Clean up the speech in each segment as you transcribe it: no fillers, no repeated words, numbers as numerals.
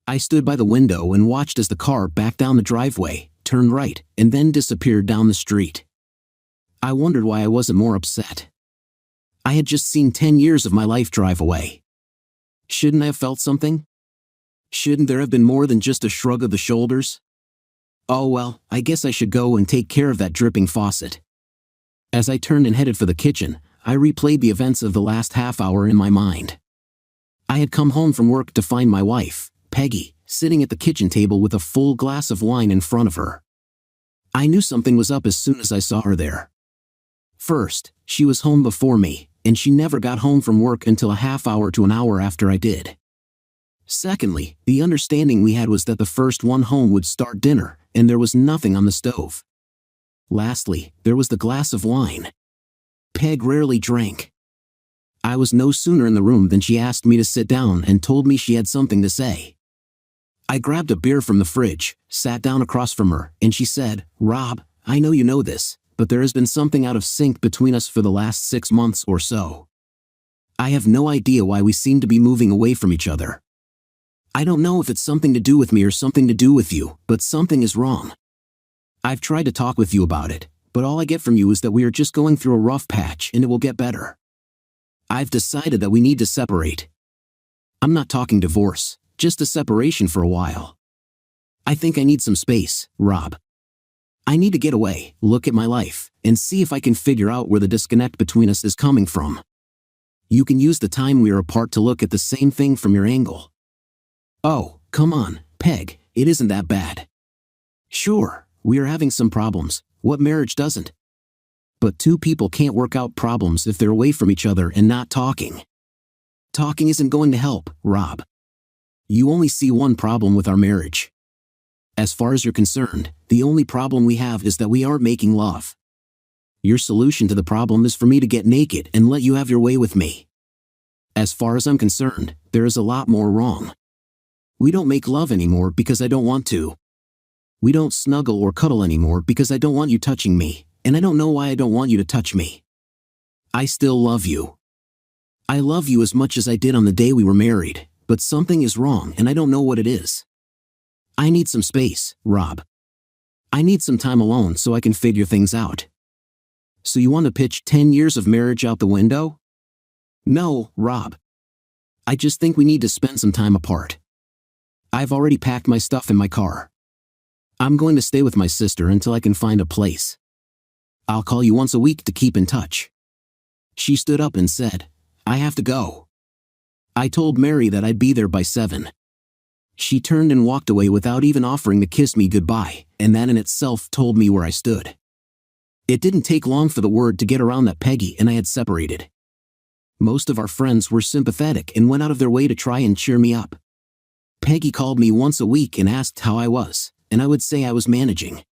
I stood by the window and watched as the car backed down the driveway, turned right, and then disappeared down the street. I wondered why I wasn't more upset. I had just seen 10 years of my life drive away. Shouldn't I have felt something? Shouldn't there have been more than just a shrug of the shoulders? Oh well, I guess I should go and take care of that dripping faucet. As I turned and headed for the kitchen, I replayed the events of the last half hour in my mind. I had come home from work to find my wife, Peggy, sitting at the kitchen table with a full glass of wine in front of her. I knew something was up as soon as I saw her there. First, she was home before me, and she never got home from work until a half hour to an hour after I did. Secondly, the understanding we had was that the first one home would start dinner, and there was nothing on the stove. Lastly, there was the glass of wine. Peg rarely drank. I was no sooner in the room than she asked me to sit down and told me she had something to say. I grabbed a beer from the fridge, sat down across from her, and she said, "Rob, I know you know this, but there has been something out of sync between us for the last 6 months or so. I have no idea why we seem to be moving away from each other. I don't know if it's something to do with me or something to do with you, but something is wrong. I've tried to talk with you about it, but all I get from you is that we are just going through a rough patch and it will get better. I've decided that we need to separate. I'm not talking divorce, just a separation for a while. I think I need some space, Rob. I need to get away, look at my life, and see if I can figure out where the disconnect between us is coming from. You can use the time we are apart to look at the same thing from your angle." "Oh, come on, Peg, it isn't that bad. Sure, we are having some problems, what marriage doesn't? But two people can't work out problems if they're away from each other and not talking. Talking isn't going to help, Rob. You only see one problem with our marriage. As far as you're concerned, the only problem we have is that we aren't making love. Your solution to the problem is for me to get naked and let you have your way with me. As far as I'm concerned, there is a lot more wrong. We don't make love anymore because I don't want to. We don't snuggle or cuddle anymore because I don't want you touching me, and I don't know why I don't want you to touch me. I still love you. I love you as much as I did on the day we were married, but something is wrong and I don't know what it is. I need some space, Rob. I need some time alone so I can figure things out. So you want to pitch 10 years of marriage out the window? No, Rob. I just think we need to spend some time apart. I've already packed my stuff in my car. I'm going to stay with my sister until I can find a place. I'll call you once a week to keep in touch." She stood up and said, "I have to go." I told Mary that I'd be there by 7. She turned and walked away without even offering to kiss me goodbye, and that in itself told me where I stood. It didn't take long for the word to get around that Peggy and I had separated. Most of our friends were sympathetic and went out of their way to try and cheer me up. Peggy called me once a week and asked how I was, and I would say I was managing.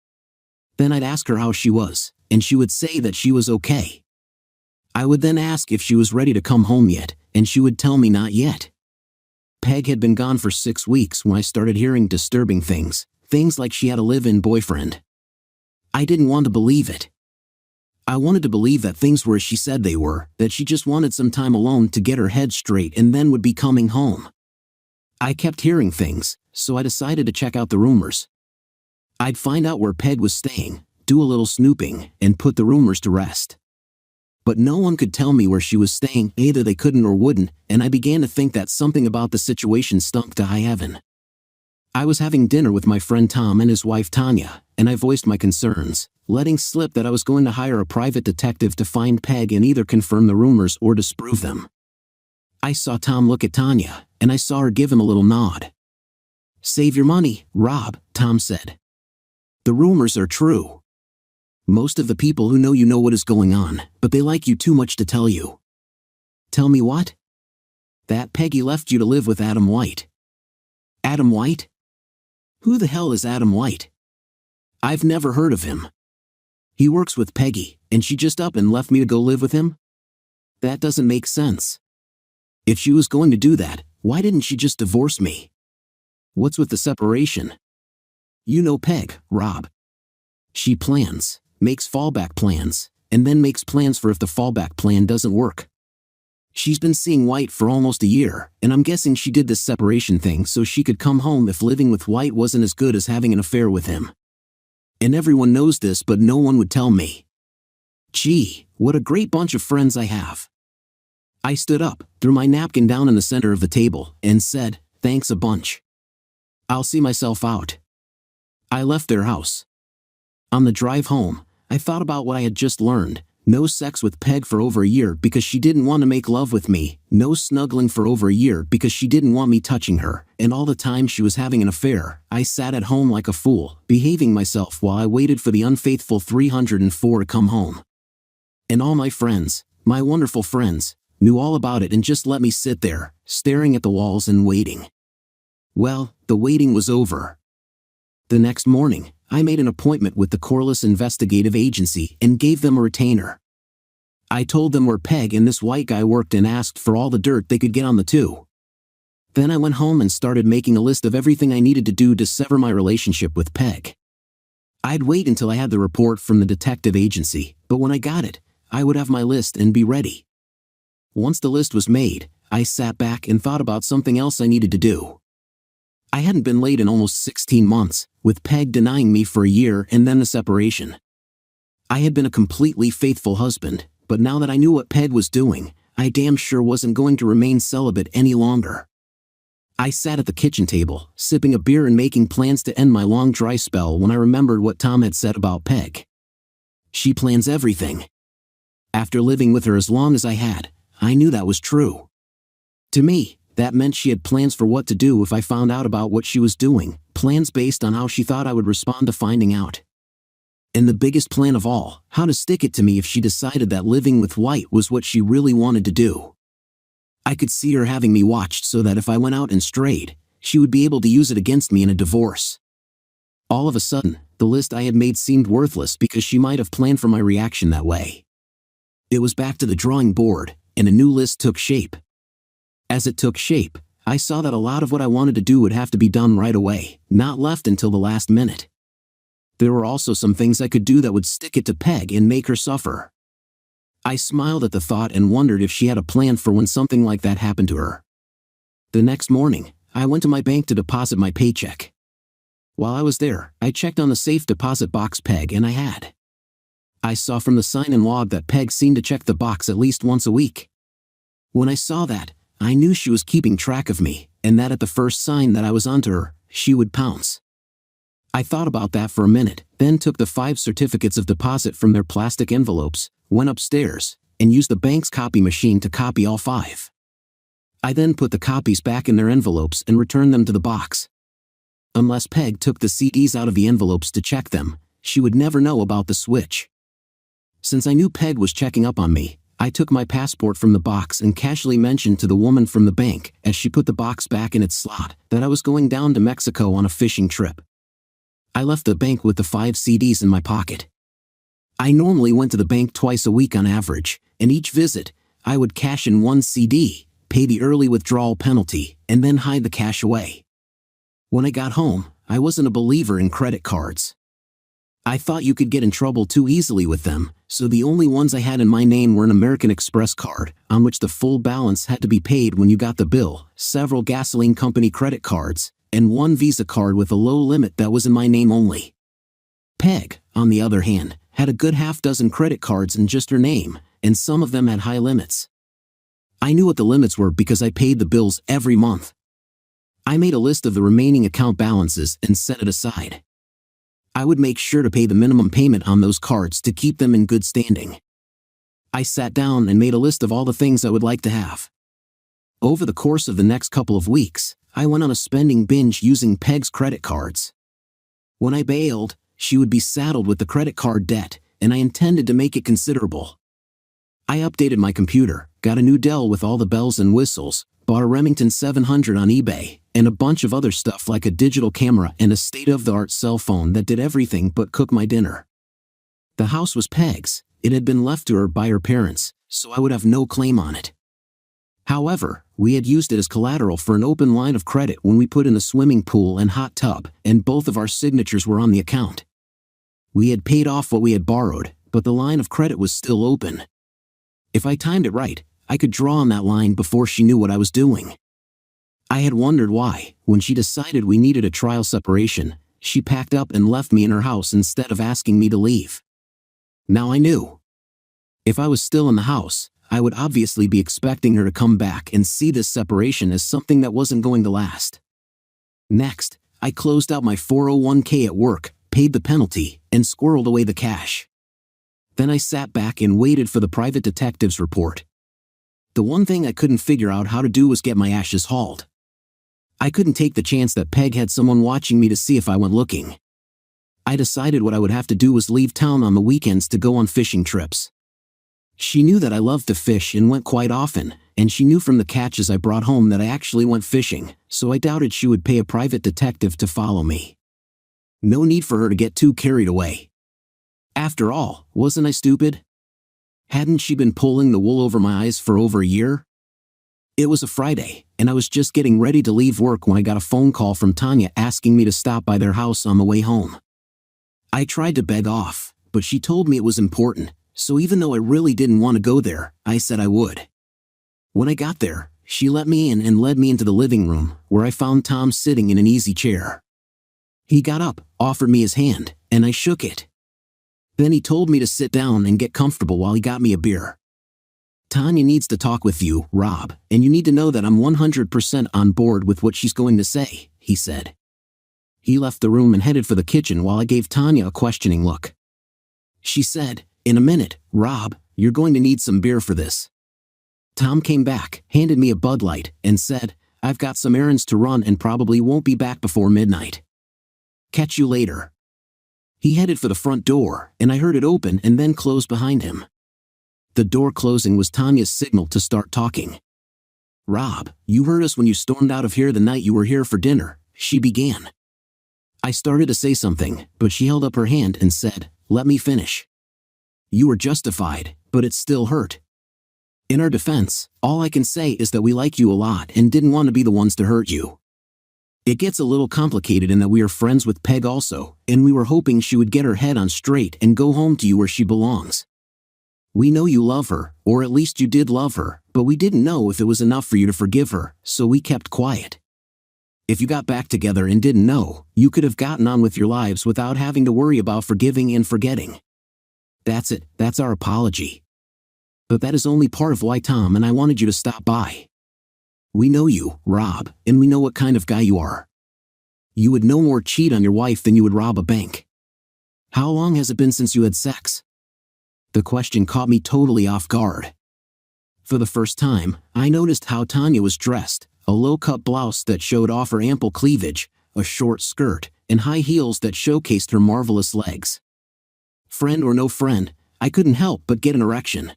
Then I'd ask her how she was, and she would say that she was okay. I would then ask if she was ready to come home yet, and she would tell me not yet. Peg had been gone for 6 weeks when I started hearing disturbing things like she had a live-in boyfriend. I didn't want to believe it. I wanted to believe that things were as she said they were, that she just wanted some time alone to get her head straight and then would be coming home. I kept hearing things, so I decided to check out the rumors. I'd find out where Peg was staying, do a little snooping, and put the rumors to rest. But no one could tell me where she was staying, either they couldn't or wouldn't, and I began to think that something about the situation stunk to high heaven. I was having dinner with my friend Tom and his wife Tanya, and I voiced my concerns, letting slip that I was going to hire a private detective to find Peg and either confirm the rumors or disprove them. I saw Tom look at Tanya, and I saw her give him a little nod. "Save your money, Rob," Tom said. "The rumors are true. Most of the people who know you know what is going on, but they like you too much to tell you." "Tell me what?" "That Peggy left you to live with Adam White." "Adam White? Who the hell is Adam White? I've never heard of him." "He works with Peggy, and she just up and left me to go live with him? That doesn't make sense. If she was going to do that, why didn't she just divorce me? What's with the separation? You know Peg, Rob. She plans, makes fallback plans, and then makes plans for if the fallback plan doesn't work. She's been seeing White for almost a year, and I'm guessing she did this separation thing so she could come home if living with White wasn't as good as having an affair with him. And everyone knows this, but no one would tell me. Gee, what a great bunch of friends I have. I stood up, threw my napkin down in the center of the table, and said, "Thanks a bunch. I'll see myself out." I left their house. On the drive home, I thought about what I had just learned. No sex with Peg for over a year because she didn't want to make love with me, no snuggling for over a year because she didn't want me touching her, and all the time she was having an affair, I sat at home like a fool, behaving myself while I waited for the unfaithful 304 to come home. And all my friends, my wonderful friends, knew all about it and just let me sit there, staring at the walls and waiting. Well, the waiting was over. The next morning, I made an appointment with the Corliss Investigative Agency and gave them a retainer. I told them where Peg and this White guy worked and asked for all the dirt they could get on the two. Then I went home and started making a list of everything I needed to do to sever my relationship with Peg. I'd wait until I had the report from the detective agency, but when I got it, I would have my list and be ready. Once the list was made, I sat back and thought about something else I needed to do. I hadn't been laid in almost 16 months, with Peg denying me for a year and then the separation. I had been a completely faithful husband, but now that I knew what Peg was doing, I damn sure wasn't going to remain celibate any longer. I sat at the kitchen table, sipping a beer and making plans to end my long dry spell when I remembered what Tom had said about Peg. She plans everything. After living with her as long as I had, I knew that was true. To me, that meant she had plans for what to do if I found out about what she was doing, plans based on how she thought I would respond to finding out. And the biggest plan of all, how to stick it to me if she decided that living with White was what she really wanted to do. I could see her having me watched so that if I went out and strayed, she would be able to use it against me in a divorce. All of a sudden, the list I had made seemed worthless because she might have planned for my reaction that way. It was back to the drawing board, and a new list took shape. As it took shape, I saw that a lot of what I wanted to do would have to be done right away, not left until the last minute. There were also some things I could do that would stick it to Peg and make her suffer. I smiled at the thought and wondered if she had a plan for when something like that happened to her. The next morning, I went to my bank to deposit my paycheck. While I was there, I checked on the safe deposit box Peg and I had. I saw from the sign-in log that Peg seemed to check the box at least once a week. When I saw that, I knew she was keeping track of me, and that at the first sign that I was onto her, she would pounce. I thought about that for a minute, then took the 5 certificates of deposit from their plastic envelopes, went upstairs, and used the bank's copy machine to copy all 5. I then put the copies back in their envelopes and returned them to the box. Unless Peg took the CDs out of the envelopes to check them, she would never know about the switch. Since I knew Peg was checking up on me, I took my passport from the box and casually mentioned to the woman from the bank, as she put the box back in its slot, that I was going down to Mexico on a fishing trip. I left the bank with the 5 CDs in my pocket. I normally went to the bank twice a week on average, and each visit, I would cash in 1 CD, pay the early withdrawal penalty, and then hide the cash away. When I got home, I wasn't a believer in credit cards. I thought you could get in trouble too easily with them, so the only ones I had in my name were an American Express card, on which the full balance had to be paid when you got the bill, several gasoline company credit cards, and 1 Visa card with a low limit that was in my name only. Peg, on the other hand, had a good half-dozen credit cards in just her name, and some of them had high limits. I knew what the limits were because I paid the bills every month. I made a list of the remaining account balances and set it aside. I would make sure to pay the minimum payment on those cards to keep them in good standing. I sat down and made a list of all the things I would like to have. Over the course of the next couple of weeks, I went on a spending binge using Peg's credit cards. When I bailed, she would be saddled with the credit card debt, and I intended to make it considerable. I updated my computer, got a new Dell with all the bells and whistles, bought a Remington 700 on eBay, and a bunch of other stuff like a digital camera and a state-of-the-art cell phone that did everything but cook my dinner. The house was Peg's. It had been left to her by her parents, so I would have no claim on it. However, we had used it as collateral for an open line of credit when we put in a swimming pool and hot tub, and both of our signatures were on the account. We had paid off what we had borrowed, but the line of credit was still open. If I timed it right, I could draw on that line before she knew what I was doing. I had wondered why, when she decided we needed a trial separation, she packed up and left me in her house instead of asking me to leave. Now I knew. If I was still in the house, I would obviously be expecting her to come back and see this separation as something that wasn't going to last. Next, I closed out my 401k at work, paid the penalty, and squirreled away the cash. Then I sat back and waited for the private detective's report. The one thing I couldn't figure out how to do was get my ashes hauled. I couldn't take the chance that Peg had someone watching me to see if I went looking. I decided what I would have to do was leave town on the weekends to go on fishing trips. She knew that I loved to fish and went quite often, and she knew from the catches I brought home that I actually went fishing, so I doubted she would pay a private detective to follow me. No need for her to get too carried away. After all, wasn't I stupid? Hadn't she been pulling the wool over my eyes for over a year? It was a Friday, and I was just getting ready to leave work when I got a phone call from Tanya asking me to stop by their house on the way home. I tried to beg off, but she told me it was important, so even though I really didn't want to go there, I said I would. When I got there, she let me in and led me into the living room, where I found Tom sitting in an easy chair. He got up, offered me his hand, and I shook it. Then he told me to sit down and get comfortable while he got me a beer. Tanya needs to talk with you, Rob, and you need to know that I'm 100% on board with what she's going to say, he said. He left the room and headed for the kitchen while I gave Tanya a questioning look. She said, "In a minute, Rob, you're going to need some beer for this." Tom came back, handed me a Bud Light, and said, "I've got some errands to run and probably won't be back before midnight. Catch you later." He headed for the front door, and I heard it open and then close behind him. The door closing was Tanya's signal to start talking. "Rob, you heard us when you stormed out of here the night you were here for dinner," she began. I started to say something, but she held up her hand and said, "Let me finish. You were justified, but it still hurt. In our defense, all I can say is that we like you a lot and didn't want to be the ones to hurt you. It gets a little complicated in that we are friends with Peg also, and we were hoping she would get her head on straight and go home to you where she belongs. We know you love her, or at least you did love her, but we didn't know if it was enough for you to forgive her, so we kept quiet. If you got back together and didn't know, you could have gotten on with your lives without having to worry about forgiving and forgetting. That's it, that's our apology. But that is only part of why Tom and I wanted you to stop by. We know you, Rob, and we know what kind of guy you are. You would no more cheat on your wife than you would rob a bank. How long has it been since you had sex?" The question caught me totally off guard. For the first time, I noticed how Tanya was dressed, a low-cut blouse that showed off her ample cleavage, a short skirt, and high heels that showcased her marvelous legs. Friend or no friend, I couldn't help but get an erection.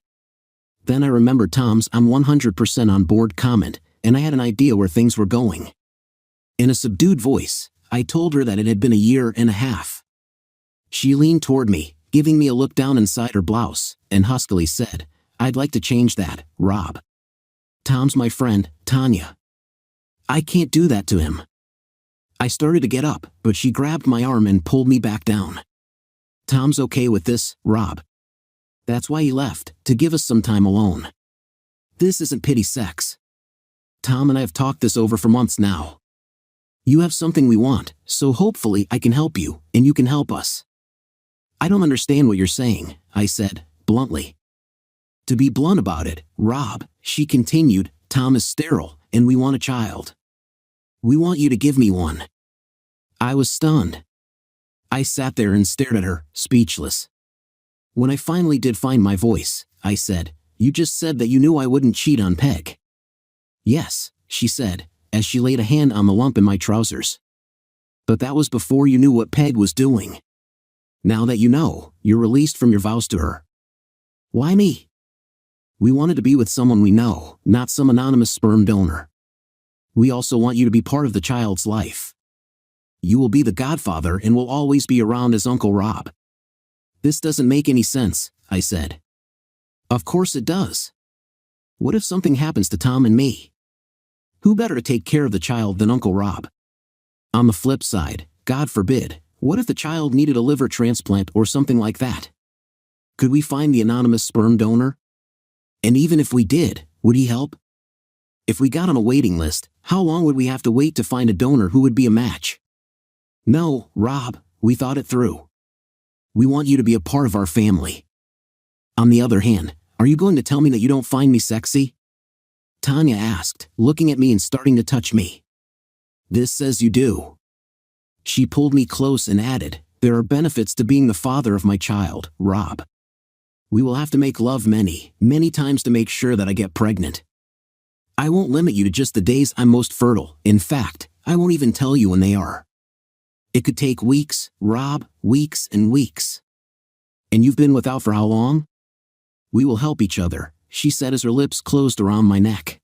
Then I remembered Tom's "I'm 100% on board" comment, and I had an idea where things were going. In a subdued voice, I told her that it had been a year and a half. She leaned toward me, giving me a look down inside her blouse, and huskily said, "I'd like to change that, Rob. Tom's my friend, Tanya. I can't do that to him." I started to get up, but she grabbed my arm and pulled me back down. "Tom's okay with this, Rob. That's why he left, to give us some time alone. This isn't pity sex. Tom and I have talked this over for months now. You have something we want, so hopefully I can help you, and you can help us." "I don't understand what you're saying," I said, bluntly. "To be blunt about it, Rob," she continued, "Tom is sterile, and we want a child. We want you to give me one." I was stunned. I sat there and stared at her, speechless. When I finally did find my voice, I said, "You just said that you knew I wouldn't cheat on Peg." "Yes," she said, as she laid a hand on the lump in my trousers. "But that was before you knew what Peg was doing. Now that you know, you're released from your vows to her." "Why me?" "We wanted to be with someone we know, not some anonymous sperm donor. We also want you to be part of the child's life. You will be the godfather and will always be around as Uncle Rob." "This doesn't make any sense," I said. "Of course it does. What if something happens to Tom and me? Who better to take care of the child than Uncle Rob? On the flip side, God forbid, what if the child needed a liver transplant or something like that? Could we find the anonymous sperm donor? And even if we did, Would he help? If we got on a waiting list, how long would we have to wait to find a donor who would be a match? No, Rob, we thought it through. We want you to be a part of our family. On the other hand, are you going to tell me that you don't find me sexy? Tanya asked, looking at me and starting to touch me. This says you do. She pulled me close and added, there are benefits to being the father of my child, Rob. We will have to make love many, many times to make sure that I get pregnant. I won't limit you to just the days I'm most fertile. In fact, I won't even tell you when they are. It could take weeks, Rob, weeks and weeks. And you've been without for how long? We will help each other, she said as her lips closed around my neck.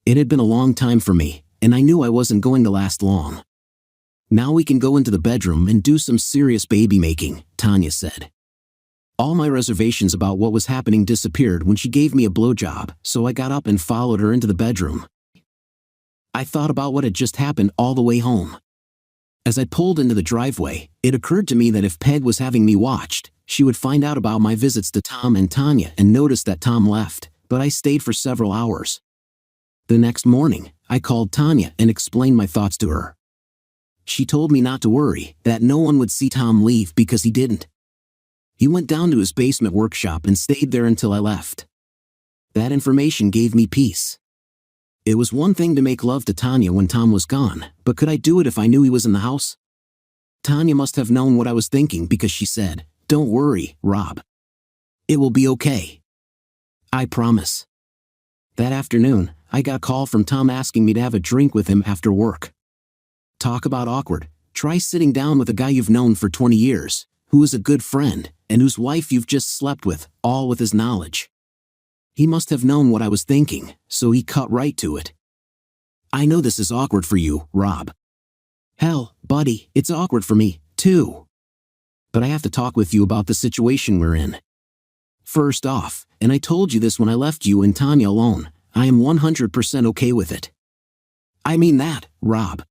It had been a long time for me, and I knew I wasn't going to last long. Now we can go into the bedroom and do some serious baby making, Tanya said. All my reservations about what was happening disappeared when she gave me a blowjob, so I got up and followed her into the bedroom. I thought about what had just happened all the way home. As I pulled into the driveway, it occurred to me that if Peg was having me watched, she would find out about my visits to Tom and Tanya and notice that Tom left, but I stayed for several hours. The next morning, I called Tanya and explained my thoughts to her. She told me not to worry, that no one would see Tom leave because he didn't. He went down to his basement workshop and stayed there until I left. That information gave me peace. It was one thing to make love to Tanya when Tom was gone, but could I do it if I knew he was in the house? Tanya must have known what I was thinking because she said, "Don't worry, Rob. It will be okay. I promise." That afternoon, I got a call from Tom asking me to have a drink with him after work. Talk about awkward. Try sitting down with a guy you've known for 20 years, who is a good friend, and whose wife you've just slept with, all with his knowledge. He must have known what I was thinking, so he cut right to it. I know this is awkward for you, Rob. Hell, buddy, it's awkward for me, too. But I have to talk with you about the situation we're in. First off, and I told you this when I left you and Tanya alone, I am 100% okay with it. I mean that, Rob.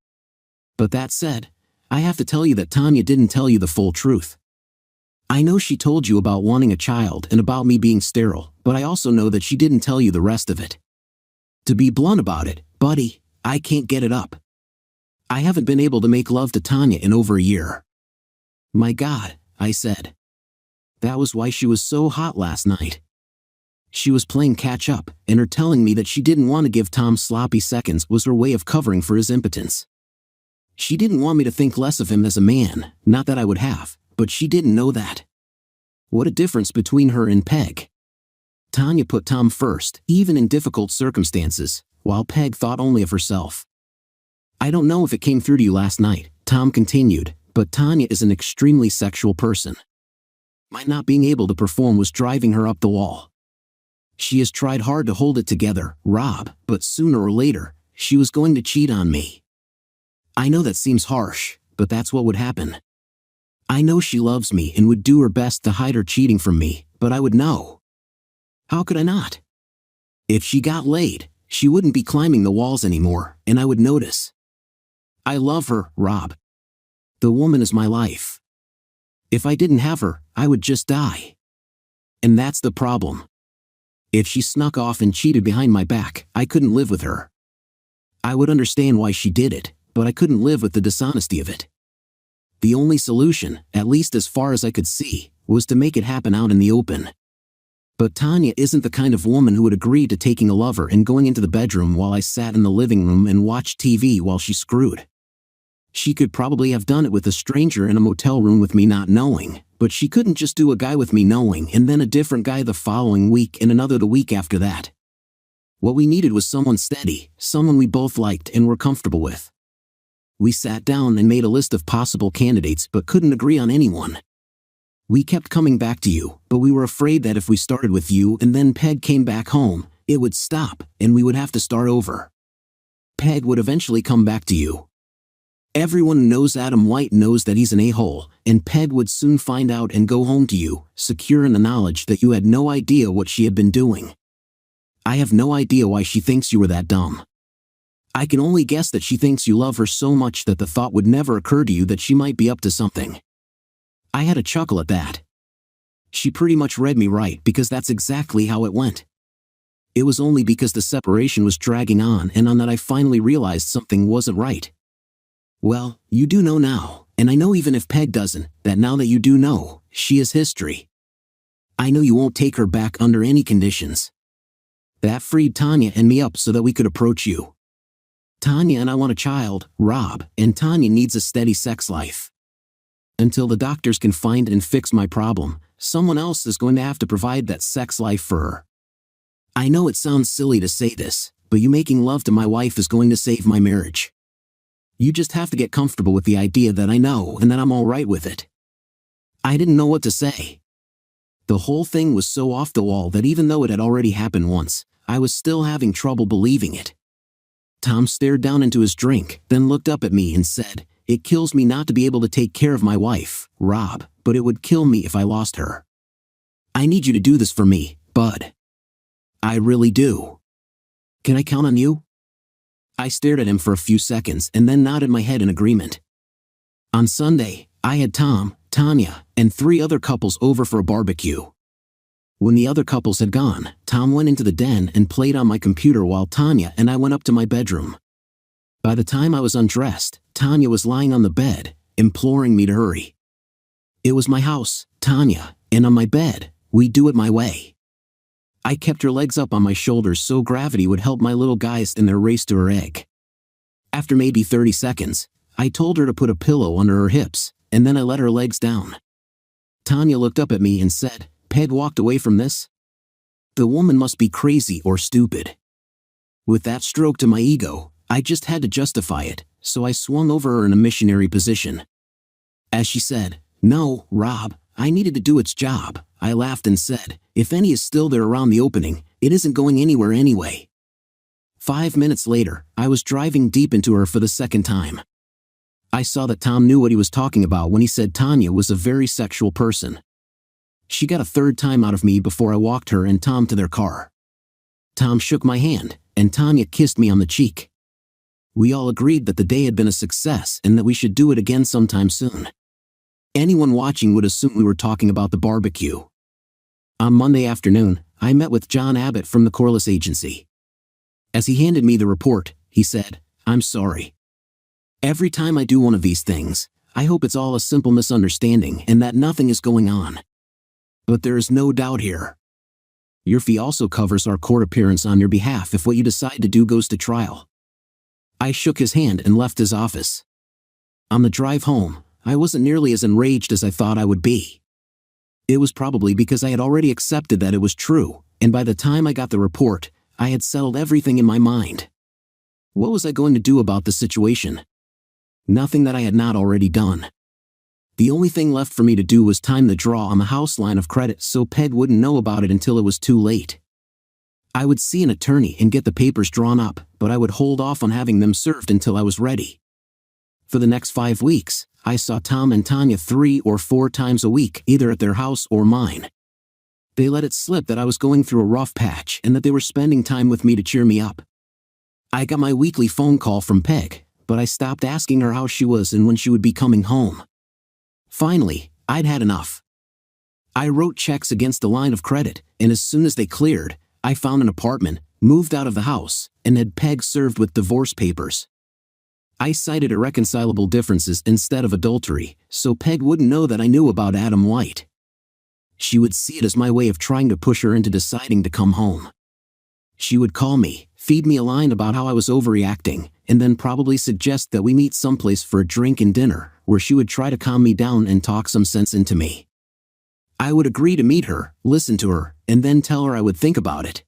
But that said, I have to tell you that Tanya didn't tell you the full truth. I know she told you about wanting a child and about me being sterile, but I also know that she didn't tell you the rest of it. To be blunt about it, buddy, I can't get it up. I haven't been able to make love to Tanya in over a year. My God, I said. That was why she was so hot last night. She was playing catch up, and her telling me that she didn't want to give Tom sloppy seconds was her way of covering for his impotence. She didn't want me to think less of him as a man, not that I would have, but she didn't know that. What a difference between her and Peg. Tanya put Tom first, even in difficult circumstances, while Peg thought only of herself. I don't know if it came through to you last night, Tom continued, but Tanya is an extremely sexual person. My not being able to perform was driving her up the wall. She has tried hard to hold it together, Rob, but sooner or later, she was going to cheat on me. I know that seems harsh, but that's what would happen. I know she loves me and would do her best to hide her cheating from me, but I would know. How could I not? If she got laid, she wouldn't be climbing the walls anymore, and I would notice. I love her, Rob. The woman is my life. If I didn't have her, I would just die. And that's the problem. If she snuck off and cheated behind my back, I couldn't live with her. I would understand why she did it, but I couldn't live with the dishonesty of it. The only solution, at least as far as I could see, was to make it happen out in the open. But Tanya isn't the kind of woman who would agree to taking a lover and going into the bedroom while I sat in the living room and watched TV while she screwed. She could probably have done it with a stranger in a motel room with me not knowing, but she couldn't just do a guy with me knowing and then a different guy the following week and another the week after that. What we needed was someone steady, someone we both liked and were comfortable with. We sat down and made a list of possible candidates but couldn't agree on anyone. We kept coming back to you, but we were afraid that if we started with you and then Peg came back home, it would stop and we would have to start over. Peg would eventually come back to you. Everyone who knows Adam White knows that he's an a-hole, and Peg would soon find out and go home to you, secure in the knowledge that you had no idea what she had been doing. I have no idea why she thinks you were that dumb. I can only guess that she thinks you love her so much that the thought would never occur to you that she might be up to something. I had a chuckle at that. She pretty much read me right because that's exactly how it went. It was only because the separation was dragging on and on that I finally realized something wasn't right. Well, you do know now, and I know even if Peg doesn't, that now that you do know, she is history. I know you won't take her back under any conditions. That freed Tanya and me up so that we could approach you. Tanya and I want a child, Rob, and Tanya needs a steady sex life. Until the doctors can find and fix my problem, someone else is going to have to provide that sex life for her. I know it sounds silly to say this, but you making love to my wife is going to save my marriage. You just have to get comfortable with the idea that I know and that I'm all right with it. I didn't know what to say. The whole thing was so off the wall that even though it had already happened once, I was still having trouble believing it. Tom stared down into his drink, then looked up at me and said, "It kills me not to be able to take care of my wife, Rob, but it would kill me if I lost her. I need you to do this for me, bud. I really do. Can I count on you?" I stared at him for a few seconds and then nodded my head in agreement. On Sunday, I had Tom, Tanya, and 3 other couples over for a barbecue. When the other couples had gone, Tom went into the den and played on my computer while Tanya and I went up to my bedroom. By the time I was undressed, Tanya was lying on the bed, imploring me to hurry. It was my house, Tanya, and on my bed, we do it my way. I kept her legs up on my shoulders so gravity would help my little guys in their race to her egg. After maybe 30 seconds, I told her to put a pillow under her hips, and then I let her legs down. Tanya looked up at me and said, "Peg walked away from this? The woman must be crazy or stupid." With that stroke to my ego, I just had to justify it, so I swung over her in a missionary position. As she said, "No, Rob, I needed to do its job," I laughed and said, "If any is still there around the opening, it isn't going anywhere anyway." 5 minutes later, I was driving deep into her for the second time. I saw that Tom knew what he was talking about when he said Tanya was a very sexual person. She got a third time out of me before I walked her and Tom to their car. Tom shook my hand, and Tanya kissed me on the cheek. We all agreed that the day had been a success and that we should do it again sometime soon. Anyone watching would assume we were talking about the barbecue. On Monday afternoon, I met with John Abbott from the Corliss Agency. As he handed me the report, he said, "I'm sorry. Every time I do one of these things, I hope it's all a simple misunderstanding and that nothing is going on. But there is no doubt here. Your fee also covers our court appearance on your behalf if what you decide to do goes to trial." I shook his hand and left his office. On the drive home, I wasn't nearly as enraged as I thought I would be. It was probably because I had already accepted that it was true, and by the time I got the report, I had settled everything in my mind. What was I going to do about the situation? Nothing that I had not already done. The only thing left for me to do was time the draw on the house line of credit so Peg wouldn't know about it until it was too late. I would see an attorney and get the papers drawn up, but I would hold off on having them served until I was ready. For the next 5 weeks, I saw Tom and Tanya 3 or 4 times a week, either at their house or mine. They let it slip that I was going through a rough patch and that they were spending time with me to cheer me up. I got my weekly phone call from Peg, but I stopped asking her how she was and when she would be coming home. Finally, I'd had enough. I wrote checks against the line of credit, and as soon as they cleared, I found an apartment, moved out of the house, and had Peg served with divorce papers. I cited irreconcilable differences instead of adultery, so Peg wouldn't know that I knew about Adam White. She would see it as my way of trying to push her into deciding to come home. She would call me, feed me a line about how I was overreacting, and then probably suggest that we meet someplace for a drink and dinner, where she would try to calm me down and talk some sense into me. I would agree to meet her, listen to her, and then tell her I would think about it.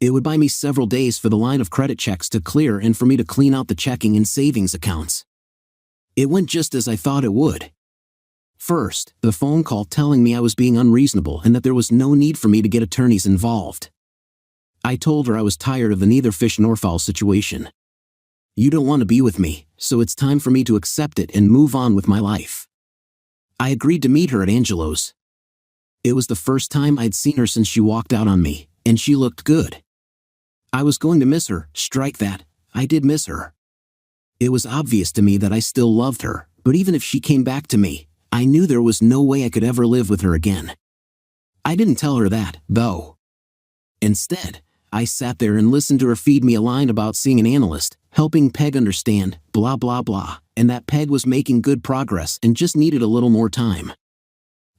It would buy me several days for the line of credit checks to clear and for me to clean out the checking and savings accounts. It went just as I thought it would. First, the phone call telling me I was being unreasonable and that there was no need for me to get attorneys involved. I told her I was tired of the neither fish nor fowl situation. "You don't want to be with me, so it's time for me to accept it and move on with my life." I agreed to meet her at Angelo's. It was the first time I'd seen her since she walked out on me, and she looked good. I was going to miss her, strike that, I did miss her. It was obvious to me that I still loved her, but even if she came back to me, I knew there was no way I could ever live with her again. I didn't tell her that, though. Instead, I sat there and listened to her feed me a line about seeing an analyst, helping Peg understand, blah blah blah, and that Peg was making good progress and just needed a little more time.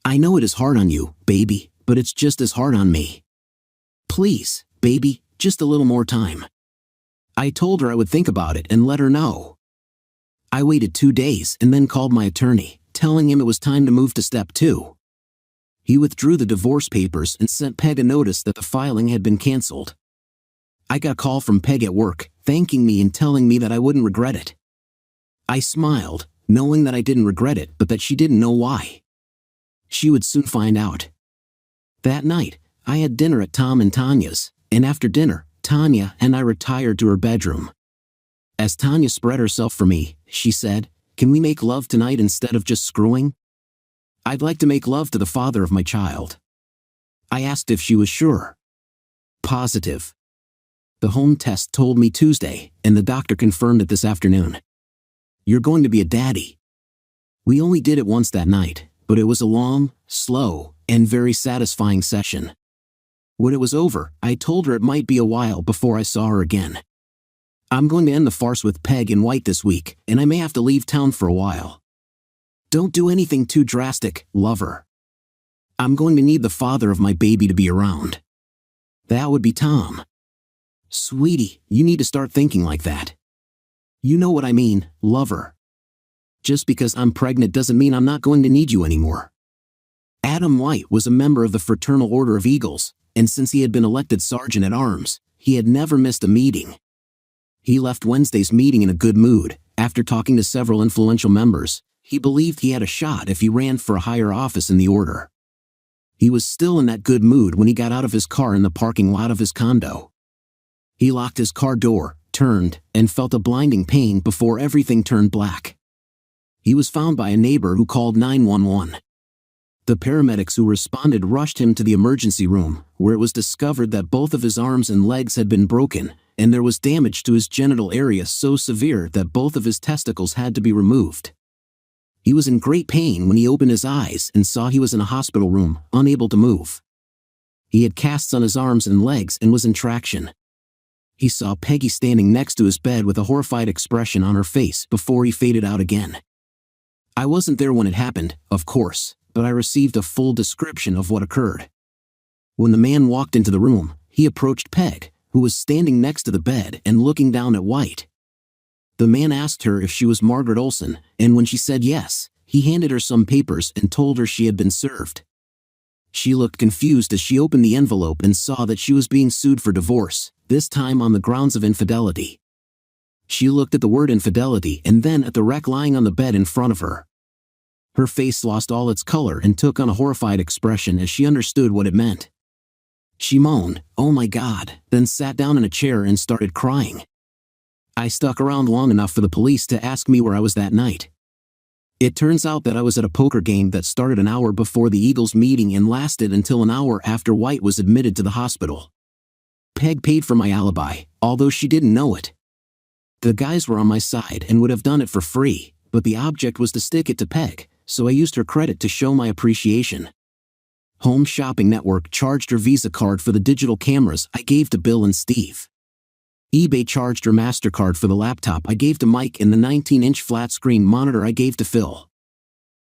I know it is hard on you, baby, but it's just as hard on me. Please, baby, just a little more time. I told her I would think about it and let her know. I waited 2 days and then called my attorney, telling him it was time to move to step 2. He withdrew the divorce papers and sent Peg a notice that the filing had been canceled. I got a call from Peg at work, thanking me and telling me that I wouldn't regret it. I smiled, knowing that I didn't regret it but that she didn't know why. She would soon find out. That night, I had dinner at Tom and Tanya's, and after dinner, Tanya and I retired to her bedroom. As Tanya spread herself for me, she said, "Can we make love tonight instead of just screwing? I'd like to make love to the father of my child." I asked if she was sure. Positive. The home test told me Tuesday, and the doctor confirmed it this afternoon. "You're going to be a daddy." We only did it once that night, but it was a long, slow, and very satisfying session. When it was over, I told her it might be a while before I saw her again. I'm going to end the farce with Peg and White this week, and I may have to leave town for a while. Don't do anything too drastic, lover. I'm going to need the father of my baby to be around. That would be Tom. Sweetie, you need to start thinking like that. You know what I mean, lover. Just because I'm pregnant doesn't mean I'm not going to need you anymore. Adam White was a member of the Fraternal Order of Eagles, and since he had been elected Sergeant at Arms, he had never missed a meeting. He left Wednesday's meeting in a good mood. After talking to several influential members, he believed he had a shot if he ran for a higher office in the order. He was still in that good mood when he got out of his car in the parking lot of his condo. He locked his car door, turned, and felt a blinding pain before everything turned black. He was found by a neighbor who called 911. The paramedics who responded rushed him to the emergency room, where it was discovered that both of his arms and legs had been broken, and there was damage to his genital area so severe that both of his testicles had to be removed. He was in great pain when he opened his eyes and saw he was in a hospital room, unable to move. He had casts on his arms and legs and was in traction. He saw Peggy standing next to his bed with a horrified expression on her face before he faded out again. I wasn't there when it happened, of course, but I received a full description of what occurred. When the man walked into the room, he approached Peg, who was standing next to the bed and looking down at White. The man asked her if she was Margaret Olson, and when she said yes, he handed her some papers and told her she had been served. She looked confused as she opened the envelope and saw that she was being sued for divorce, this time on the grounds of infidelity. She looked at the word infidelity and then at the wreck lying on the bed in front of her. Her face lost all its color and took on a horrified expression as she understood what it meant. She moaned, "Oh my God," then sat down in a chair and started crying. I stuck around long enough for the police to ask me where I was that night. It turns out that I was at a poker game that started an hour before the Eagles meeting and lasted until an hour after White was admitted to the hospital. Peg paid for my alibi, although she didn't know it. The guys were on my side and would have done it for free, but the object was to stick it to Peg, so I used her credit to show my appreciation. Home Shopping Network charged her Visa card for the digital cameras I gave to Bill and Steve. eBay charged her MasterCard for the laptop I gave to Mike and the 19-inch flat-screen monitor I gave to Phil.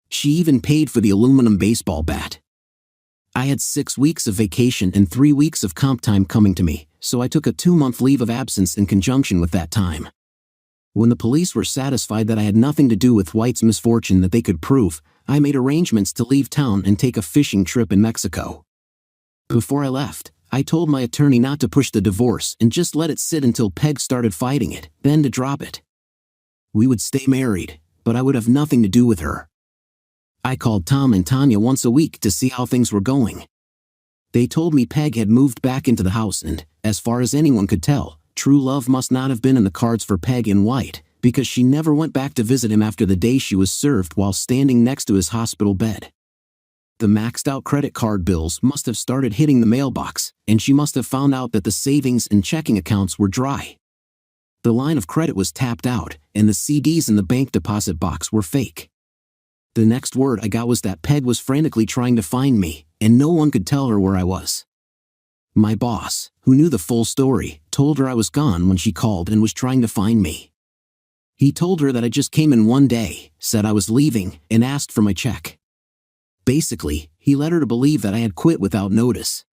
She even paid for the aluminum baseball bat. I had 6 weeks of vacation and 3 weeks of comp time coming to me, so I took a 2-month leave of absence in conjunction with that time. When the police were satisfied that I had nothing to do with White's misfortune that they could prove, I made arrangements to leave town and take a fishing trip in Mexico. Before I left, I told my attorney not to push the divorce and just let it sit until Peg started fighting it, then to drop it. We would stay married, but I would have nothing to do with her. I called Tom and Tanya once a week to see how things were going. They told me Peg had moved back into the house and, as far as anyone could tell, true love must not have been in the cards for Peg and White, because she never went back to visit him after the day she was served while standing next to his hospital bed. The maxed-out credit card bills must have started hitting the mailbox, and she must have found out that the savings and checking accounts were dry. The line of credit was tapped out, and the CDs in the bank deposit box were fake. The next word I got was that Peg was frantically trying to find me, and no one could tell her where I was. My boss, who knew the full story, told her I was gone when she called and was trying to find me. He told her that I just came in one day, said I was leaving, and asked for my check. Basically, he led her to believe that I had quit without notice.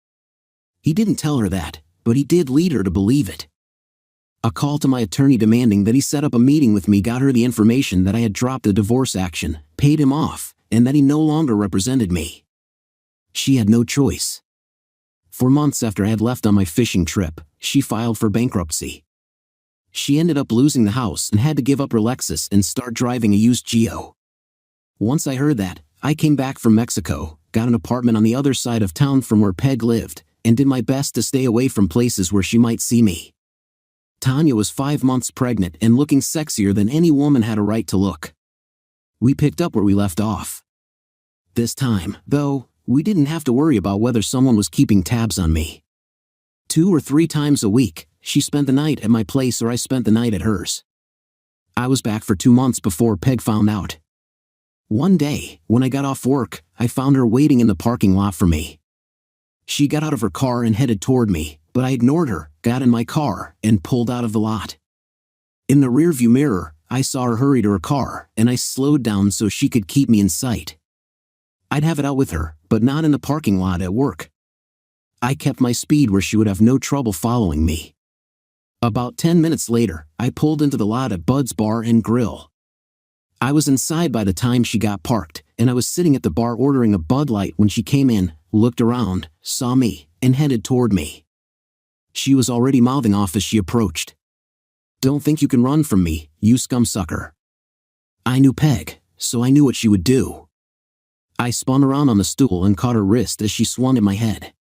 He didn't tell her that, but he did lead her to believe it. A call to my attorney demanding that he set up a meeting with me got her the information that I had dropped the divorce action, paid him off, and that he no longer represented me. She had no choice. For months after I had left on my fishing trip, she filed for bankruptcy. She ended up losing the house and had to give up her Lexus and start driving a used Geo. Once I heard that, I came back from Mexico, got an apartment on the other side of town from where Peg lived, and did my best to stay away from places where she might see me. Tanya was 5 months pregnant and looking sexier than any woman had a right to look. We picked up where we left off. This time, though, we didn't have to worry about whether someone was keeping tabs on me. 2 or 3 times a week, she spent the night at my place or I spent the night at hers. I was back for 2 months before Peg found out. One day, when I got off work, I found her waiting in the parking lot for me. She got out of her car and headed toward me, but I ignored her, got in my car, and pulled out of the lot. In the rearview mirror, I saw her hurry to her car, and I slowed down so she could keep me in sight. I'd have it out with her, but not in the parking lot at work. I kept my speed where she would have no trouble following me. About 10 minutes later, I pulled into the lot at Bud's Bar and Grill. I was inside by the time she got parked, and I was sitting at the bar ordering a Bud Light when she came in, looked around, saw me, and headed toward me. She was already mouthing off as she approached. "Don't think you can run from me, you scumsucker." I knew Peg, so I knew what she would do. I spun around on the stool and caught her wrist as she swung at my head.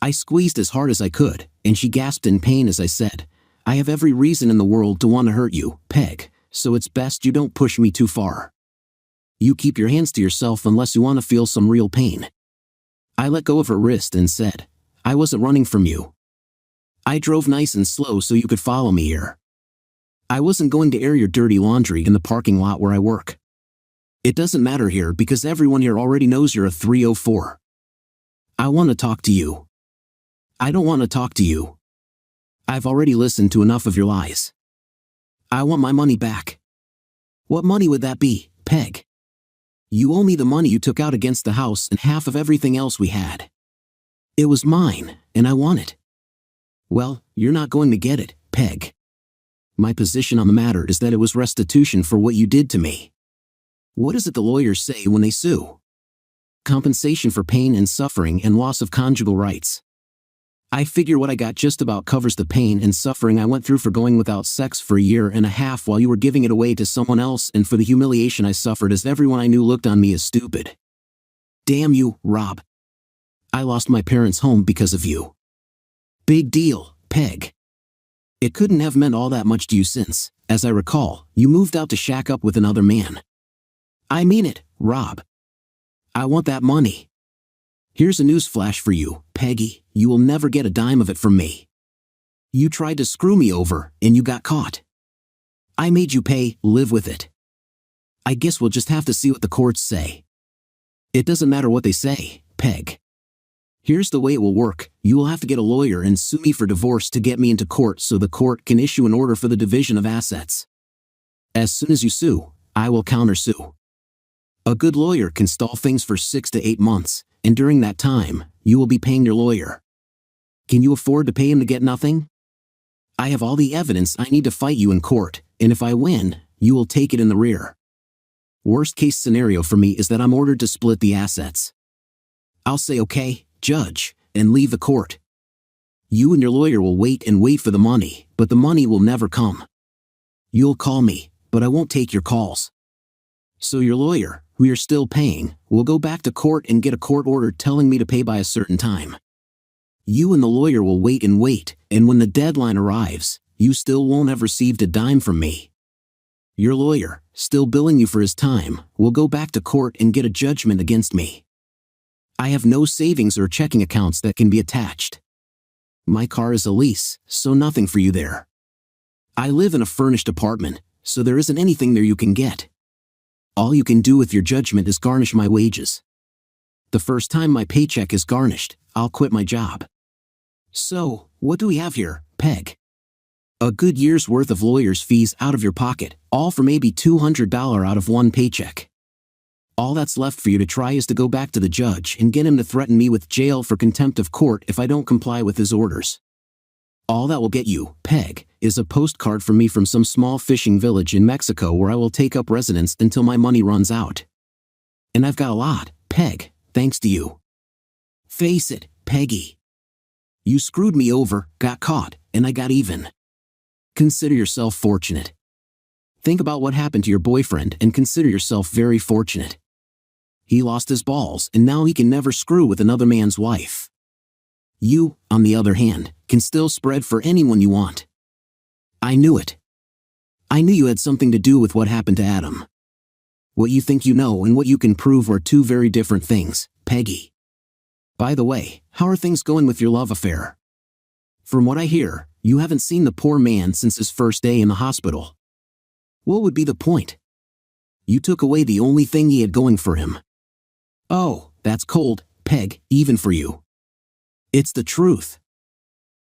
I squeezed as hard as I could, and she gasped in pain as I said, "I have every reason in the world to want to hurt you, Peg, so it's best you don't push me too far. You keep your hands to yourself unless you want to feel some real pain." I let go of her wrist and said, "I wasn't running from you. I drove nice and slow so you could follow me here. I wasn't going to air your dirty laundry in the parking lot where I work. It doesn't matter here because everyone here already knows you're a 304. I want to talk to you. I don't want to talk to you. I've already listened to enough of your lies. I want my money back." "What money would that be, Peg?" "You owe me the money you took out against the house and half of everything else we had. It was mine, and I want it." "Well, you're not going to get it, Peg. My position on the matter is that it was restitution for what you did to me." "What is it the lawyers say when they sue?" "Compensation for pain and suffering and loss of conjugal rights. I figure what I got just about covers the pain and suffering I went through for going without sex for a year and a half while you were giving it away to someone else and for the humiliation I suffered as everyone I knew looked on me as stupid. Damn you, Rob. I lost my parents' home because of you. Big deal, Peg. It couldn't have meant all that much to you since, as I recall, you moved out to shack up with another man. I mean it, Rob. I want that money. Here's a newsflash for you, Peggy, you will never get a dime of it from me. You tried to screw me over, and you got caught. I made you pay, live with it. I guess we'll just have to see what the courts say. It doesn't matter what they say, Peg. Here's the way it will work, you will have to get a lawyer and sue me for divorce to get me into court so the court can issue an order for the division of assets. As soon as you sue, I will countersue. A good lawyer can stall things for 6 to 8 months, and during that time, you will be paying your lawyer. Can you afford to pay him to get nothing? I have all the evidence I need to fight you in court, and if I win, you will take it in the rear. Worst case scenario for me is that I'm ordered to split the assets. I'll say okay, Judge, and leave the court. You and your lawyer will wait and wait for the money, but the money will never come. You'll call me, but I won't take your calls. So your lawyer, who you're still paying, will go back to court and get a court order telling me to pay by a certain time. You and the lawyer will wait and wait, and when the deadline arrives, you still won't have received a dime from me. Your lawyer, still billing you for his time, will go back to court and get a judgment against me. I have no savings or checking accounts that can be attached. My car is a lease, so nothing for you there. I live in a furnished apartment, so there isn't anything there you can get. All you can do with your judgment is garnish my wages. The first time my paycheck is garnished, I'll quit my job. So, what do we have here, Peg? A good year's worth of lawyer's fees out of your pocket, all for maybe $200 out of one paycheck. All that's left for you to try is to go back to the judge and get him to threaten me with jail for contempt of court if I don't comply with his orders. All that will get you, Peg, is a postcard from me from some small fishing village in Mexico where I will take up residence until my money runs out. And I've got a lot, Peg, thanks to you. Face it, Peggy. You screwed me over, got caught, and I got even. Consider yourself fortunate. Think about what happened to your boyfriend and consider yourself very fortunate. He lost his balls and now he can never screw with another man's wife. You, on the other hand, can still spread for anyone you want. I knew it. I knew you had something to do with what happened to Adam. What you think you know and what you can prove are two very different things, Peggy. By the way, how are things going with your love affair? From what I hear, you haven't seen the poor man since his first day in the hospital. What would be the point? You took away the only thing he had going for him. Oh, that's cold, Peg, even for you. It's the truth.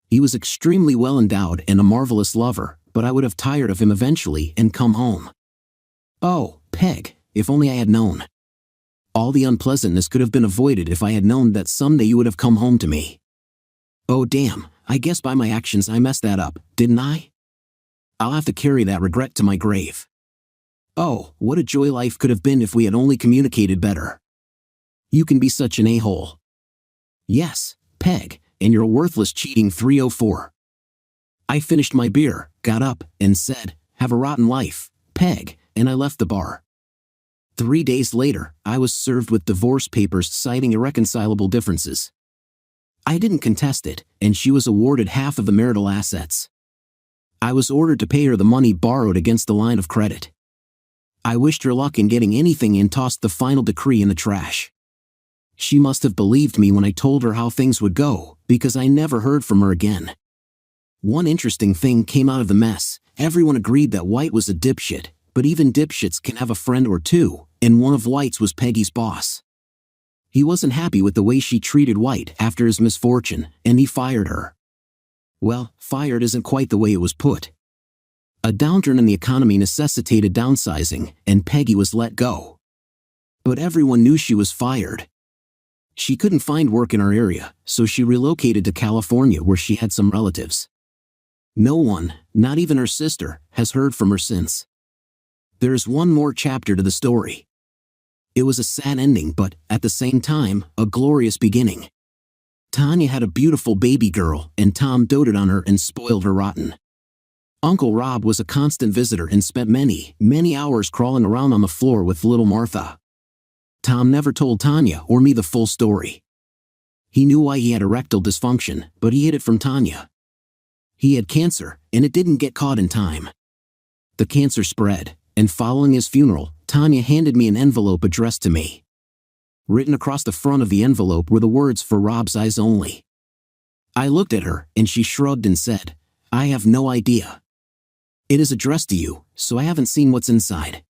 He was extremely well endowed and a marvelous lover, but I would have tired of him eventually and come home. Oh, Peg, if only I had known. All the unpleasantness could have been avoided if I had known that someday you would have come home to me. Oh damn, I guess by my actions I messed that up, didn't I? I'll have to carry that regret to my grave. Oh, what a joy life could have been if we had only communicated better. You can be such an a-hole. Yes, Peg, and you're a worthless cheating 304. I finished my beer, got up, and said, "Have a rotten life, Peg," and I left the bar. 3 days later, I was served with divorce papers citing irreconcilable differences. I didn't contest it, and she was awarded half of the marital assets. I was ordered to pay her the money borrowed against the line of credit. I wished her luck in getting anything and tossed the final decree in the trash. She must have believed me when I told her how things would go, because I never heard from her again. One interesting thing came out of the mess. Everyone agreed that White was a dipshit, but even dipshits can have a friend or two, and one of White's was Peggy's boss. He wasn't happy with the way she treated White after his misfortune, and he fired her. Well, fired isn't quite the way it was put. A downturn in the economy necessitated downsizing, and Peggy was let go. But everyone knew she was fired. She couldn't find work in our area, so she relocated to California where she had some relatives. No one, not even her sister, has heard from her since. There is one more chapter to the story. It was a sad ending but, at the same time, a glorious beginning. Tanya had a beautiful baby girl and Tom doted on her and spoiled her rotten. Uncle Rob was a constant visitor and spent many, many hours crawling around on the floor with little Martha. Tom never told Tanya or me the full story. He knew why he had erectile dysfunction, but he hid it from Tanya. He had cancer, and it didn't get caught in time. The cancer spread, and following his funeral, Tanya handed me an envelope addressed to me. Written across the front of the envelope were the words "For Rob's eyes only." I looked at her, and she shrugged and said, "I have no idea. It is addressed to you, so I haven't seen what's inside."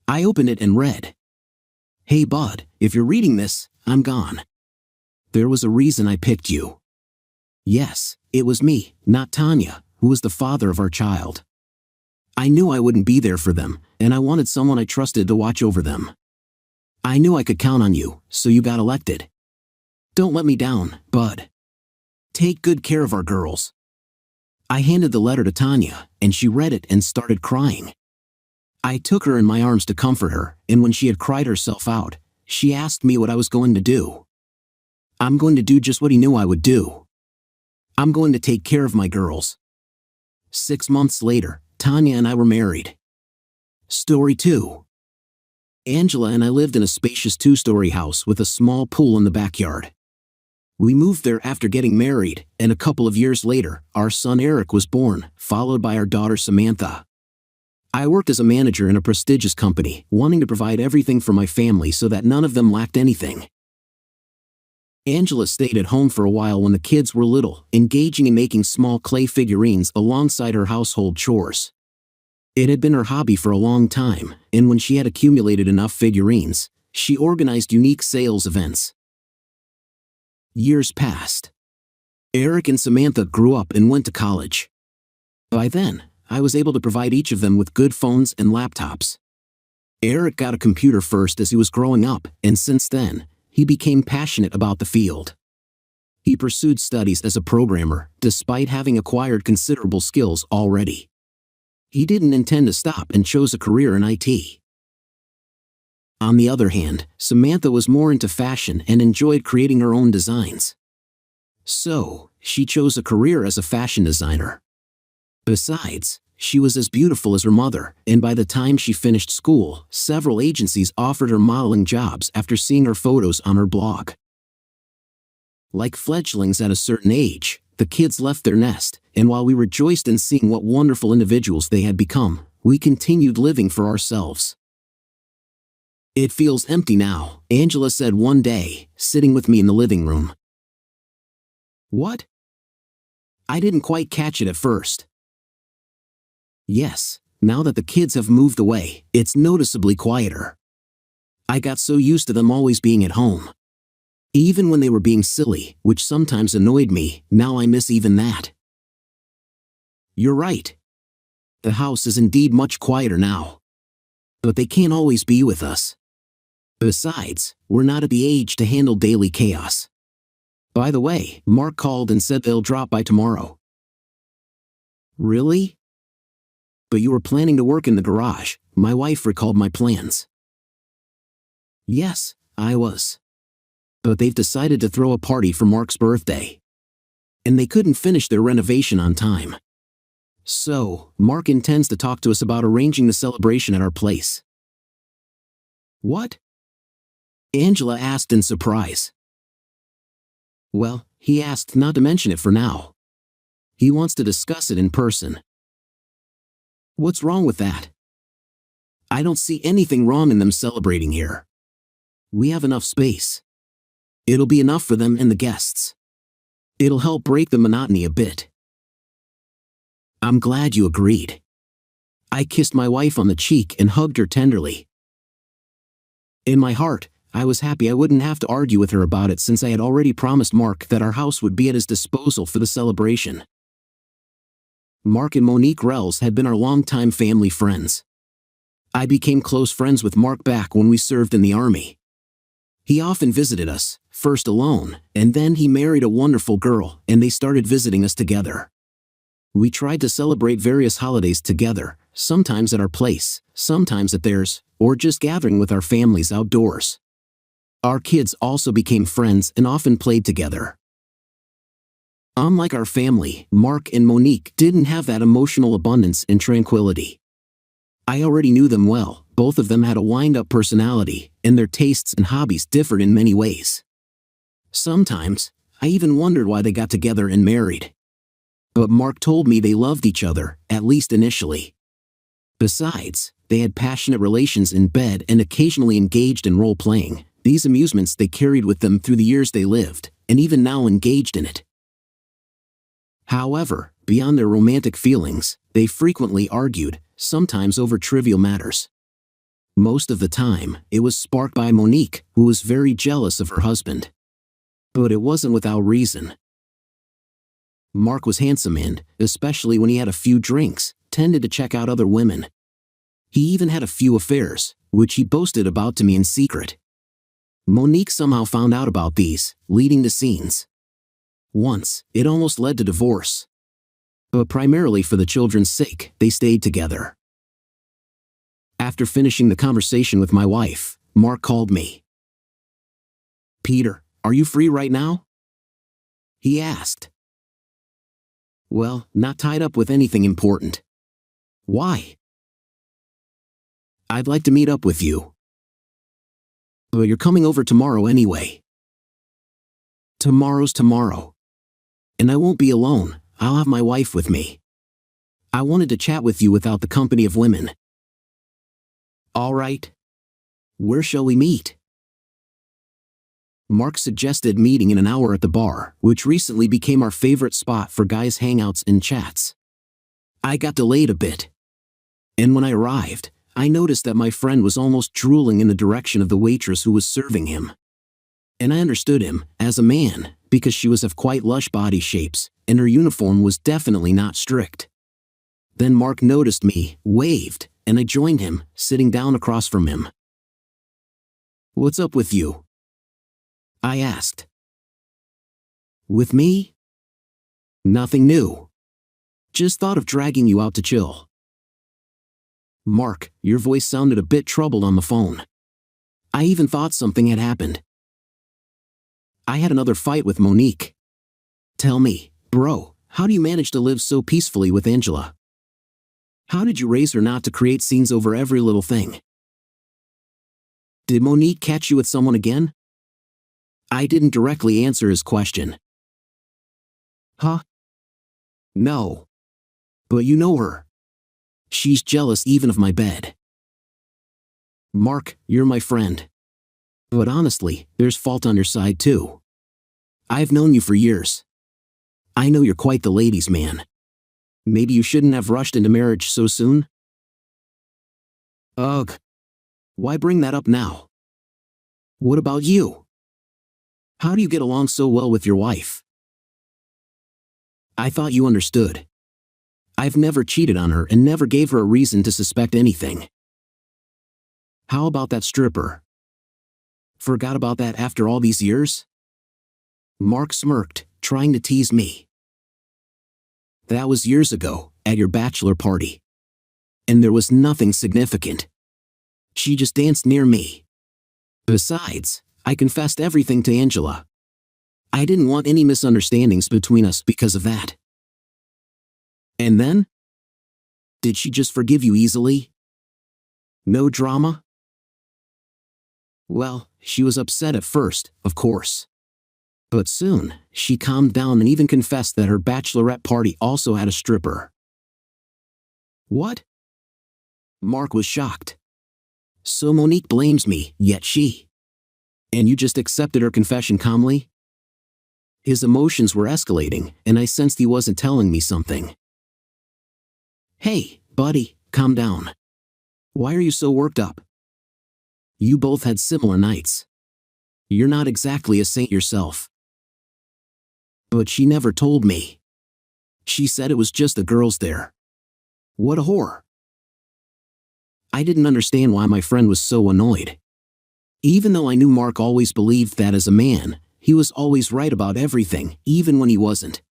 I opened it and read, "Hey bud, if you're reading this, I'm gone. There was a reason I picked you." Yes, it was me, not Tanya, who was the father of our child. I knew I wouldn't be there for them, and I wanted someone I trusted to watch over them. I knew I could count on you, so you got elected. Don't let me down, bud. Take good care of our girls. I handed the letter to Tanya, and she read it and started crying. I took her in my arms to comfort her, and when she had cried herself out, she asked me what I was going to do. I'm going to do just what he knew I would do. I'm going to take care of my girls. 6 months later, Tanya and I were married. Story 2. Angela and I lived in a spacious 2-story house with a small pool in the backyard. We moved there after getting married, and a couple of years later, our son Eric was born, followed by our daughter Samantha. I worked as a manager in a prestigious company, wanting to provide everything for my family so that none of them lacked anything. Angela stayed at home for a while when the kids were little, engaging in making small clay figurines alongside her household chores. It had been her hobby for a long time, and when she had accumulated enough figurines, she organized unique sales events. Years passed. Eric and Samantha grew up and went to college. By then, I was able to provide each of them with good phones and laptops. Eric got a computer first as he was growing up, and since then, he became passionate about the field. He pursued studies as a programmer, despite having acquired considerable skills already. He didn't intend to stop and chose a career in IT. On the other hand, Samantha was more into fashion and enjoyed creating her own designs. So, she chose a career as a fashion designer. Besides, she was as beautiful as her mother, and by the time she finished school, several agencies offered her modeling jobs after seeing her photos on her blog. Like fledglings at a certain age, the kids left their nest, and while we rejoiced in seeing what wonderful individuals they had become, we continued living for ourselves. "It feels empty now," Angela said one day, sitting with me in the living room. "What?" I didn't quite catch it at first. "Yes, now that the kids have moved away, it's noticeably quieter. I got so used to them always being at home. Even when they were being silly, which sometimes annoyed me, now I miss even that." "You're right. The house is indeed much quieter now. But they can't always be with us. Besides, we're not at the age to handle daily chaos. By the way, Mark called and said they'll drop by tomorrow." "Really? But you were planning to work in the garage," my wife recalled my plans. "Yes, I was. But they've decided to throw a party for Mark's birthday. And they couldn't finish their renovation on time. So, Mark intends to talk to us about arranging the celebration at our place." "What?" Angela asked in surprise. "Well, he asked not to mention it for now. He wants to discuss it in person." "What's wrong with that?" "I don't see anything wrong in them celebrating here. We have enough space. It'll be enough for them and the guests. It'll help break the monotony a bit." "I'm glad you agreed." I kissed my wife on the cheek and hugged her tenderly. In my heart, I was happy I wouldn't have to argue with her about it since I had already promised Mark that our house would be at his disposal for the celebration. Mark and Monique Rells had been our longtime family friends. I became close friends with Mark back when we served in the Army. He often visited us, first alone, and then he married a wonderful girl, and they started visiting us together. We tried to celebrate various holidays together, sometimes at our place, sometimes at theirs, or just gathering with our families outdoors. Our kids also became friends and often played together. Unlike our family, Mark and Monique didn't have that emotional abundance and tranquility. I already knew them well. Both of them had a wind-up personality, and their tastes and hobbies differed in many ways. Sometimes, I even wondered why they got together and married. But Mark told me they loved each other, at least initially. Besides, they had passionate relations in bed and occasionally engaged in role-playing. These amusements they carried with them through the years they lived, and even now engaged in it. However, beyond their romantic feelings, they frequently argued, sometimes over trivial matters. Most of the time, it was sparked by Monique, who was very jealous of her husband. But it wasn't without reason. Mark was handsome and, especially when he had a few drinks, tended to check out other women. He even had a few affairs, which he boasted about to me in secret. Monique somehow found out about these, leading to scenes. Once, it almost led to divorce. But primarily for the children's sake, they stayed together. After finishing the conversation with my wife, Mark called me. "Peter, are you free right now?" he asked. "Well, not tied up with anything important." "Why?" "I'd like to meet up with you." "But you're coming over tomorrow anyway." "Tomorrow's tomorrow. And I won't be alone, I'll have my wife with me. I wanted to chat with you without the company of women." "All right. Where shall we meet?" Mark suggested meeting in an hour at the bar, which recently became our favorite spot for guys' hangouts and chats. I got delayed a bit. And when I arrived, I noticed that my friend was almost drooling in the direction of the waitress who was serving him. And I understood him. As a man, because she was of quite lush body shapes, and her uniform was definitely not strict. Then Mark noticed me, waved, and I joined him, sitting down across from him. "What's up with you?" I asked. "With me? Nothing new. Just thought of dragging you out to chill." "Mark, your voice sounded a bit troubled on the phone. I even thought something had happened." "I had another fight with Monique." "Tell me, bro, how do you manage to live so peacefully with Angela? How did you raise her not to create scenes over every little thing?" "Did Monique catch you with someone again?" I didn't directly answer his question. "Huh? No. But you know her. She's jealous even of my bed." "Mark, you're my friend. But honestly, there's fault on your side too. I've known you for years. I know you're quite the ladies' man. Maybe you shouldn't have rushed into marriage so soon?" "Ugh. Why bring that up now? What about you? How do you get along so well with your wife?" "I thought you understood. I've never cheated on her and never gave her a reason to suspect anything." "How about that stripper? Forgot about that after all these years?" Mark smirked, trying to tease me. "That was years ago, at your bachelor party. And there was nothing significant. She just danced near me. Besides, I confessed everything to Angela. I didn't want any misunderstandings between us because of that." "And then? Did she just forgive you easily? No drama?" "Well, she was upset at first, of course. But soon, she calmed down and even confessed that her bachelorette party also had a stripper." "What?" Mark was shocked. "So Monique blames me, yet she... And you just accepted her confession calmly?" His emotions were escalating, and I sensed he wasn't telling me something. "Hey, buddy, calm down. Why are you so worked up? You both had similar nights. You're not exactly a saint yourself." "But she never told me. She said it was just the girls there. What a whore." I didn't understand why my friend was so annoyed. Even though I knew Mark always believed that as a man, he was always right about everything, even when he wasn't.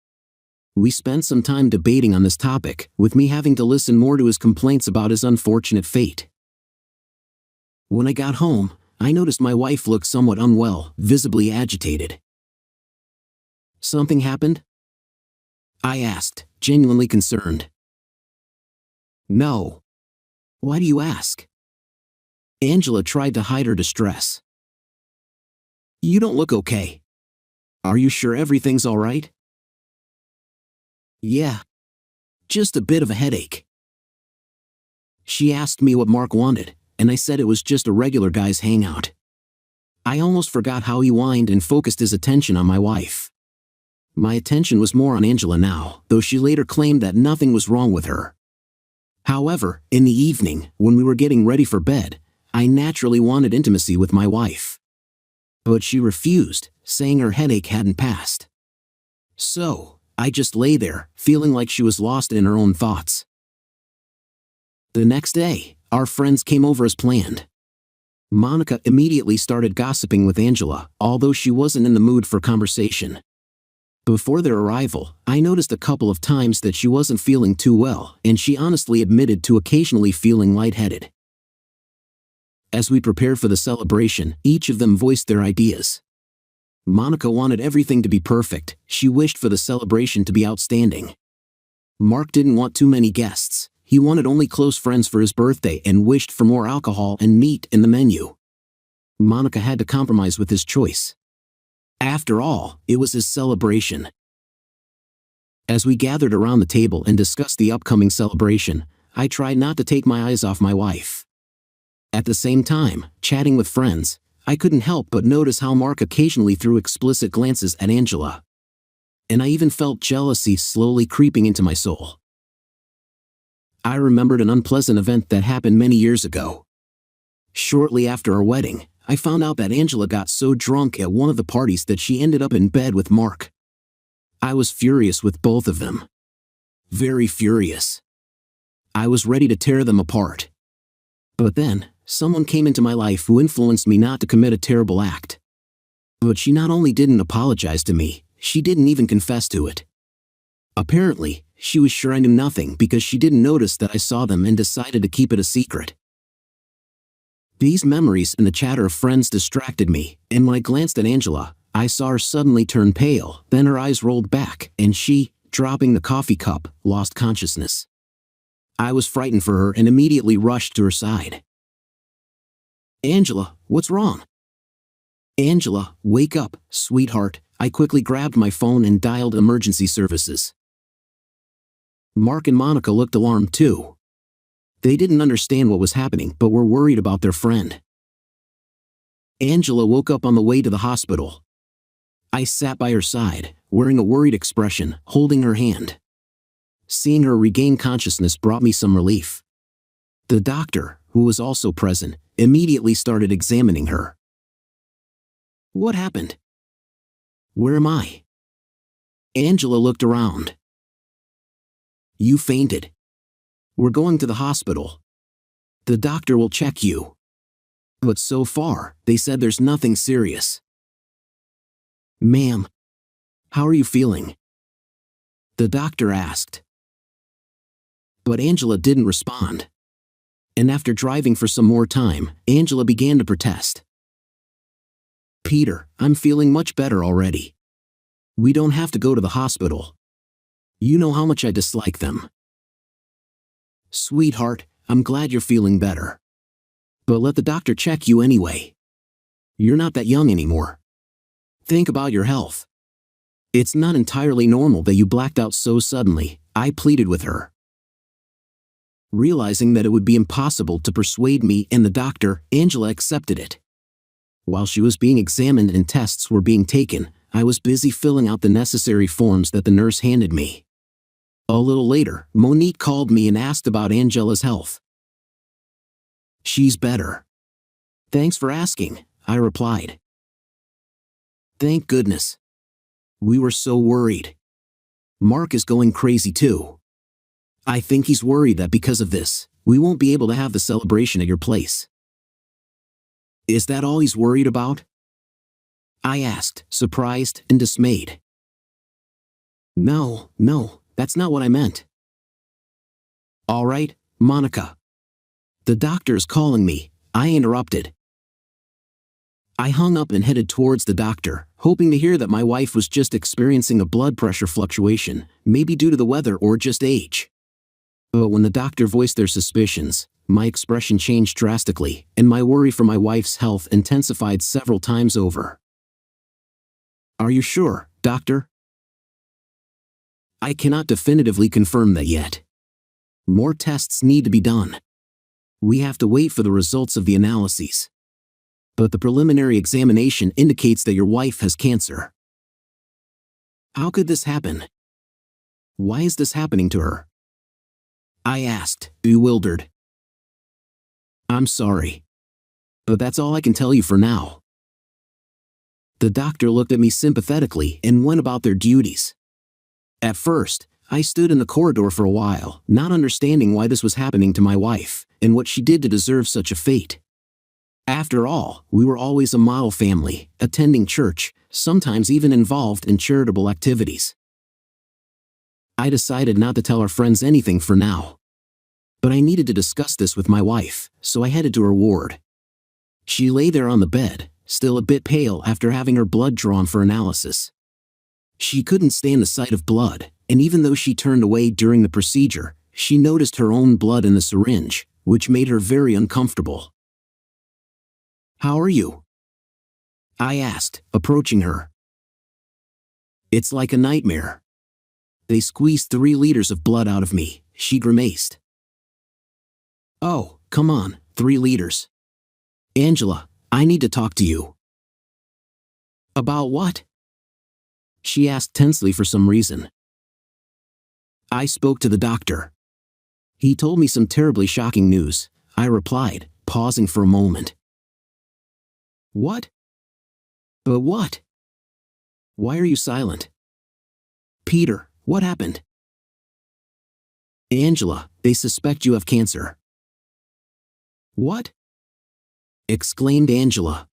We spent some time debating on this topic, with me having to listen more to his complaints about his unfortunate fate. When I got home, I noticed my wife looked somewhat unwell, visibly agitated. "Something happened?" I asked, genuinely concerned. "No. Why do you ask?" Angela tried to hide her distress. "You don't look okay. Are you sure everything's all right?" "Yeah. Just a bit of a headache." She asked me what Mark wanted, and I said it was just a regular guy's hangout. I almost forgot how he whined and focused his attention on my wife. My attention was more on Angela now, though she later claimed that nothing was wrong with her. However, in the evening, when we were getting ready for bed, I naturally wanted intimacy with my wife. But she refused, saying her headache hadn't passed. So, I just lay there, feeling like she was lost in her own thoughts. The next day, our friends came over as planned. Monica immediately started gossiping with Angela, although she wasn't in the mood for conversation. Before their arrival, I noticed a couple of times that she wasn't feeling too well, and she honestly admitted to occasionally feeling lightheaded. As we prepared for the celebration, each of them voiced their ideas. Monica wanted everything to be perfect. She wished for the celebration to be outstanding. Mark didn't want too many guests. He wanted only close friends for his birthday and wished for more alcohol and meat in the menu. Monica had to compromise with his choice. After all, it was his celebration. As we gathered around the table and discussed the upcoming celebration, I tried not to take my eyes off my wife. At the same time, chatting with friends, I couldn't help but notice how Mark occasionally threw explicit glances at Angela. And I even felt jealousy slowly creeping into my soul. I remembered an unpleasant event that happened many years ago. Shortly after our wedding, I found out that Angela got so drunk at one of the parties that she ended up in bed with Mark. I was furious with both of them. Very furious. I was ready to tear them apart. But then, someone came into my life who influenced me not to commit a terrible act. But she not only didn't apologize to me, she didn't even confess to it. Apparently, she was sure I knew nothing because she didn't notice that I saw them and decided to keep it a secret. These memories and the chatter of friends distracted me, and when I glanced at Angela, I saw her suddenly turn pale, then her eyes rolled back, and she, dropping the coffee cup, lost consciousness. I was frightened for her and immediately rushed to her side. "Angela, what's wrong?" "Angela, wake up, sweetheart." I quickly grabbed my phone and dialed emergency services. Mark and Monica looked alarmed too. They didn't understand what was happening but were worried about their friend. Angela woke up on the way to the hospital. I sat by her side, wearing a worried expression, holding her hand. Seeing her regain consciousness brought me some relief. The doctor, who was also present, immediately started examining her. "What happened? Where am I?" Angela looked around. "You fainted. We're going to the hospital. The doctor will check you. But so far, they said there's nothing serious." "Ma'am, how are you feeling?" the doctor asked. But Angela didn't respond. And after driving for some more time, Angela began to protest. "Peter, I'm feeling much better already. We don't have to go to the hospital. You know how much I dislike them." "Sweetheart, I'm glad you're feeling better. But let the doctor check you anyway. You're not that young anymore. Think about your health. It's not entirely normal that you blacked out so suddenly," I pleaded with her. Realizing that it would be impossible to persuade me and the doctor, Angela accepted it. While she was being examined and tests were being taken, I was busy filling out the necessary forms that the nurse handed me. A little later, Monique called me and asked about Angela's health. "She's better. Thanks for asking," I replied. "Thank goodness. We were so worried. Mark is going crazy too. I think he's worried that because of this, we won't be able to have the celebration at your place." "Is that all he's worried about?" I asked, surprised and dismayed. No, that's not what I meant." "All right, Monica. The doctor is calling me," I interrupted. I hung up and headed towards the doctor, hoping to hear that my wife was just experiencing a blood pressure fluctuation, maybe due to the weather or just age. But when the doctor voiced their suspicions, my expression changed drastically, and my worry for my wife's health intensified several times over. "Are you sure, doctor?" "I cannot definitively confirm that yet. More tests need to be done. We have to wait for the results of the analyses. But the preliminary examination indicates that your wife has cancer." "How could this happen? Why is this happening to her?" I asked, bewildered. "I'm sorry. But that's all I can tell you for now." The doctor looked at me sympathetically and went about their duties. At first, I stood in the corridor for a while, not understanding why this was happening to my wife, and what she did to deserve such a fate. After all, we were always a model family, attending church, sometimes even involved in charitable activities. I decided not to tell our friends anything for now. But I needed to discuss this with my wife, so I headed to her ward. She lay there on the bed, still a bit pale after having her blood drawn for analysis. She couldn't stand the sight of blood, and even though she turned away during the procedure, she noticed her own blood in the syringe, which made her very uncomfortable. "How are you?" I asked, approaching her. "It's like a nightmare. They squeezed 3 liters of blood out of me," she grimaced. "Oh, come on, 3 liters. Angela, I need to talk to you." "About what?" she asked tensely for some reason. I spoke to the doctor. "He told me some terribly shocking news," I replied, pausing for a moment. What? But what? Why are you silent? Peter, what happened? Angela, they suspect you have cancer. What? Exclaimed Angela.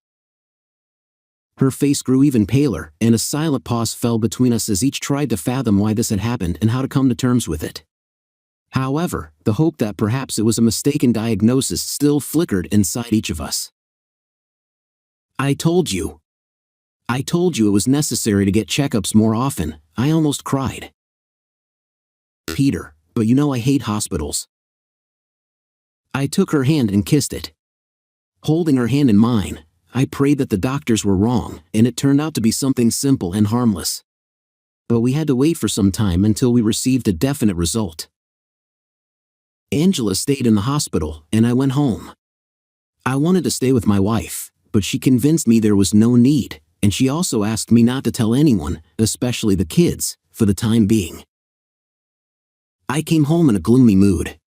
Her face grew even paler, and a silent pause fell between us as each tried to fathom why this had happened and how to come to terms with it. However, the hope that perhaps it was a mistaken diagnosis still flickered inside each of us. I told you it was necessary to get checkups more often, I almost cried. Peter, but you know I hate hospitals. I took her hand and kissed it. Holding her hand in mine, I prayed that the doctors were wrong, and it turned out to be something simple and harmless. But we had to wait for some time until we received a definite result. Angela stayed in the hospital, and I went home. I wanted to stay with my wife, but she convinced me there was no need, and she also asked me not to tell anyone, especially the kids, for the time being. I came home in a gloomy mood.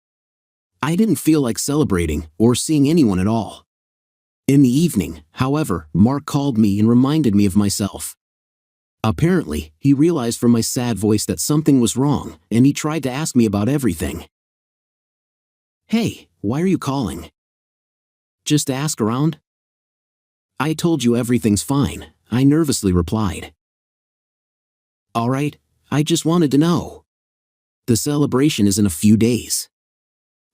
I didn't feel like celebrating or seeing anyone at all. In the evening, however, Mark called me and reminded me of myself. Apparently, he realized from my sad voice that something was wrong, and he tried to ask me about everything. Hey, why are you calling? Just to ask around? I told you everything's fine, I nervously replied. All right, I just wanted to know. The celebration is in a few days.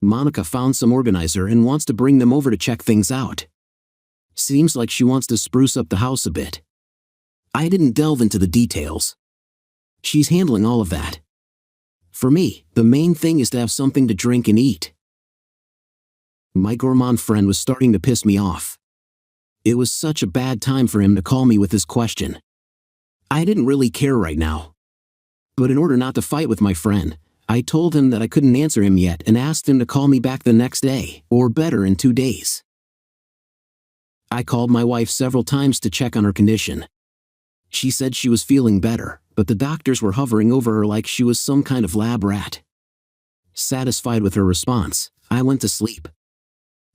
Monica found some organizer and wants to bring them over to check things out. Seems like she wants to spruce up the house a bit. I didn't delve into the details. She's handling all of that. For me, the main thing is to have something to drink and eat. My gourmand friend was starting to piss me off. It was such a bad time for him to call me with his question. I didn't really care right now. But in order not to fight with my friend, I told him that I couldn't answer him yet and asked him to call me back the next day, or better in 2 days. I called my wife several times to check on her condition. She said she was feeling better, but the doctors were hovering over her like she was some kind of lab rat. Satisfied with her response, I went to sleep.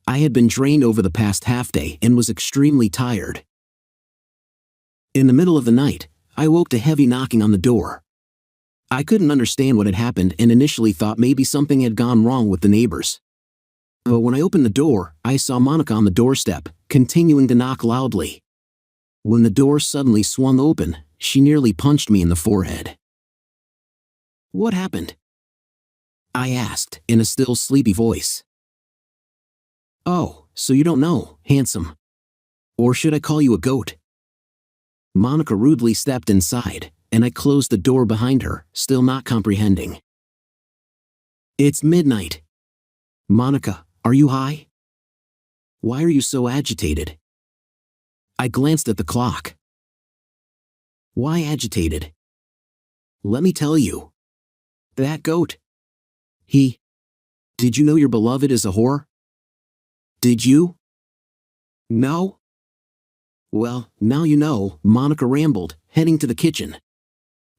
I had been drained over the past half day and was extremely tired. In the middle of the night, I woke to heavy knocking on the door. I couldn't understand what had happened and initially thought maybe something had gone wrong with the neighbors. But when I opened the door, I saw Monica on the doorstep, continuing to knock loudly. When the door suddenly swung open, she nearly punched me in the forehead. What happened? I asked, in a still sleepy voice. Oh, so you don't know, handsome. Or should I call you a goat? Monica rudely stepped inside, and I closed the door behind her, still not comprehending. It's midnight. Monica, are you high? Why are you so agitated? I glanced at the clock. Why agitated? Let me tell you. That goat. Did you know your beloved is a whore? Did you? No? Well, now you know, Monica rambled, heading to the kitchen.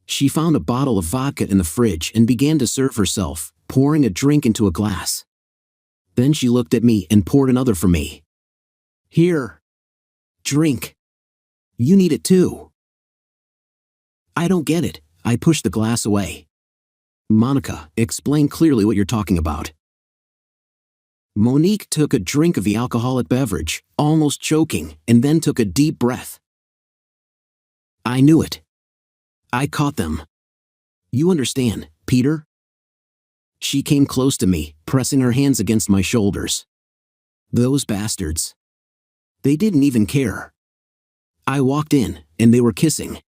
She found a bottle of vodka in the fridge and began to serve herself, pouring a drink into a glass. Then she looked at me and poured another for me. Here. Drink. You need it too. I don't get it, I pushed the glass away. Monica, explain clearly what you're talking about. Monique took a drink of the alcoholic beverage, almost choking, and then took a deep breath. I knew it. I caught them. You understand, Peter? She came close to me, pressing her hands against my shoulders. Those bastards. They didn't even care. I walked in, and they were kissing.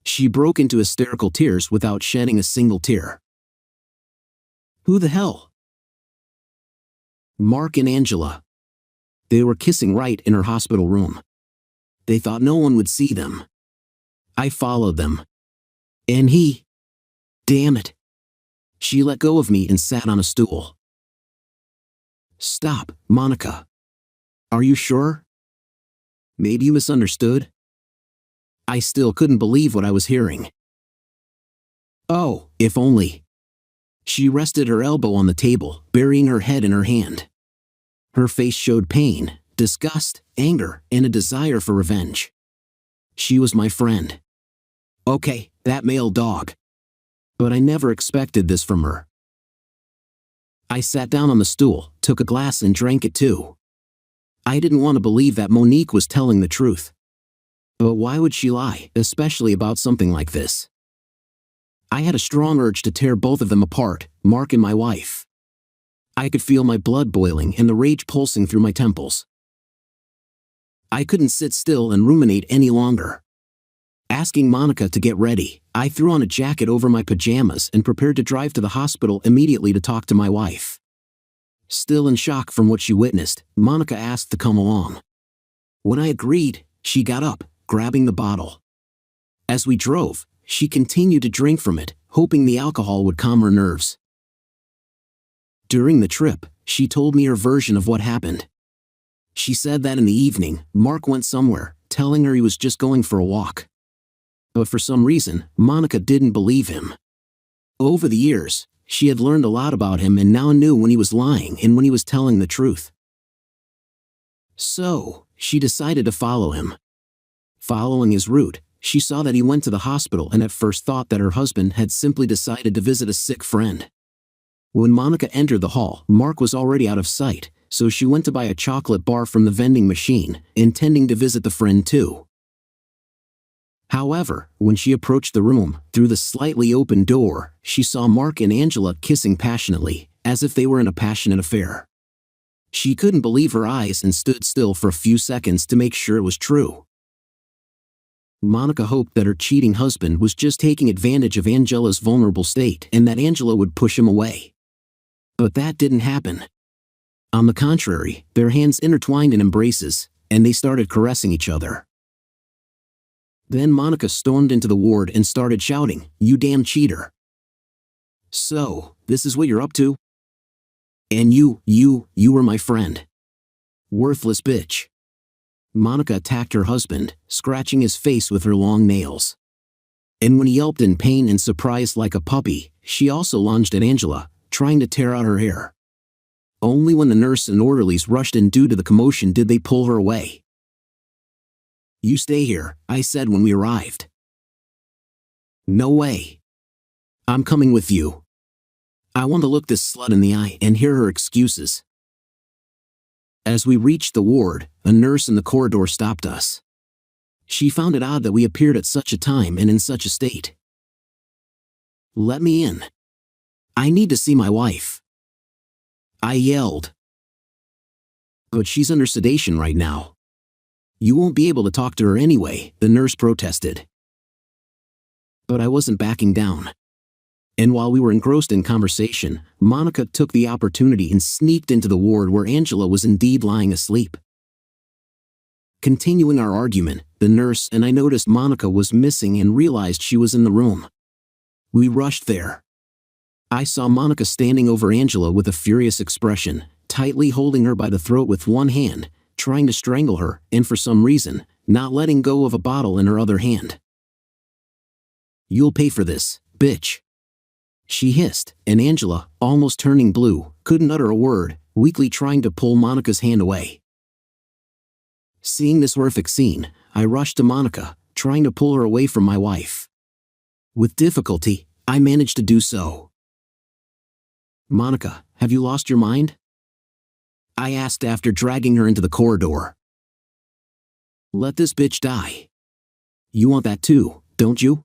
She broke into hysterical tears without shedding a single tear. Who the hell? Mark and Angela. They were kissing right in her hospital room. They thought no one would see them. I followed them. And he... Damn it. She let go of me and sat on a stool. Stop, Monica. Are you sure? Maybe you misunderstood? I still couldn't believe what I was hearing. Oh, if only. She rested her elbow on the table, burying her head in her hand. Her face showed pain, disgust, anger, and a desire for revenge. She was my friend. Okay, that male dog. But I never expected this from her. I sat down on the stool, took a glass and drank it too. I didn't want to believe that Monique was telling the truth. But why would she lie, especially about something like this? I had a strong urge to tear both of them apart, Mark and my wife. I could feel my blood boiling and the rage pulsing through my temples. I couldn't sit still and ruminate any longer. Asking Monica to get ready, I threw on a jacket over my pajamas and prepared to drive to the hospital immediately to talk to my wife. Still in shock from what she witnessed, Monica asked to come along. When I agreed, she got up, grabbing the bottle. As we drove, she continued to drink from it, hoping the alcohol would calm her nerves. During the trip, she told me her version of what happened. She said that in the evening, Mark went somewhere, telling her he was just going for a walk. But for some reason, Monica didn't believe him. Over the years, she had learned a lot about him and now knew when he was lying and when he was telling the truth. So, she decided to follow him. Following his route, she saw that he went to the hospital and at first thought that her husband had simply decided to visit a sick friend. When Monica entered the hall, Mark was already out of sight, so she went to buy a chocolate bar from the vending machine, intending to visit the friend too. However, when she approached the room, through the slightly open door, she saw Mark and Angela kissing passionately, as if they were in a passionate affair. She couldn't believe her eyes and stood still for a few seconds to make sure it was true. Monica hoped that her cheating husband was just taking advantage of Angela's vulnerable state and that Angela would push him away. But that didn't happen. On the contrary, their hands intertwined in embraces, and they started caressing each other. Then Monica stormed into the ward and started shouting, "You damn cheater. So, this is what you're up to? And you were my friend. Worthless bitch." Monica attacked her husband, scratching his face with her long nails. And when he yelped in pain and surprise like a puppy, she also lunged at Angela, trying to tear out her hair. Only when the nurse and orderlies rushed in due to the commotion did they pull her away. "You stay here," I said when we arrived. "No way. I'm coming with you. I want to look this slut in the eye and hear her excuses." As we reached the ward, a nurse in the corridor stopped us. She found it odd that we appeared at such a time and in such a state. "Let me in. I need to see my wife," I yelled. "But she's under sedation right now. You won't be able to talk to her anyway," the nurse protested. But I wasn't backing down. And while we were engrossed in conversation, Monica took the opportunity and sneaked into the ward where Angela was indeed lying asleep. Continuing our argument, the nurse and I noticed Monica was missing and realized she was in the room. We rushed there. I saw Monica standing over Angela with a furious expression, tightly holding her by the throat with one hand, trying to strangle her, and for some reason, not letting go of a bottle in her other hand. "You'll pay for this, bitch," she hissed, and Angela, almost turning blue, couldn't utter a word, weakly trying to pull Monica's hand away. Seeing this horrific scene, I rushed to Monica, trying to pull her away from my wife. With difficulty, I managed to do so. "Monica, have you lost your mind?" I asked after dragging her into the corridor. "Let this bitch die. You want that too, don't you?"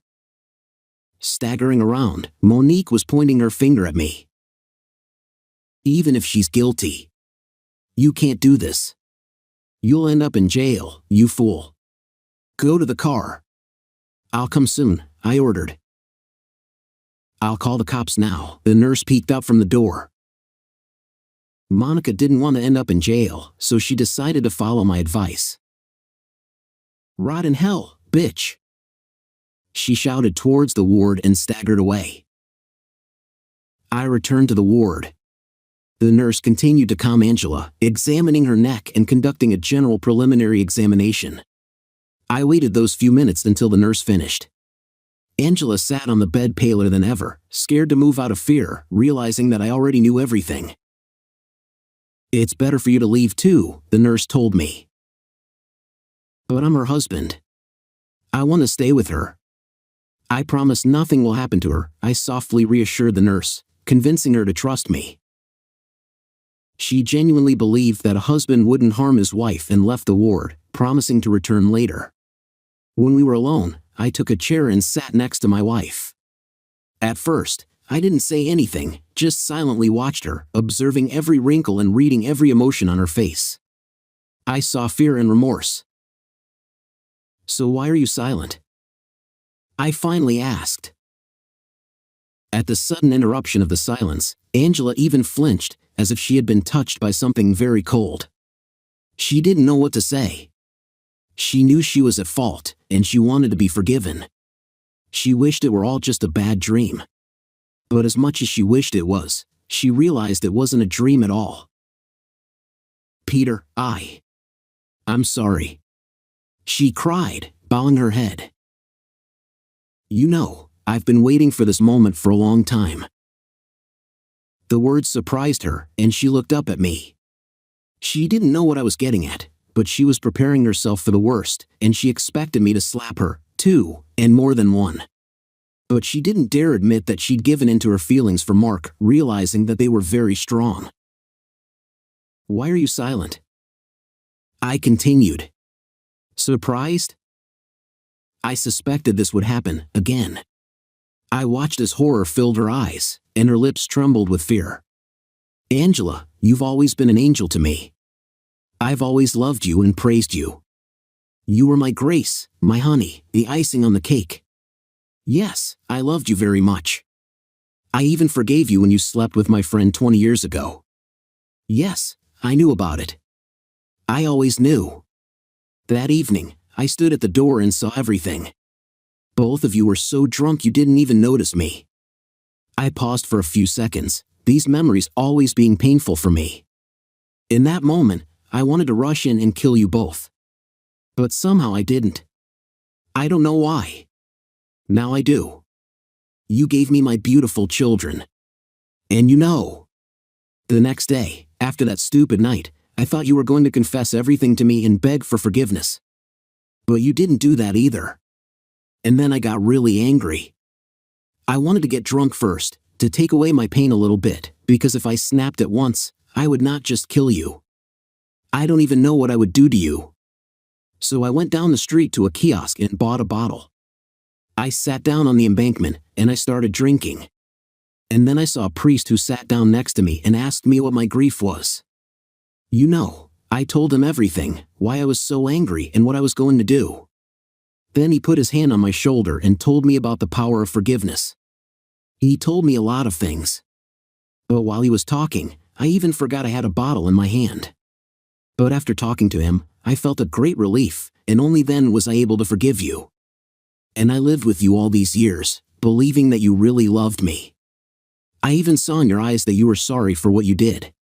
Staggering around, Monique was pointing her finger at me. "Even if she's guilty, you can't do this. You'll end up in jail, you fool. Go to the car." "I'll come soon," I ordered. "I'll call the cops now," the nurse peeked out from the door. Monica didn't want to end up in jail, so she decided to follow my advice. "Rot in hell, bitch," she shouted towards the ward and staggered away. I returned to the ward. The nurse continued to calm Angela, examining her neck and conducting a general preliminary examination. I waited those few minutes until the nurse finished. Angela sat on the bed paler than ever, scared to move out of fear, realizing that I already knew everything. It's better for you to leave too, the nurse told me. But I'm her husband. I want to stay with her. I promise nothing will happen to her, I softly reassured the nurse, convincing her to trust me. She genuinely believed that a husband wouldn't harm his wife and left the ward, promising to return later. When we were alone, I took a chair and sat next to my wife. At first, I didn't say anything, just silently watched her, observing every wrinkle and reading every emotion on her face. I saw fear and remorse. So why are you silent? I finally asked. At the sudden interruption of the silence, Angela even flinched, as if she had been touched by something very cold. She didn't know what to say. She knew she was at fault, and she wanted to be forgiven. She wished it were all just a bad dream. But as much as she wished it was, she realized it wasn't a dream at all. Peter, I'm sorry. She cried, bowing her head. You know, I've been waiting for this moment for a long time. The words surprised her, and she looked up at me. She didn't know what I was getting at, but she was preparing herself for the worst, and she expected me to slap her, too, and more than one. But she didn't dare admit that she'd given in to her feelings for Mark, realizing that they were very strong. Why are you silent? I continued. Surprised? I suspected this would happen, again. I watched as horror filled her eyes, and her lips trembled with fear. Angela, you've always been an angel to me. I've always loved you and praised you. You were my grace, my honey, the icing on the cake. Yes, I loved you very much. I even forgave you when you slept with my friend 20 years ago. Yes, I knew about it. I always knew. That evening, I stood at the door and saw everything. Both of you were so drunk you didn't even notice me. I paused for a few seconds, these memories always being painful for me. In that moment, I wanted to rush in and kill you both. But somehow I didn't. I don't know why. Now I do. You gave me my beautiful children. And you know, the next day, after that stupid night, I thought you were going to confess everything to me and beg for forgiveness. But you didn't do that either. And then I got really angry. I wanted to get drunk first, to take away my pain a little bit, because if I snapped at once, I would not just kill you. I don't even know what I would do to you. So I went down the street to a kiosk and bought a bottle. I sat down on the embankment, and I started drinking. And then I saw a priest who sat down next to me and asked me what my grief was. You know, I told him everything, why I was so angry and what I was going to do. Then he put his hand on my shoulder and told me about the power of forgiveness. He told me a lot of things. But while he was talking, I even forgot I had a bottle in my hand. But after talking to him, I felt a great relief, and only then was I able to forgive you. And I lived with you all these years, believing that you really loved me. I even saw in your eyes that you were sorry for what you did.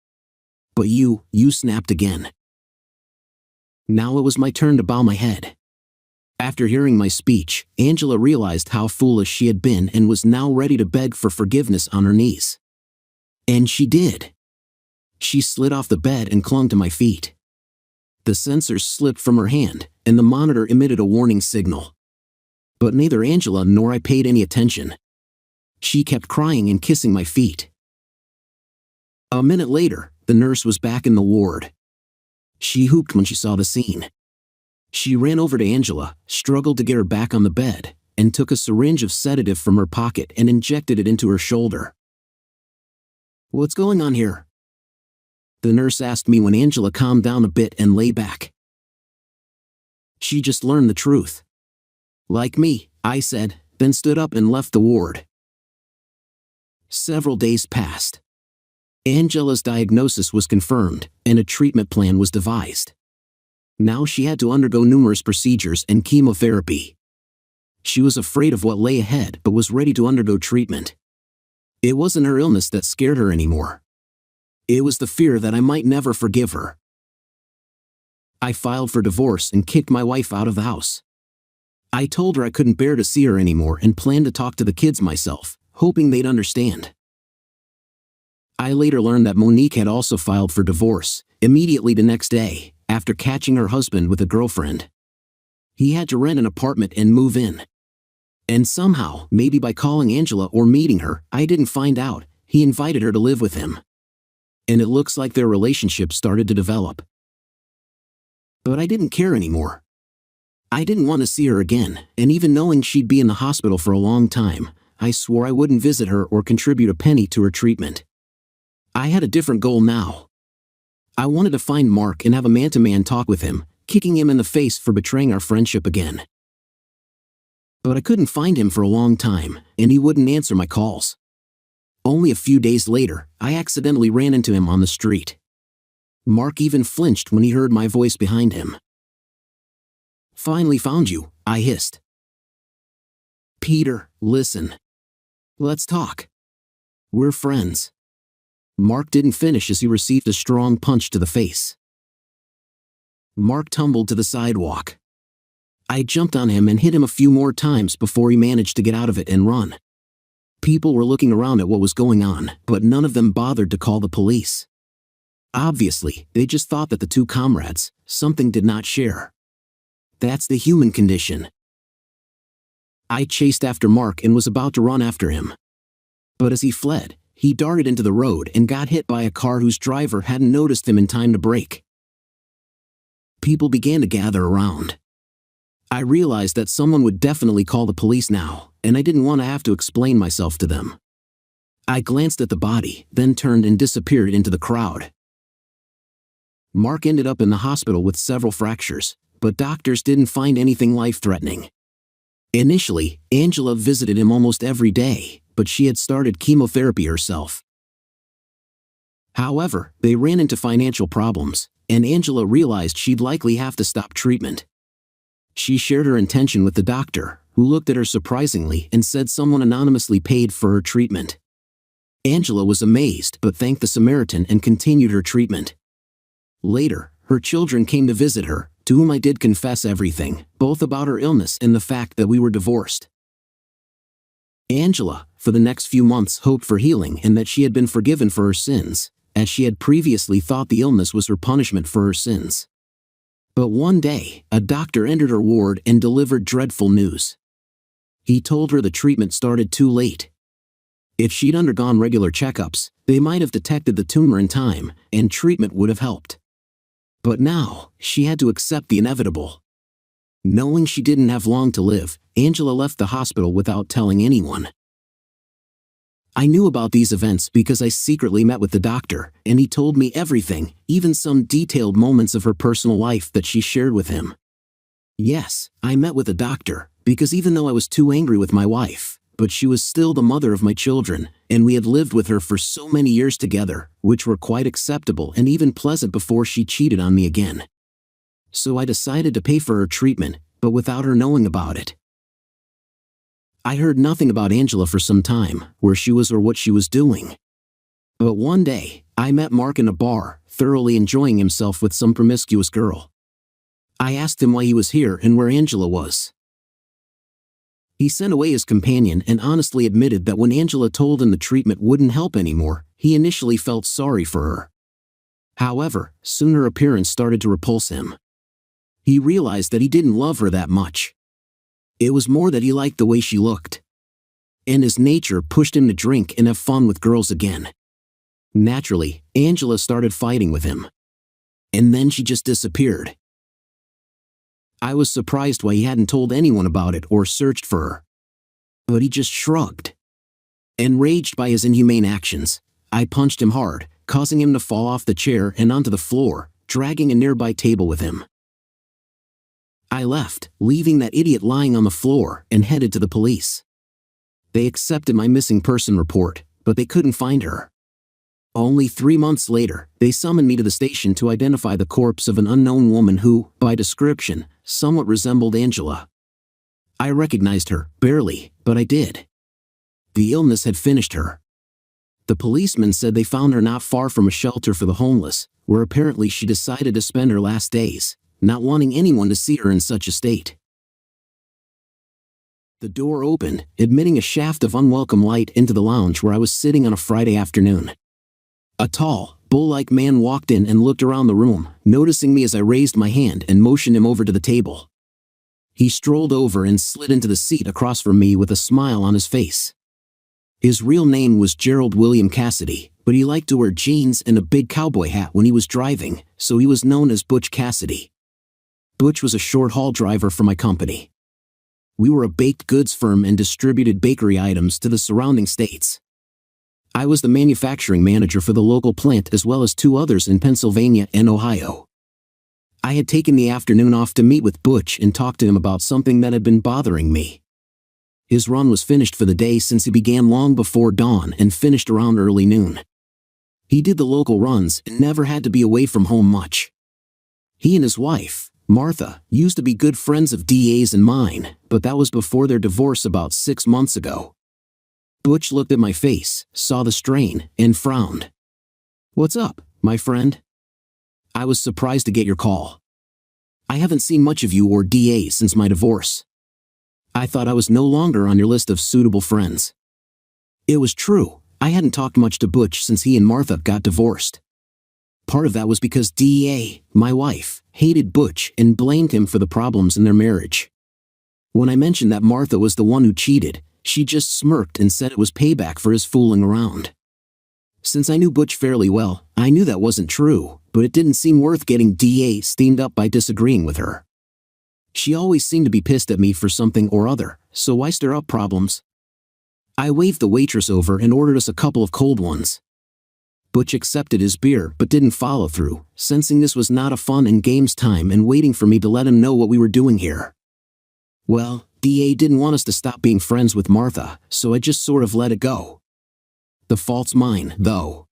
But you snapped again. Now it was my turn to bow my head. After hearing my speech, Angela realized how foolish she had been and was now ready to beg for forgiveness on her knees. And she did. She slid off the bed and clung to my feet. The sensors slipped from her hand, and the monitor emitted a warning signal. But neither Angela nor I paid any attention. She kept crying and kissing my feet. A minute later, the nurse was back in the ward. She whooped when she saw the scene. She ran over to Angela, struggled to get her back on the bed, and took a syringe of sedative from her pocket and injected it into her shoulder. What's going on here? The nurse asked me when Angela calmed down a bit and lay back. She just learned the truth. Like me, I said, then stood up and left the ward. Several days passed. Angela's diagnosis was confirmed, and a treatment plan was devised. Now she had to undergo numerous procedures and chemotherapy. She was afraid of what lay ahead but was ready to undergo treatment. It wasn't her illness that scared her anymore. It was the fear that I might never forgive her. I filed for divorce and kicked my wife out of the house. I told her I couldn't bear to see her anymore and planned to talk to the kids myself, hoping they'd understand. I later learned that Monique had also filed for divorce, immediately the next day, after catching her husband with a girlfriend. He had to rent an apartment and move in. And somehow, maybe by calling Angela or meeting her, I didn't find out, he invited her to live with him. And it looks like their relationship started to develop. But I didn't care anymore. I didn't want to see her again, and even knowing she'd be in the hospital for a long time, I swore I wouldn't visit her or contribute a penny to her treatment. I had a different goal now. I wanted to find Mark and have a man-to-man talk with him, kicking him in the face for betraying our friendship again. But I couldn't find him for a long time, and he wouldn't answer my calls. Only a few days later, I accidentally ran into him on the street. Mark even flinched when he heard my voice behind him. "Finally found you," I hissed. "Peter, listen. Let's talk. We're friends." Mark didn't finish as he received a strong punch to the face. Mark tumbled to the sidewalk. I jumped on him and hit him a few more times before he managed to get out of it and run. People were looking around at what was going on, but none of them bothered to call the police. Obviously, they just thought that the two comrades, something did not share. That's the human condition. I chased after Mark and was about to run after him. But as he fled, he darted into the road and got hit by a car whose driver hadn't noticed him in time to brake. People began to gather around. I realized that someone would definitely call the police now, and I didn't want to have to explain myself to them. I glanced at the body, then turned and disappeared into the crowd. Mark ended up in the hospital with several fractures, but doctors didn't find anything life-threatening. Initially, Angela visited him almost every day, but she had started chemotherapy herself. However, they ran into financial problems, and Angela realized she'd likely have to stop treatment. She shared her intention with the doctor, who looked at her surprisingly and said someone anonymously paid for her treatment. Angela was amazed but thanked the Samaritan and continued her treatment. Later, her children came to visit her, to whom I did confess everything, both about her illness and the fact that we were divorced. Angela, for the next few months, hoped for healing and that she had been forgiven for her sins, as she had previously thought the illness was her punishment for her sins. But one day, a doctor entered her ward and delivered dreadful news. He told her the treatment started too late. If she'd undergone regular checkups, they might have detected the tumor in time, and treatment would have helped. But now, she had to accept the inevitable. Knowing she didn't have long to live, Angela left the hospital without telling anyone. I knew about these events because I secretly met with the doctor, and he told me everything, even some detailed moments of her personal life that she shared with him. Yes, I met with a doctor, because even though I was too angry with my wife, but she was still the mother of my children, and we had lived with her for so many years together, which were quite acceptable and even pleasant before she cheated on me again. So I decided to pay for her treatment, but without her knowing about it. I heard nothing about Angela for some time, where she was or what she was doing. But one day, I met Mark in a bar, thoroughly enjoying himself with some promiscuous girl. I asked him why he was here and where Angela was. He sent away his companion and honestly admitted that when Angela told him the treatment wouldn't help anymore, he initially felt sorry for her. However, soon her appearance started to repulse him. He realized that he didn't love her that much. It was more that he liked the way she looked. And his nature pushed him to drink and have fun with girls again. Naturally, Angela started fighting with him. And then she just disappeared. I was surprised why he hadn't told anyone about it or searched for her. But he just shrugged. Enraged by his inhumane actions, I punched him hard, causing him to fall off the chair and onto the floor, dragging a nearby table with him. I left, leaving that idiot lying on the floor, and headed to the police. They accepted my missing person report, but they couldn't find her. Only 3 months later, they summoned me to the station to identify the corpse of an unknown woman who, by description, somewhat resembled Angela. I recognized her, barely, but I did. The illness had finished her. The policeman said they found her not far from a shelter for the homeless, where apparently she decided to spend her last days, not wanting anyone to see her in such a state. The door opened, admitting a shaft of unwelcome light into the lounge where I was sitting on a Friday afternoon. A tall, bull-like man walked in and looked around the room, noticing me as I raised my hand and motioned him over to the table. He strolled over and slid into the seat across from me with a smile on his face. His real name was Gerald William Cassidy, but he liked to wear jeans and a big cowboy hat when he was driving, so he was known as Butch Cassidy. Butch was a short-haul driver for my company. We were a baked goods firm and distributed bakery items to the surrounding states. I was the manufacturing manager for the local plant as well as 2 others in Pennsylvania and Ohio. I had taken the afternoon off to meet with Butch and talk to him about something that had been bothering me. His run was finished for the day since he began long before dawn and finished around early noon. He did the local runs and never had to be away from home much. He and his wife, Martha, used to be good friends of DA's and mine, but that was before their divorce about 6 months ago. Butch looked at my face, saw the strain, and frowned. "What's up, my friend?" "I was surprised to get your call. I haven't seen much of you or DA since my divorce. I thought I was no longer on your list of suitable friends." It was true. I hadn't talked much to Butch since he and Martha got divorced. Part of that was because DA, my wife, hated Butch and blamed him for the problems in their marriage. When I mentioned that Martha was the one who cheated, she just smirked and said it was payback for his fooling around. Since I knew Butch fairly well, I knew that wasn't true, but it didn't seem worth getting DA steamed up by disagreeing with her. She always seemed to be pissed at me for something or other, so why stir up problems? I waved the waitress over and ordered us a couple of cold ones. Butch accepted his beer but didn't follow through, sensing this was not a fun and games time and waiting for me to let him know what we were doing here. Well, DA didn't want us to stop being friends with Martha, so I just sort of let it go. The fault's mine, though.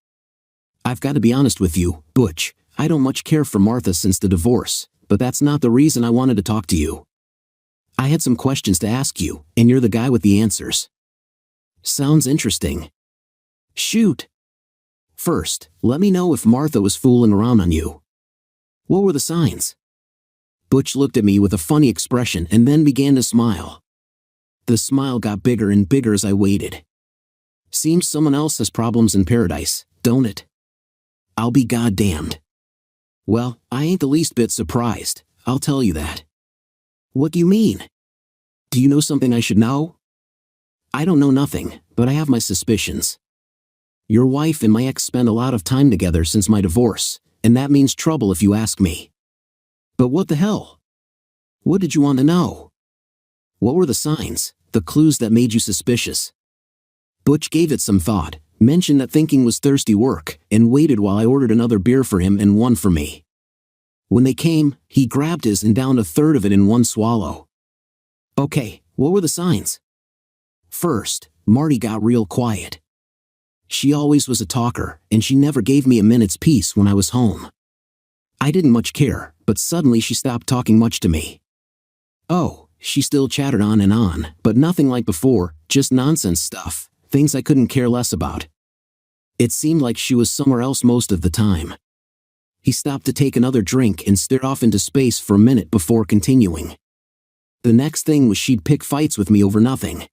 I've got to be honest with you, Butch, I don't much care for Martha since the divorce, but that's not the reason I wanted to talk to you. I had some questions to ask you, and you're the guy with the answers. Sounds interesting. Shoot. First, let me know if Martha was fooling around on you. What were the signs? Butch looked at me with a funny expression and then began to smile. The smile got bigger and bigger as I waited. Seems someone else has problems in paradise, don't it? I'll be goddamned. Well, I ain't the least bit surprised, I'll tell you that. What do you mean? Do you know something I should know? I don't know nothing, but I have my suspicions. Your wife and my ex spent a lot of time together since my divorce, and that means trouble if you ask me. But what the hell? What did you want to know? What were the signs, the clues that made you suspicious? Butch gave it some thought, mentioned that thinking was thirsty work, and waited while I ordered another beer for him and one for me. When they came, he grabbed his and downed a third of it in one swallow. Okay, what were the signs? First, Marty got real quiet. She always was a talker, and she never gave me a minute's peace when I was home. I didn't much care, but suddenly she stopped talking much to me. Oh, she still chattered on, but nothing like before, just nonsense stuff, things I couldn't care less about. It seemed like she was somewhere else most of the time. He stopped to take another drink and stared off into space for a minute before continuing. The next thing was she'd pick fights with me over nothing.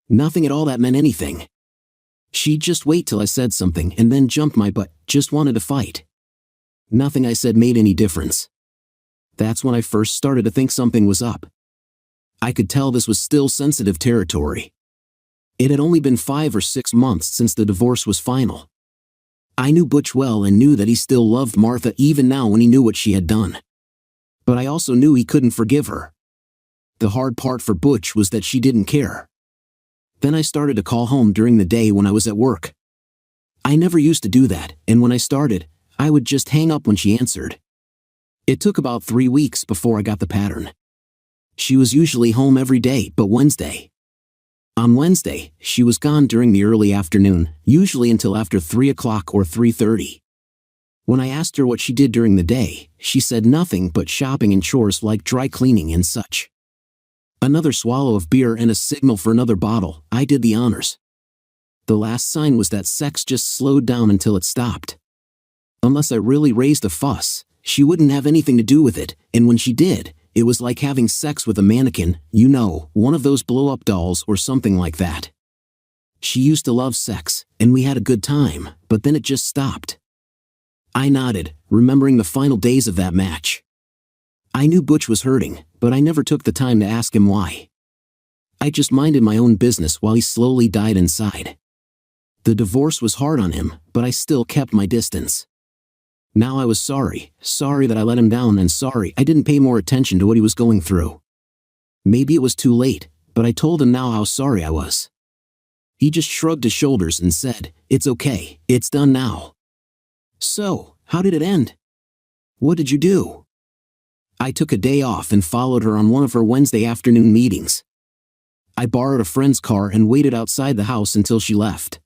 Nothing at all that meant anything. She'd just wait till I said something and then jump my butt, just wanted to fight. Nothing I said made any difference. That's when I first started to think something was up. I could tell this was still sensitive territory. It had only been 5 or 6 months since the divorce was final. I knew Butch well and knew that he still loved Martha even now when he knew what she had done. But I also knew he couldn't forgive her. The hard part for Butch was that she didn't care. Then I started to call home during the day when I was at work. I never used to do that, and when I started, I would just hang up when she answered. It took about 3 weeks before I got the pattern. She was usually home every day but Wednesday. On Wednesday, she was gone during the early afternoon, usually until after 3 o'clock or 3:30. When I asked her what she did during the day, she said nothing but shopping and chores like dry cleaning and such. Another swallow of beer and a signal for another bottle, I did the honors. The last sign was that sex just slowed down until it stopped. Unless I really raised a fuss, she wouldn't have anything to do with it, and when she did, it was like having sex with a mannequin, you know, one of those blow-up dolls or something like that. She used to love sex, and we had a good time, but then it just stopped. I nodded, remembering the final days of that match. I knew Butch was hurting, but I never took the time to ask him why. I just minded my own business while he slowly died inside. The divorce was hard on him, but I still kept my distance. Now I was sorry that I let him down, and sorry I didn't pay more attention to what he was going through. Maybe it was too late, but I told him now how sorry I was. He just shrugged his shoulders and said, "It's okay, it's done now." So, how did it end? What did you do? I took a day off and followed her on one of her Wednesday afternoon meetings. I borrowed a friend's car and waited outside the house until she left.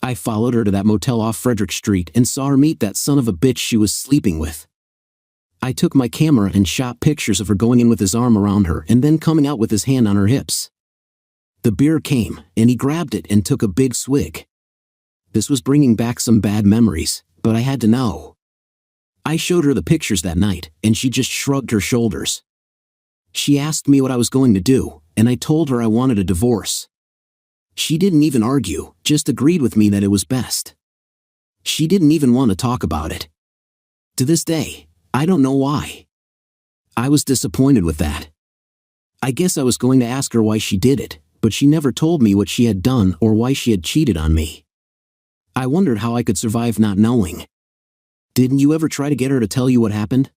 I followed her to that motel off Frederick Street and saw her meet that son of a bitch she was sleeping with. I took my camera and shot pictures of her going in with his arm around her and then coming out with his hand on her hips. The beer came, and he grabbed it and took a big swig. This was bringing back some bad memories, but I had to know. I showed her the pictures that night, and she just shrugged her shoulders. She asked me what I was going to do, and I told her I wanted a divorce. She didn't even argue, just agreed with me that it was best. She didn't even want to talk about it. To this day, I don't know why. I was disappointed with that. I guess I was going to ask her why she did it, but she never told me what she had done or why she had cheated on me. I wondered how I could survive not knowing. Didn't you ever try to get her to tell you what happened?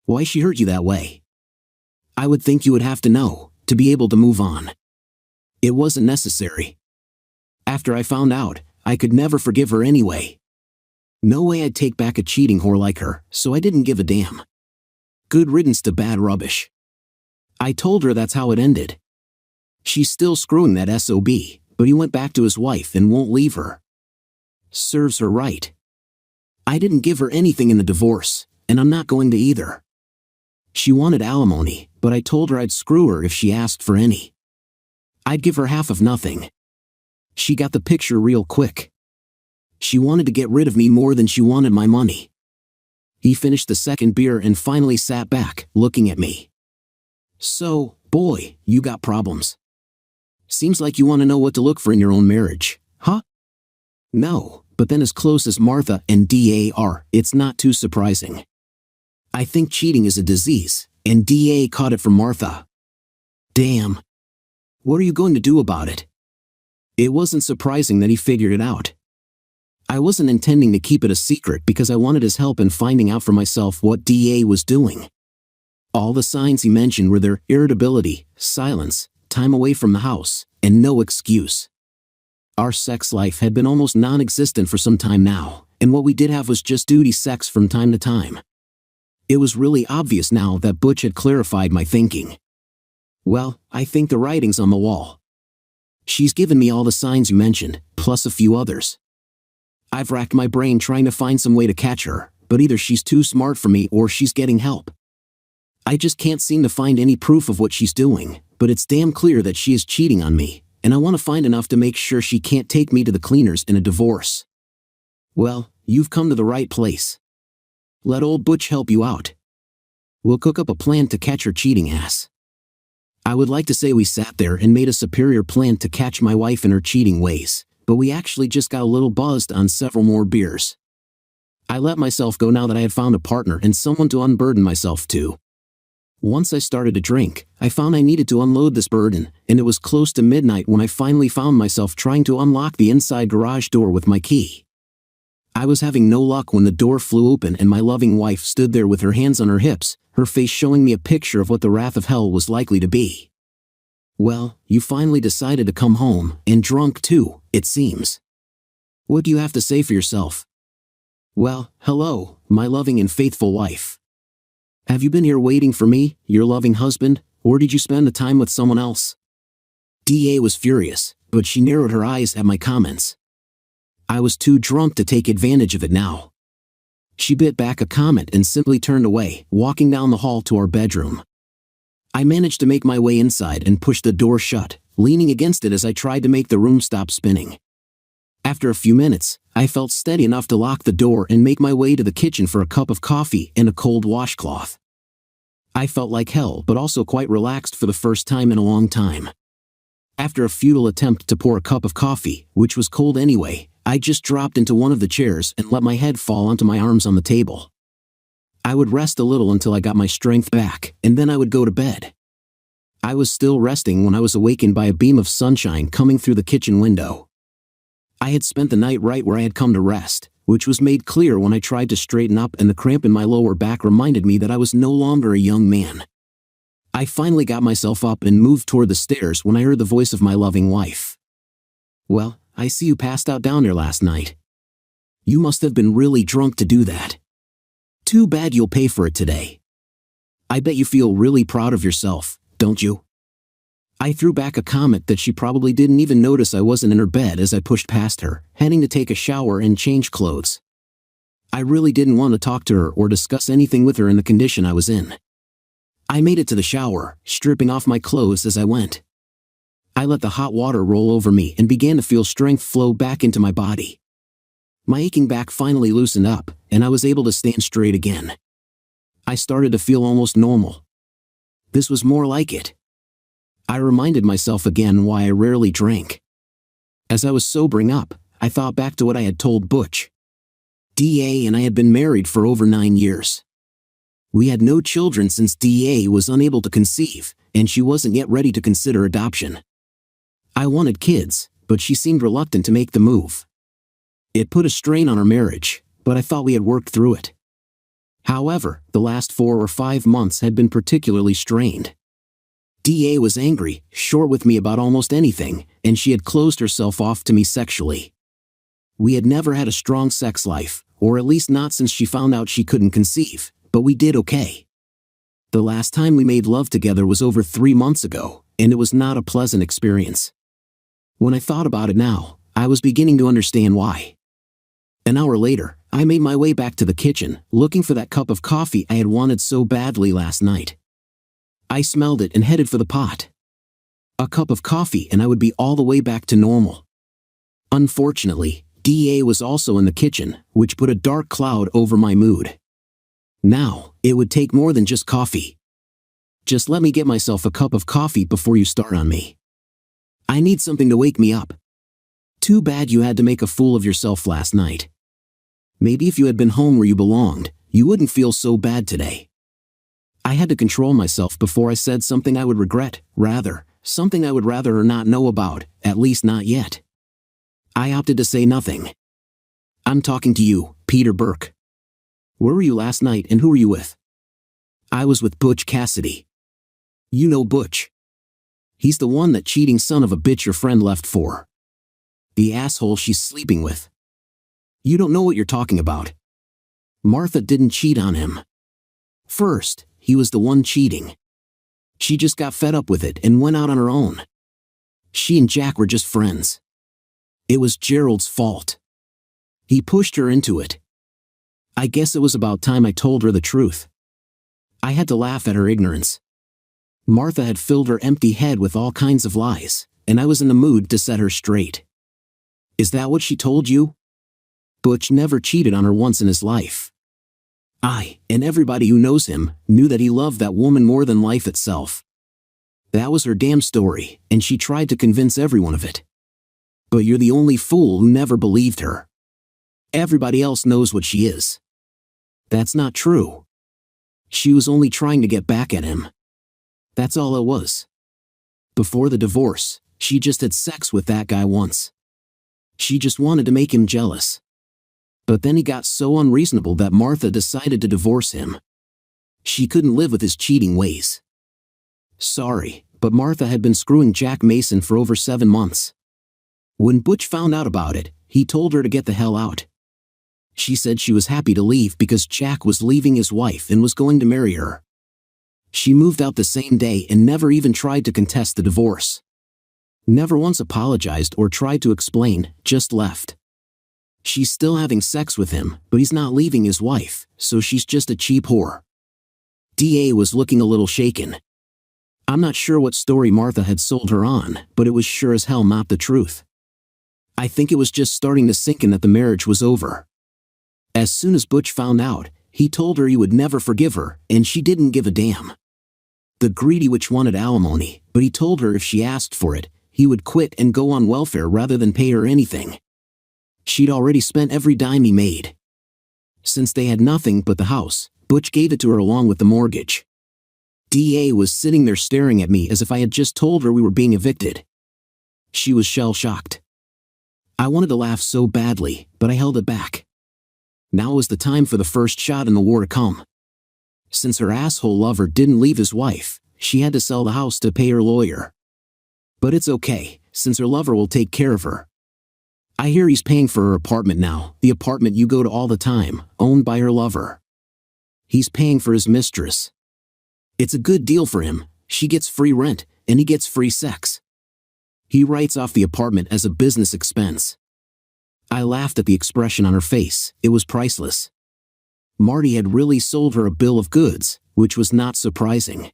Why she hurt you that way? I would think you would have to know, to be able to move on. It wasn't necessary. After I found out, I could never forgive her anyway. No way I'd take back a cheating whore like her, so I didn't give a damn. Good riddance to bad rubbish. I told her that's how it ended. She's still screwing that SOB, but he went back to his wife and won't leave her. Serves her right. I didn't give her anything in the divorce, and I'm not going to either. She wanted alimony, but I told her I'd screw her if she asked for any. I'd give her half of nothing. She got the picture real quick. She wanted to get rid of me more than she wanted my money. He finished the second beer and finally sat back, looking at me. So, boy, you got problems. Seems like you want to know what to look for in your own marriage, huh? No, but then as close as Martha and DA are, it's not too surprising. I think cheating is a disease, and DA caught it from Martha. Damn. What are you going to do about it? It wasn't surprising that he figured it out. I wasn't intending to keep it a secret because I wanted his help in finding out for myself what DA was doing. All the signs he mentioned were their irritability, silence, time away from the house, and no excuse. Our sex life had been almost non-existent for some time now, and what we did have was just duty sex from time to time. It was really obvious now that Butch had clarified my thinking. Well, I think the writing's on the wall. She's given me all the signs you mentioned, plus a few others. I've racked my brain trying to find some way to catch her, but either she's too smart for me or she's getting help. I just can't seem to find any proof of what she's doing, but it's damn clear that she is cheating on me, and I want to find enough to make sure she can't take me to the cleaners in a divorce. Well, you've come to the right place. Let old Butch help you out. We'll cook up a plan to catch her cheating ass. I would like to say we sat there and made a superior plan to catch my wife in her cheating ways, but we actually just got a little buzzed on several more beers. I let myself go now that I had found a partner and someone to unburden myself to. Once I started to drink, I found I needed to unload this burden, and it was close to midnight when I finally found myself trying to unlock the inside garage door with my key. I was having no luck when the door flew open and my loving wife stood there with her hands on her hips, her face showing me a picture of what the wrath of hell was likely to be. Well, you finally decided to come home, and drunk too, it seems. What do you have to say for yourself? Well, hello, my loving and faithful wife. Have you been here waiting for me, your loving husband, or did you spend the time with someone else? DA was furious, but she narrowed her eyes at my comments. I was too drunk to take advantage of it now. She bit back a comment and simply turned away, walking down the hall to our bedroom. I managed to make my way inside and push the door shut, leaning against it as I tried to make the room stop spinning. After a few minutes, I felt steady enough to lock the door and make my way to the kitchen for a cup of coffee and a cold washcloth. I felt like hell but also quite relaxed for the first time in a long time. After a futile attempt to pour a cup of coffee, which was cold anyway, I just dropped into one of the chairs and let my head fall onto my arms on the table. I would rest a little until I got my strength back, and then I would go to bed. I was still resting when I was awakened by a beam of sunshine coming through the kitchen window. I had spent the night right where I had come to rest, which was made clear when I tried to straighten up, and the cramp in my lower back reminded me that I was no longer a young man. I finally got myself up and moved toward the stairs when I heard the voice of my loving wife. "Well, I see you passed out down there last night. You must have been really drunk to do that. Too bad you'll pay for it today. I bet you feel really proud of yourself, don't you?" I threw back a comment that she probably didn't even notice I wasn't in her bed as I pushed past her, heading to take a shower and change clothes. I really didn't want to talk to her or discuss anything with her in the condition I was in. I made it to the shower, stripping off my clothes as I went. I let the hot water roll over me and began to feel strength flow back into my body. My aching back finally loosened up, and I was able to stand straight again. I started to feel almost normal. This was more like it. I reminded myself again why I rarely drank. As I was sobering up, I thought back to what I had told Butch. D.A. and I had been married for over 9 years. We had no children since D.A. was unable to conceive, and she wasn't yet ready to consider adoption. I wanted kids, but she seemed reluctant to make the move. It put a strain on our marriage, but I thought we had worked through it. However, the last 4 or 5 months had been particularly strained. D.A. was angry, short with me about almost anything, and she had closed herself off to me sexually. We had never had a strong sex life, or at least not since she found out she couldn't conceive, but we did okay. The last time we made love together was over 3 months ago, and it was not a pleasant experience. When I thought about it now, I was beginning to understand why. An hour later, I made my way back to the kitchen, looking for that cup of coffee I had wanted so badly last night. I smelled it and headed for the pot. A cup of coffee and I would be all the way back to normal. Unfortunately, D.A. was also in the kitchen, which put a dark cloud over my mood. Now, it would take more than just coffee. "Just let me get myself a cup of coffee before you start on me. I need something to wake me up. Too bad you had to make a fool of yourself last night. Maybe if you had been home where you belonged, you wouldn't feel so bad today." I had to control myself before I said something I would regret, something I would rather her not know about, at least not yet. I opted to say nothing. "I'm talking to you, Peter Burke. Where were you last night and who were you with?" "I was with Butch Cassidy." "You know Butch? He's the one that cheating son of a bitch your friend left for. The asshole she's sleeping with. You don't know what you're talking about. Martha didn't cheat on him. First, he was the one cheating. She just got fed up with it and went out on her own. She and Jack were just friends. It was Gerald's fault. He pushed her into it. I guess it was about time I told her the truth." I had to laugh at her ignorance. Martha had filled her empty head with all kinds of lies, and I was in the mood to set her straight. "Is that what she told you? Butch never cheated on her once in his life. I, and everybody who knows him, knew that he loved that woman more than life itself. That was her damn story, and she tried to convince everyone of it. But you're the only fool who never believed her. Everybody else knows what she is. That's not true. She was only trying to get back at him. That's all it was. Before the divorce, she just had sex with that guy once. She just wanted to make him jealous. But then he got so unreasonable that Martha decided to divorce him. She couldn't live with his cheating ways. Sorry, but Martha had been screwing Jack Mason for over 7 months. When Butch found out about it, he told her to get the hell out. She said she was happy to leave because Jack was leaving his wife and was going to marry her. She moved out the same day and never even tried to contest the divorce. Never once apologized or tried to explain, just left. She's still having sex with him, but he's not leaving his wife, so she's just a cheap whore. D.A. was looking a little shaken. I'm not sure what story Martha had sold her on, but it was sure as hell not the truth. I think it was just starting to sink in that the marriage was over. As soon as Butch found out, he told her he would never forgive her, and she didn't give a damn. The greedy witch wanted alimony, but he told her if she asked for it, he would quit and go on welfare rather than pay her anything. She'd already spent every dime he made. Since they had nothing but the house, Butch gave it to her along with the mortgage. DA was sitting there staring at me as if I had just told her we were being evicted. She was shell-shocked. I wanted to laugh so badly, but I held it back. Now was the time for the first shot in the war to come. Since her asshole lover didn't leave his wife, she had to sell the house to pay her lawyer. But it's okay, since her lover will take care of her. I hear he's paying for her apartment now, the apartment you go to all the time, owned by her lover. He's paying for his mistress. It's a good deal for him. She gets free rent, and he gets free sex. He writes off the apartment as a business expense. I laughed at the expression on her face. It was priceless. Marty had really sold her a bill of goods, which was not surprising.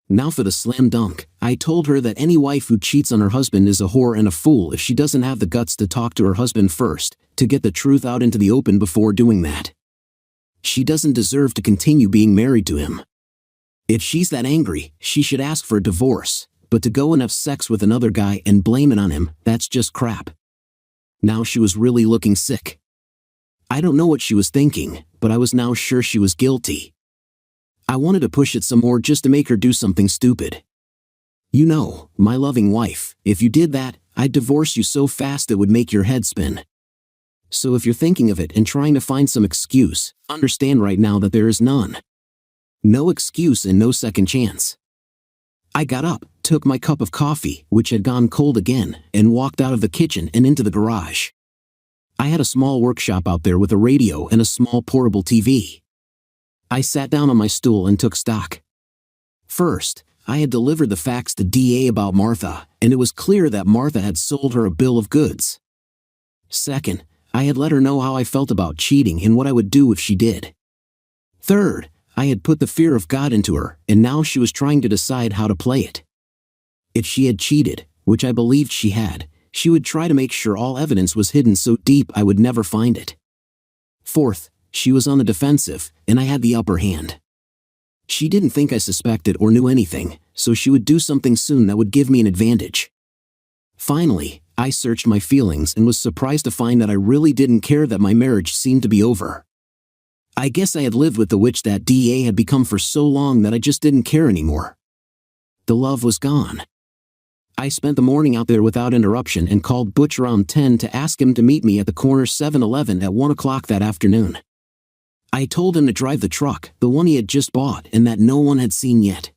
Now for the slam dunk. I told her that any wife who cheats on her husband is a whore and a fool if she doesn't have the guts to talk to her husband first, to get the truth out into the open before doing that. She doesn't deserve to continue being married to him. If she's that angry, she should ask for a divorce, but to go and have sex with another guy and blame it on him, that's just crap. Now she was really looking sick. I don't know what she was thinking, but I was now sure she was guilty. I wanted to push it some more just to make her do something stupid. You know, my loving wife, if you did that, I'd divorce you so fast it would make your head spin. So if you're thinking of it and trying to find some excuse, understand right now that there is none. No excuse and no second chance. I got up, took my cup of coffee, which had gone cold again, and walked out of the kitchen and into the garage. I had a small workshop out there with a radio and a small portable TV. I sat down on my stool and took stock. First, I had delivered the facts to DA about Martha, and it was clear that Martha had sold her a bill of goods. Second, I had let her know how I felt about cheating and what I would do if she did. Third, I had put the fear of God into her, and now she was trying to decide how to play it. If she had cheated, which I believed she had, she would try to make sure all evidence was hidden so deep I would never find it. Fourth, she was on the defensive, and I had the upper hand. She didn't think I suspected or knew anything, so she would do something soon that would give me an advantage. Finally, I searched my feelings and was surprised to find that I really didn't care that my marriage seemed to be over. I guess I had lived with the witch that DA had become for so long that I just didn't care anymore. The love was gone. I spent the morning out there without interruption and called Butch around 10 to ask him to meet me at the corner 7-Eleven at 1 o'clock that afternoon. I told him to drive the truck, the one he had just bought and that no one had seen yet.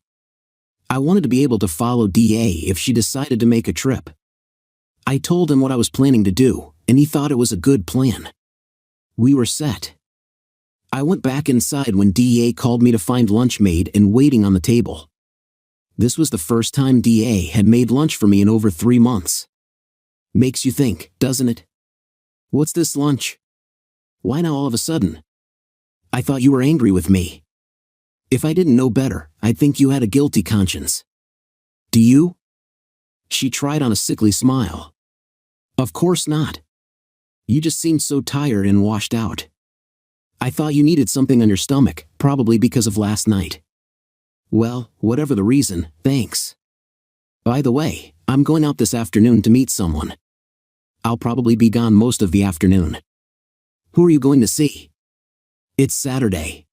I wanted to be able to follow DA if she decided to make a trip. I told him what I was planning to do, and he thought it was a good plan. We were set. I went back inside when DA called me to find lunch made and waiting on the table. This was the first time DA had made lunch for me in over 3 months. Makes you think, doesn't it? What's this lunch? Why now all of a sudden? I thought you were angry with me. If I didn't know better, I'd think you had a guilty conscience. Do you? She tried on a sickly smile. Of course not. You just seemed so tired and washed out. I thought you needed something on your stomach, probably because of last night. Well, whatever the reason, thanks. By the way, I'm going out this afternoon to meet someone. I'll probably be gone most of the afternoon. Who are you going to see? It's Saturday.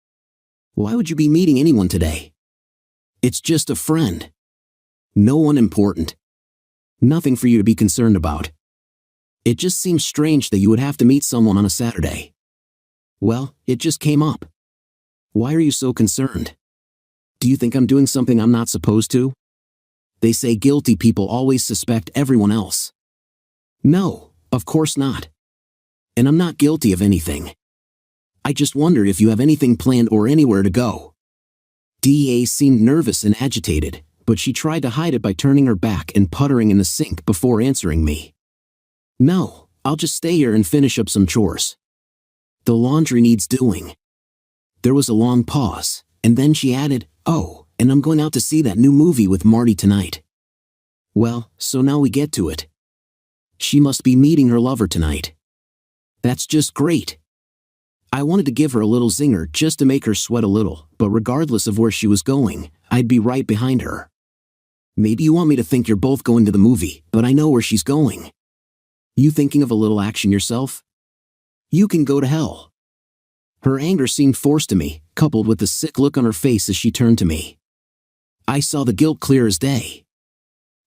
Why would you be meeting anyone today? It's just a friend. No one important. Nothing for you to be concerned about. It just seems strange that you would have to meet someone on a Saturday. Well, it just came up. Why are you so concerned? Do you think I'm doing something I'm not supposed to? They say guilty people always suspect everyone else. No, of course not. And I'm not guilty of anything. I just wonder if you have anything planned or anywhere to go. DA seemed nervous and agitated, but she tried to hide it by turning her back and puttering in the sink before answering me. No, I'll just stay here and finish up some chores. The laundry needs doing. There was a long pause, and then she added, oh, and I'm going out to see that new movie with Marty tonight. Well, so now we get to it. She must be meeting her lover tonight. That's just great. I wanted to give her a little zinger just to make her sweat a little, but regardless of where she was going, I'd be right behind her. Maybe you want me to think you're both going to the movie, but I know where she's going. You thinking of a little action yourself? You can go to hell." Her anger seemed forced to me, coupled with the sick look on her face as she turned to me. I saw the guilt clear as day.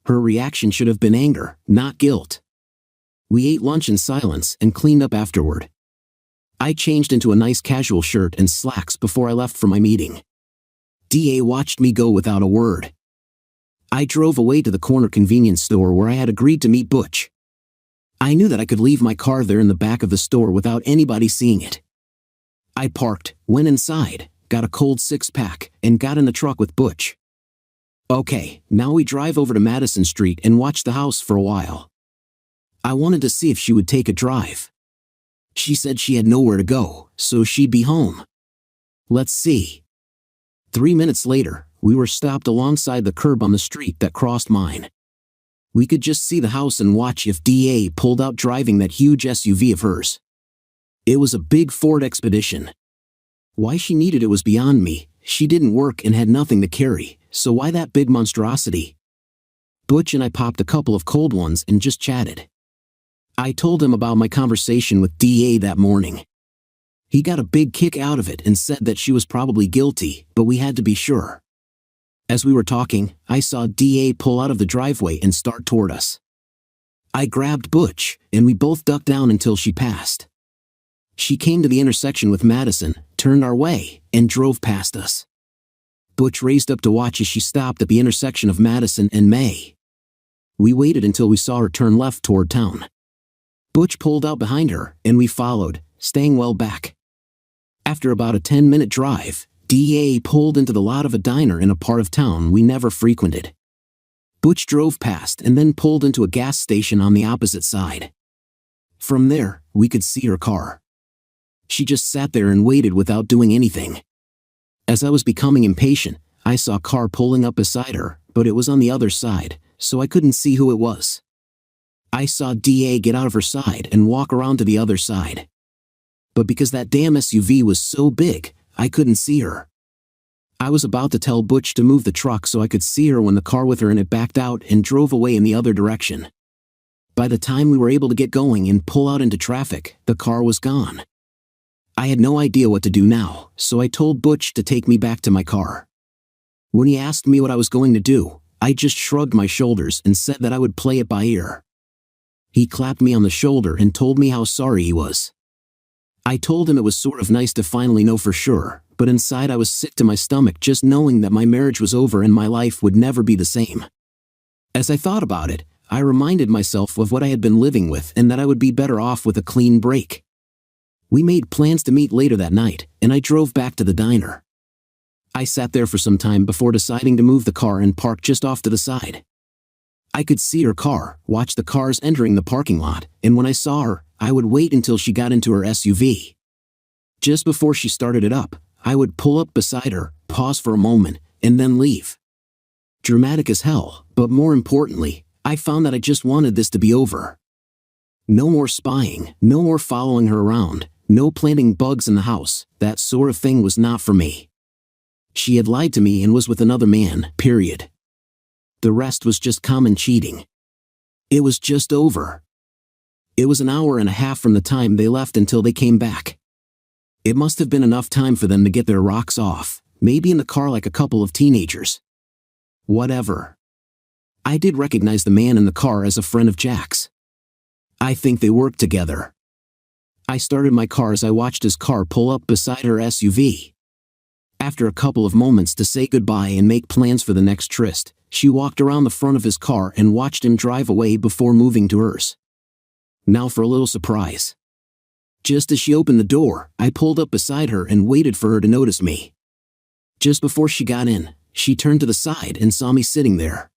Her reaction should have been anger, not guilt. We ate lunch in silence and cleaned up afterward. I changed into a nice casual shirt and slacks before I left for my meeting. DA watched me go without a word. I drove away to the corner convenience store where I had agreed to meet Butch. I knew that I could leave my car there in the back of the store without anybody seeing it. I parked, went inside, got a cold six-pack, and got in the truck with Butch. Okay, now we drive over to Madison Street and watch the house for a while. I wanted to see if she would take a drive. She said she had nowhere to go, so she'd be home. Let's see. 3 minutes later, we were stopped alongside the curb on the street that crossed mine. We could just see the house and watch if DA pulled out driving that huge SUV of hers. It was a big Ford Expedition. Why she needed it was beyond me. She didn't work and had nothing to carry, so why that big monstrosity? Butch and I popped a couple of cold ones and just chatted. I told him about my conversation with DA that morning. He got a big kick out of it and said that she was probably guilty, but we had to be sure. As we were talking, I saw DA pull out of the driveway and start toward us. I grabbed Butch, and we both ducked down until she passed. She came to the intersection with Madison, turned our way, and drove past us. Butch raised up to watch as she stopped at the intersection of Madison and May. We waited until we saw her turn left toward town. Butch pulled out behind her, and we followed, staying well back. After about a 10-minute drive, DA pulled into the lot of a diner in a part of town we never frequented. Butch drove past and then pulled into a gas station on the opposite side. From there, we could see her car. She just sat there and waited without doing anything. As I was becoming impatient, I saw a car pulling up beside her, but it was on the other side, so I couldn't see who it was. I saw DA get out of her side and walk around to the other side. But because that damn SUV was so big, I couldn't see her. I was about to tell Butch to move the truck so I could see her when the car with her in it backed out and drove away in the other direction. By the time we were able to get going and pull out into traffic, the car was gone. I had no idea what to do now, so I told Butch to take me back to my car. When he asked me what I was going to do, I just shrugged my shoulders and said that I would play it by ear. He clapped me on the shoulder and told me how sorry he was. I told him it was sort of nice to finally know for sure, but inside I was sick to my stomach just knowing that my marriage was over and my life would never be the same. As I thought about it, I reminded myself of what I had been living with and that I would be better off with a clean break. We made plans to meet later that night, and I drove back to the diner. I sat there for some time before deciding to move the car and park just off to the side. I could see her car, watch the cars entering the parking lot, and when I saw her, I would wait until she got into her SUV. Just before she started it up, I would pull up beside her, pause for a moment, and then leave. Dramatic as hell, but more importantly, I found that I just wanted this to be over. No more spying, no more following her around, no planting bugs in the house. That sort of thing was not for me. She had lied to me and was with another man, period. The rest was just common cheating. It was just over. It was an hour and a half from the time they left until they came back. It must have been enough time for them to get their rocks off, maybe in the car like a couple of teenagers. Whatever. I did recognize the man in the car as a friend of Jack's. I think they worked together. I started my car as I watched his car pull up beside her SUV. After a couple of moments to say goodbye and make plans for the next tryst, she walked around the front of his car and watched him drive away before moving to hers. Now for a little surprise. Just as she opened the door, I pulled up beside her and waited for her to notice me. Just before she got in, she turned to the side and saw me sitting there.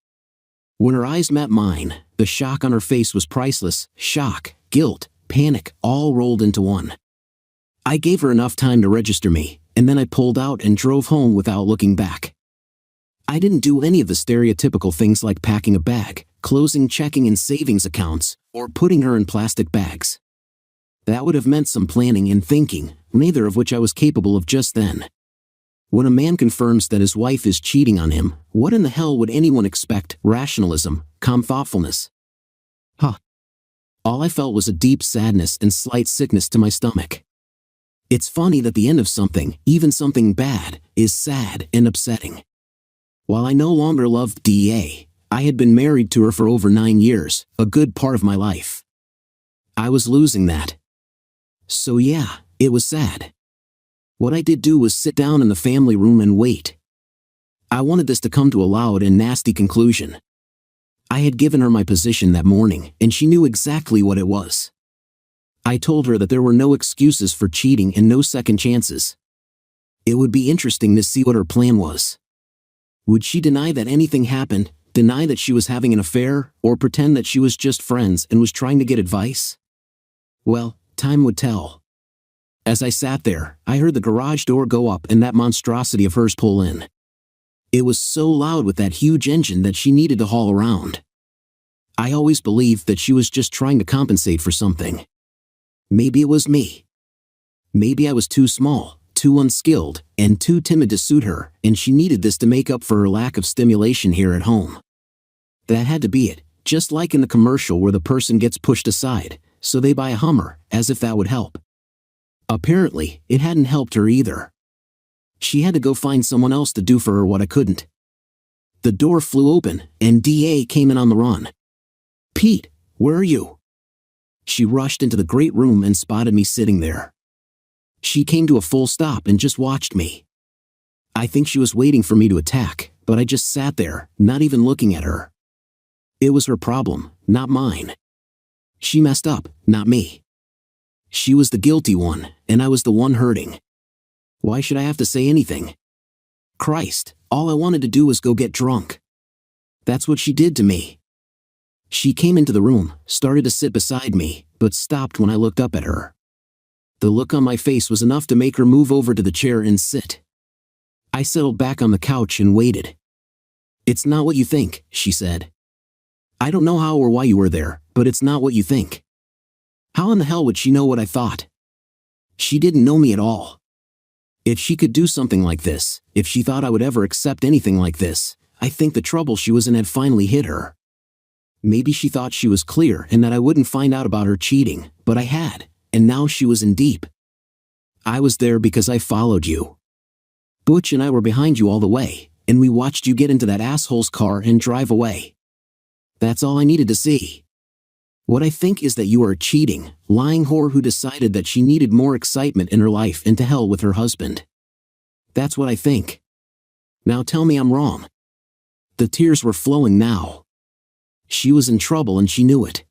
When her eyes met mine, the shock on her face was priceless. Shock, guilt, panic, all rolled into one. I gave her enough time to register me, and then I pulled out and drove home without looking back. I didn't do any of the stereotypical things like packing a bag, closing checking and savings accounts, or putting her in plastic bags. That would have meant some planning and thinking, neither of which I was capable of just then. When a man confirms that his wife is cheating on him, what in the hell would anyone expect? Rationalism, calm thoughtfulness. Huh. All I felt was a deep sadness and slight sickness to my stomach. It's funny that the end of something, even something bad, is sad and upsetting. While I no longer loved DA, I had been married to her for over 9 years, a good part of my life. I was losing that. So yeah, it was sad. What I did do was sit down in the family room and wait. I wanted this to come to a loud and nasty conclusion. I had given her my position that morning, and she knew exactly what it was. I told her that there were no excuses for cheating and no second chances. It would be interesting to see what her plan was. Would she deny that anything happened, deny that she was having an affair, or pretend that she was just friends and was trying to get advice? Well, time would tell. As I sat there, I heard the garage door go up and that monstrosity of hers pull in. It was so loud with that huge engine that she needed to haul around. I always believed that she was just trying to compensate for something. Maybe it was me. Maybe I was too small, too unskilled, and too timid to suit her, and she needed this to make up for her lack of stimulation here at home. That had to be it, just like in the commercial where the person gets pushed aside, so they buy a Hummer, as if that would help. Apparently, it hadn't helped her either. She had to go find someone else to do for her what I couldn't. The door flew open, and DA came in on the run. "Pete, where are you?" She rushed into the great room and spotted me sitting there. She came to a full stop and just watched me. I think she was waiting for me to attack, but I just sat there, not even looking at her. It was her problem, not mine. She messed up, not me. She was the guilty one, and I was the one hurting. Why should I have to say anything? Christ, all I wanted to do was go get drunk. That's what she did to me. She came into the room, started to sit beside me, but stopped when I looked up at her. The look on my face was enough to make her move over to the chair and sit. I settled back on the couch and waited. "It's not what you think," she said. "I don't know how or why you were there, but it's not what you think." How in the hell would she know what I thought? She didn't know me at all. If she could do something like this, if she thought I would ever accept anything like this, I think the trouble she was in had finally hit her. Maybe she thought she was clear and that I wouldn't find out about her cheating, but I had, and now she was in deep. I was there because I followed you. Butch and I were behind you all the way, and we watched you get into that asshole's car and drive away. That's all I needed to see. What I think is that you are a cheating, lying whore who decided that she needed more excitement in her life and to hell with her husband. That's what I think. Now tell me I'm wrong. The tears were flowing now. She was in trouble and she knew it.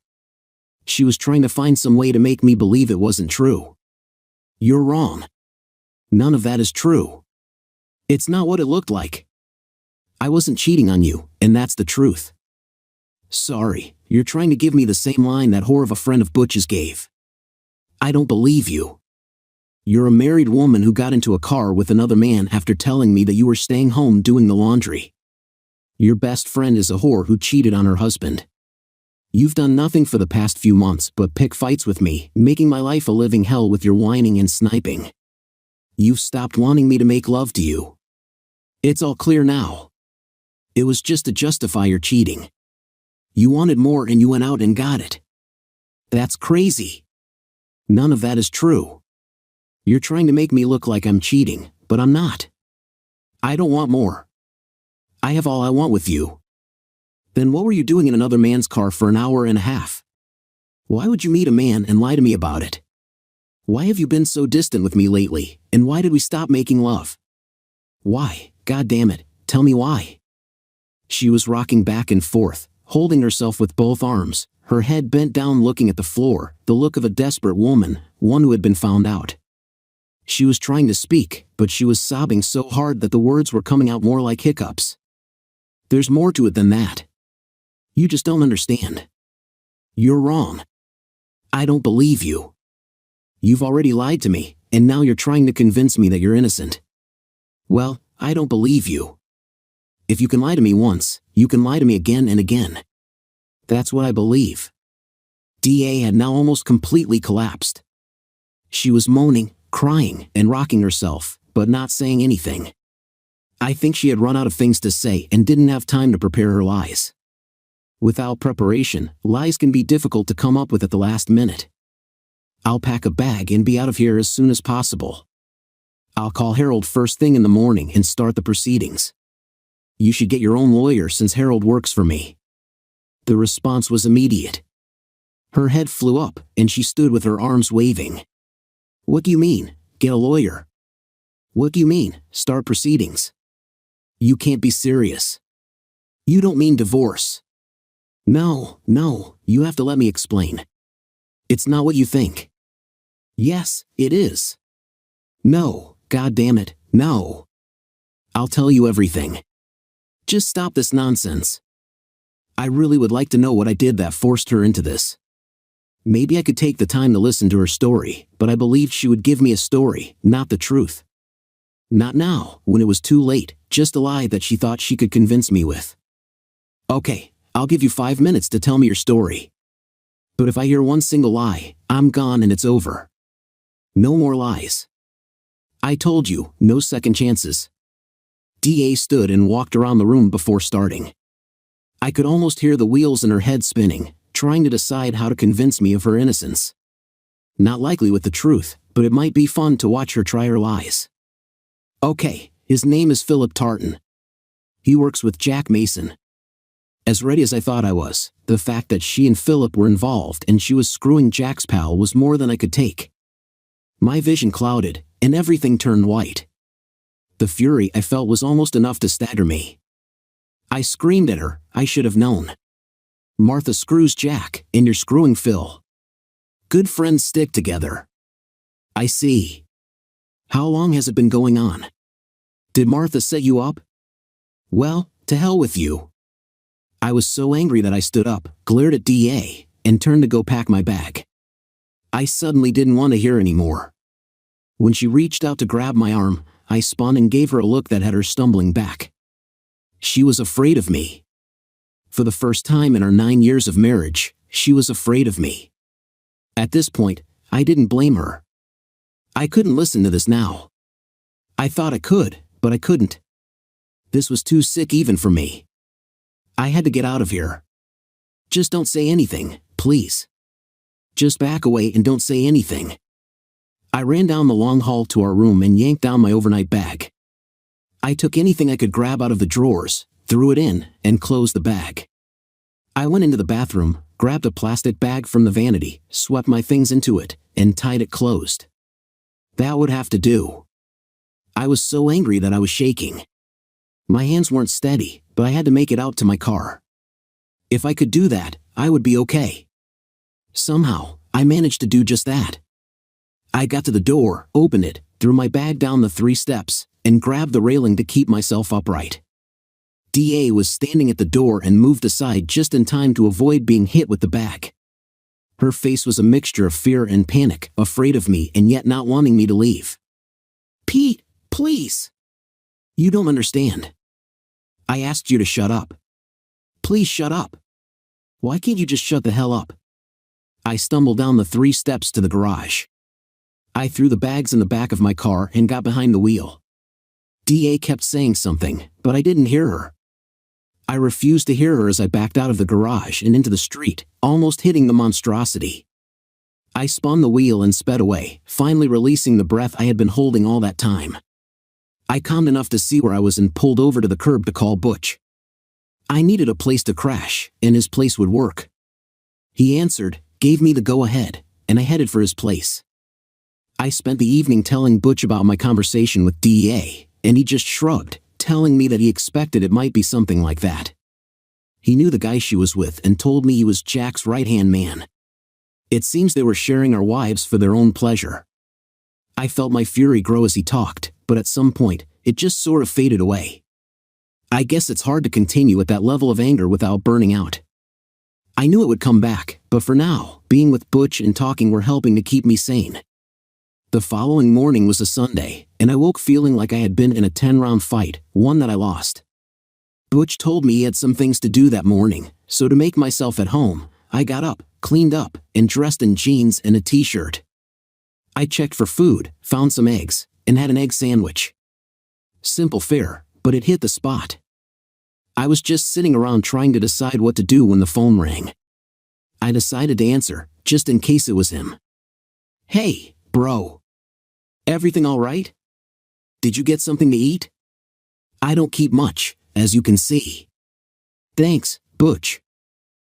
She was trying to find some way to make me believe it wasn't true. You're wrong. None of that is true. It's not what it looked like. I wasn't cheating on you, and that's the truth. Sorry, you're trying to give me the same line that whore of a friend of Butch's gave. I don't believe you. You're a married woman who got into a car with another man after telling me that you were staying home doing the laundry. Your best friend is a whore who cheated on her husband. You've done nothing for the past few months but pick fights with me, making my life a living hell with your whining and sniping. You've stopped wanting me to make love to you. It's all clear now. It was just to justify your cheating. You wanted more and you went out and got it. That's crazy. None of that is true. You're trying to make me look like I'm cheating, but I'm not. I don't want more. I have all I want with you. Then what were you doing in another man's car for an hour and a half? Why would you meet a man and lie to me about it? Why have you been so distant with me lately, and why did we stop making love? Why, God damn it, tell me why. She was rocking back and forth, holding herself with both arms, her head bent down looking at the floor, the look of a desperate woman, one who had been found out. She was trying to speak, but she was sobbing so hard that the words were coming out more like hiccups. There's more to it than that. You just don't understand. You're wrong. I don't believe you. You've already lied to me, and now you're trying to convince me that you're innocent. Well, I don't believe you. If you can lie to me once, you can lie to me again and again. That's what I believe. DA had now almost completely collapsed. She was moaning, crying, and rocking herself, but not saying anything. I think she had run out of things to say and didn't have time to prepare her lies. Without preparation, lies can be difficult to come up with at the last minute. I'll pack a bag and be out of here as soon as possible. I'll call Harold first thing in the morning and start the proceedings. You should get your own lawyer since Harold works for me. The response was immediate. Her head flew up, and she stood with her arms waving. What do you mean, get a lawyer? What do you mean, start proceedings? You can't be serious. You don't mean divorce. No, you have to let me explain. It's not what you think. Yes, it is. No, God damn it, no. I'll tell you everything. Just stop this nonsense. I really would like to know what I did that forced her into this. Maybe I could take the time to listen to her story, but I believed she would give me a story, not the truth. Not now, when it was too late, just a lie that she thought she could convince me with. Okay, I'll give you 5 minutes to tell me your story. But if I hear one single lie, I'm gone and it's over. No more lies. I told you, no second chances. DA stood and walked around the room before starting. I could almost hear the wheels in her head spinning, trying to decide how to convince me of her innocence. Not likely with the truth, but it might be fun to watch her try her lies. Okay, his name is Philip Tartan. He works with Jack Mason. As ready as I thought I was, the fact that she and Philip were involved and she was screwing Jack's pal was more than I could take. My vision clouded, and everything turned white. The fury I felt was almost enough to stagger me. I screamed at her, I should have known. Martha screws Jack, and you're screwing Phil. Good friends stick together. I see. How long has it been going on? Did Martha set you up? Well, to hell with you. I was so angry that I stood up, glared at DA, and turned to go pack my bag. I suddenly didn't want to hear anymore. When she reached out to grab my arm, I spun and gave her a look that had her stumbling back. She was afraid of me. For the first time in our 9 years of marriage, she was afraid of me. At this point, I didn't blame her. I couldn't listen to this now. I thought I could, but I couldn't. This was too sick even for me. I had to get out of here. Just don't say anything, please. Just back away and don't say anything. I ran down the long hall to our room and yanked down my overnight bag. I took anything I could grab out of the drawers, threw it in, and closed the bag. I went into the bathroom, grabbed a plastic bag from the vanity, swept my things into it, and tied it closed. That would have to do. I was so angry that I was shaking. My hands weren't steady, but I had to make it out to my car. If I could do that, I would be okay. Somehow, I managed to do just that. I got to the door, opened it, threw my bag down the 3 steps, and grabbed the railing to keep myself upright. DA was standing at the door and moved aside just in time to avoid being hit with the bag. Her face was a mixture of fear and panic, afraid of me and yet not wanting me to leave. Pete, please. You don't understand. I asked you to shut up. Please shut up. Why can't you just shut the hell up? I stumbled down the 3 steps to the garage. I threw the bags in the back of my car and got behind the wheel. DA kept saying something, but I didn't hear her. I refused to hear her as I backed out of the garage and into the street, almost hitting the monstrosity. I spun the wheel and sped away, finally releasing the breath I had been holding all that time. I calmed enough to see where I was and pulled over to the curb to call Butch. I needed a place to crash, and his place would work. He answered, gave me the go-ahead, and I headed for his place. I spent the evening telling Butch about my conversation with DA, and he just shrugged, telling me that he expected it might be something like that. He knew the guy she was with and told me he was Jack's right-hand man. It seems they were sharing our wives for their own pleasure. I felt my fury grow as he talked, but at some point, it just sort of faded away. I guess it's hard to continue at that level of anger without burning out. I knew it would come back, but for now, being with Butch and talking were helping to keep me sane. The following morning was a Sunday, and I woke feeling like I had been in a 10-round fight, one that I lost. Butch told me he had some things to do that morning, so to make myself at home, I got up, cleaned up, and dressed in jeans and a t-shirt. I checked for food, found some eggs, and had an egg sandwich. Simple fare, but it hit the spot. I was just sitting around trying to decide what to do when the phone rang. I decided to answer, just in case it was him. "Hey, bro. Everything all right? Did you get something to eat? I don't keep much, as you can see." "Thanks, Butch."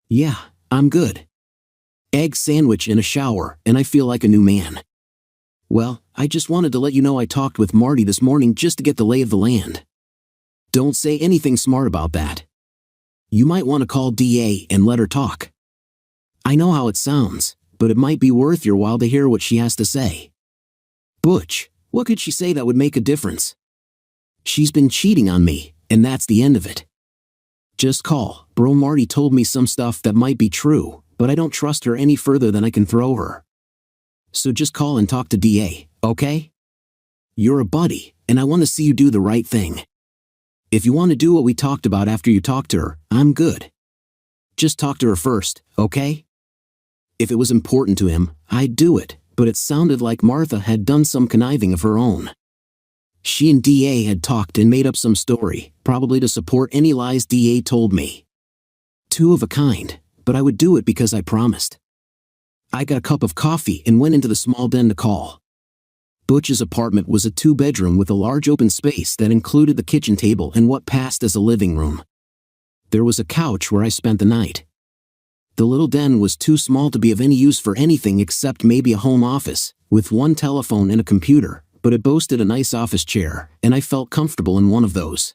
"Yeah, I'm good. Egg sandwich and a shower, and I feel like a new man." "Well, I just wanted to let you know I talked with Marty this morning just to get the lay of the land." "Don't say anything smart about that. You might want to call DA and let her talk. I know how it sounds, but it might be worth your while to hear what she has to say." "Butch, what could she say that would make a difference? She's been cheating on me, and that's the end of it. Just call. Bro Marty told me some stuff that might be true, but I don't trust her any further than I can throw her. So just call and talk to DA, okay? You're a buddy, and I want to see you do the right thing. If you want to do what we talked about after you talk to her, I'm good. Just talk to her first, okay?" If it was important to him, I'd do it, but it sounded like Martha had done some conniving of her own. She and DA had talked and made up some story, probably to support any lies DA told me. Two of a kind, but I would do it because I promised. I got a cup of coffee and went into the small den to call. Butch's apartment was a 2-bedroom with a large open space that included the kitchen table and what passed as a living room. There was a couch where I spent the night. The little den was too small to be of any use for anything except maybe a home office, with one telephone and a computer, but it boasted a nice office chair, and I felt comfortable in one of those.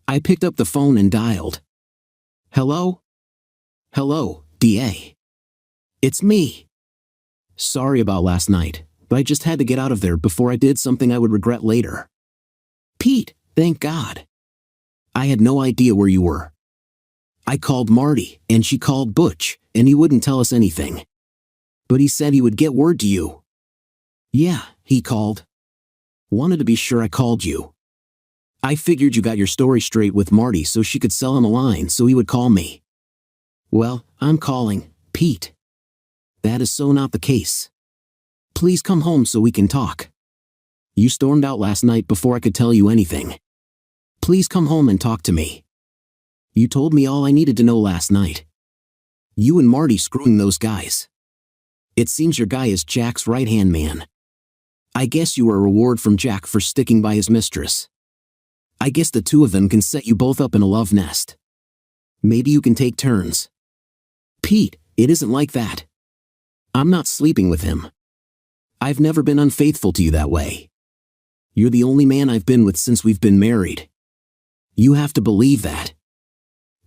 I picked up the phone and dialed. "Hello? Hello, DA. It's me. Sorry about last night, but I just had to get out of there before I did something I would regret later. Pete, thank God. I had no idea where you were. I called Marty, and she called Butch, and he wouldn't tell us anything. But he said he would get word to you." "Yeah, he called. Wanted to be sure I called you. I figured you got your story straight with Marty so she could sell him a line so he would call me. Well, I'm calling, Pete. That is so not the case. Please come home so we can talk. You stormed out last night before I could tell you anything. Please come home and talk to me. You told me all I needed to know last night. You and Marty screwing those guys. It seems your guy is Jack's right-hand man. I guess you were a reward from Jack for sticking by his mistress. I guess the two of them can set you both up in a love nest. Maybe you can take turns. Pete, it isn't like that. I'm not sleeping with him. I've never been unfaithful to you that way. You're the only man I've been with since we've been married. You have to believe that.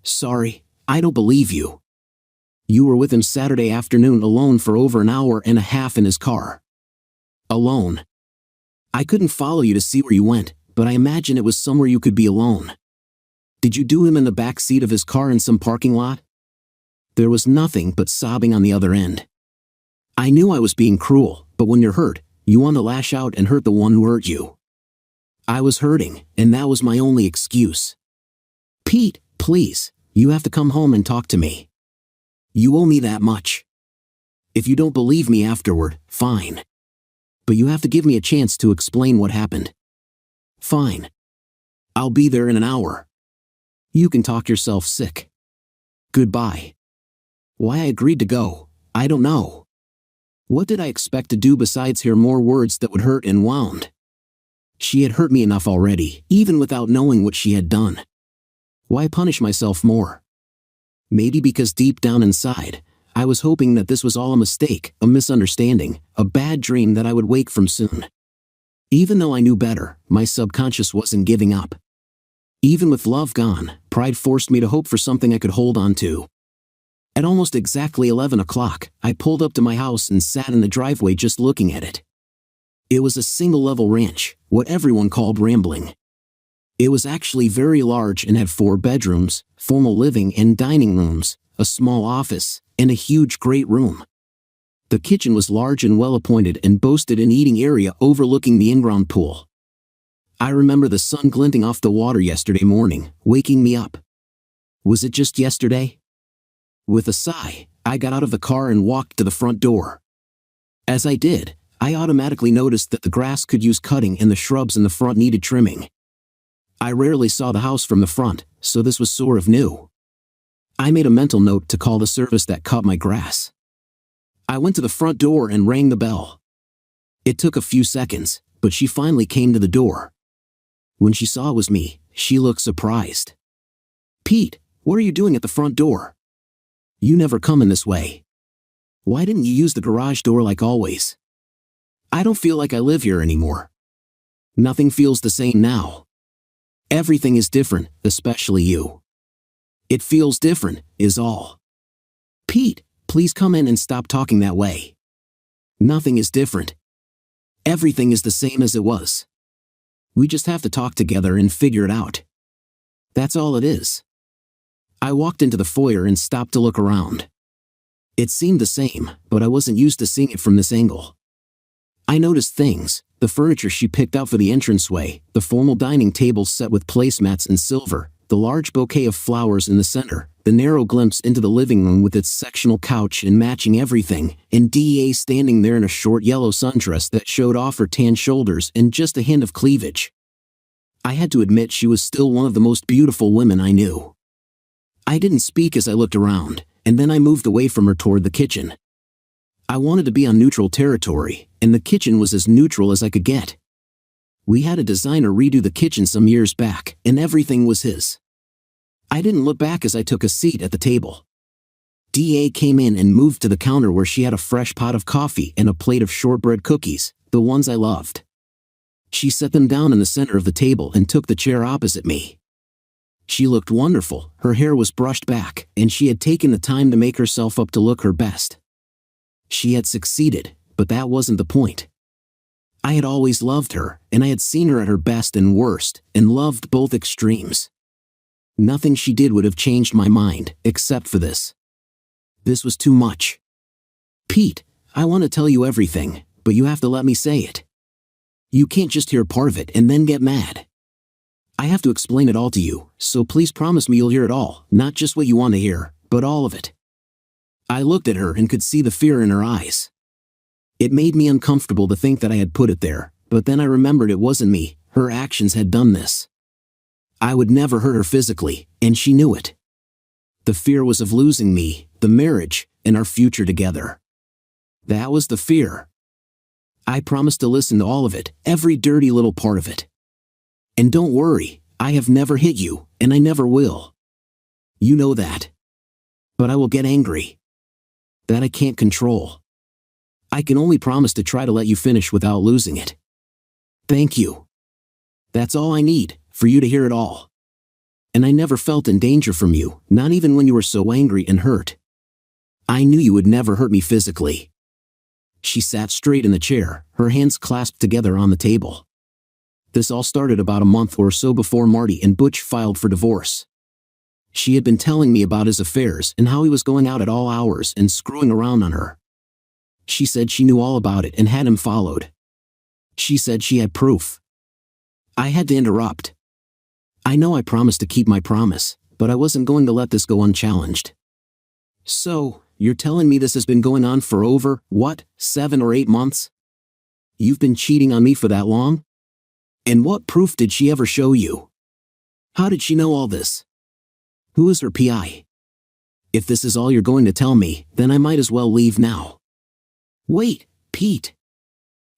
Sorry, I don't believe you. You were with him Saturday afternoon alone for over an hour and a half in his car. Alone. I couldn't follow you to see where you went, but I imagine it was somewhere you could be alone. Did you do him in the back seat of his car in some parking lot? There was nothing but sobbing on the other end. I knew I was being cruel, but when you're hurt, you want to lash out and hurt the one who hurt you. I was hurting, and that was my only excuse. Pete, please, you have to come home and talk to me. You owe me that much. If you don't believe me afterward, fine. But you have to give me a chance to explain what happened. Fine. I'll be there in an hour. You can talk yourself sick. Goodbye. Why I agreed to go, I don't know. What did I expect to do besides hear more words that would hurt and wound? She had hurt me enough already, even without knowing what she had done. Why punish myself more? Maybe because deep down inside, I was hoping that this was all a mistake, a misunderstanding, a bad dream that I would wake from soon. Even though I knew better, my subconscious wasn't giving up. Even with love gone, pride forced me to hope for something I could hold on to. At almost exactly 11 o'clock, I pulled up to my house and sat in the driveway just looking at it. It was a single-level ranch, what everyone called rambling. It was actually very large and had 4 bedrooms, formal living and dining rooms, a small office, and a huge great room. The kitchen was large and well-appointed and boasted an eating area overlooking the in-ground pool. I remember the sun glinting off the water yesterday morning, waking me up. Was it just yesterday? With a sigh, I got out of the car and walked to the front door. As I did, I automatically noticed that the grass could use cutting and the shrubs in the front needed trimming. I rarely saw the house from the front, so this was sort of new. I made a mental note to call the service that cut my grass. I went to the front door and rang the bell. It took a few seconds, but she finally came to the door. When she saw it was me, she looked surprised. "Pete, what are you doing at the front door? You never come in this way. Why didn't you use the garage door like always? I don't feel like I live here anymore. Nothing feels the same now. Everything is different, especially you. It feels different, is all. Pete, please come in and stop talking that way. Nothing is different. Everything is the same as it was. We just have to talk together and figure it out. That's all it is." I walked into the foyer and stopped to look around. It seemed the same, but I wasn't used to seeing it from this angle. I noticed things: the furniture she picked out for the entranceway, the formal dining table set with placemats and silver, the large bouquet of flowers in the center, the narrow glimpse into the living room with its sectional couch and matching everything, and DEA standing there in a short yellow sundress that showed off her tan shoulders and just a hint of cleavage. I had to admit she was still one of the most beautiful women I knew. I didn't speak as I looked around, and then I moved away from her toward the kitchen. I wanted to be on neutral territory, and the kitchen was as neutral as I could get. We had a designer redo the kitchen some years back, and everything was his. I didn't look back as I took a seat at the table. DA came in and moved to the counter where she had a fresh pot of coffee and a plate of shortbread cookies, the ones I loved. She set them down in the center of the table and took the chair opposite me. She looked wonderful, her hair was brushed back, and she had taken the time to make herself up to look her best. She had succeeded, but that wasn't the point. I had always loved her, and I had seen her at her best and worst, and loved both extremes. Nothing she did would have changed my mind, except for this. This was too much. "Pete, I want to tell you everything, but you have to let me say it. You can't just hear part of it and then get mad. I have to explain it all to you, so please promise me you'll hear it all, not just what you want to hear, but all of it." I looked at her and could see the fear in her eyes. It made me uncomfortable to think that I had put it there, but then I remembered it wasn't me, her actions had done this. I would never hurt her physically, and she knew it. The fear was of losing me, the marriage, and our future together. That was the fear. I promised to listen to all of it, every dirty little part of it. "And don't worry, I have never hit you, and I never will. You know that. But I will get angry. That I can't control. I can only promise to try to let you finish without losing it. Thank you. That's all I need, for you to hear it all. And I never felt in danger from you, not even when you were so angry and hurt. I knew you would never hurt me physically." She sat straight in the chair, her hands clasped together on the table. This all started about a month or so before Marty and Butch filed for divorce. She had been telling me about his affairs and how he was going out at all hours and screwing around on her. She said she knew all about it and had him followed. She said she had proof. I had to interrupt. I know I promised to keep my promise, but I wasn't going to let this go unchallenged. "So, you're telling me this has been going on for over, 7 or 8 months? You've been cheating on me for that long? And what proof did she ever show you? How did she know all this? Who is her PI? If this is all you're going to tell me, then I might as well leave now." "Wait, Pete.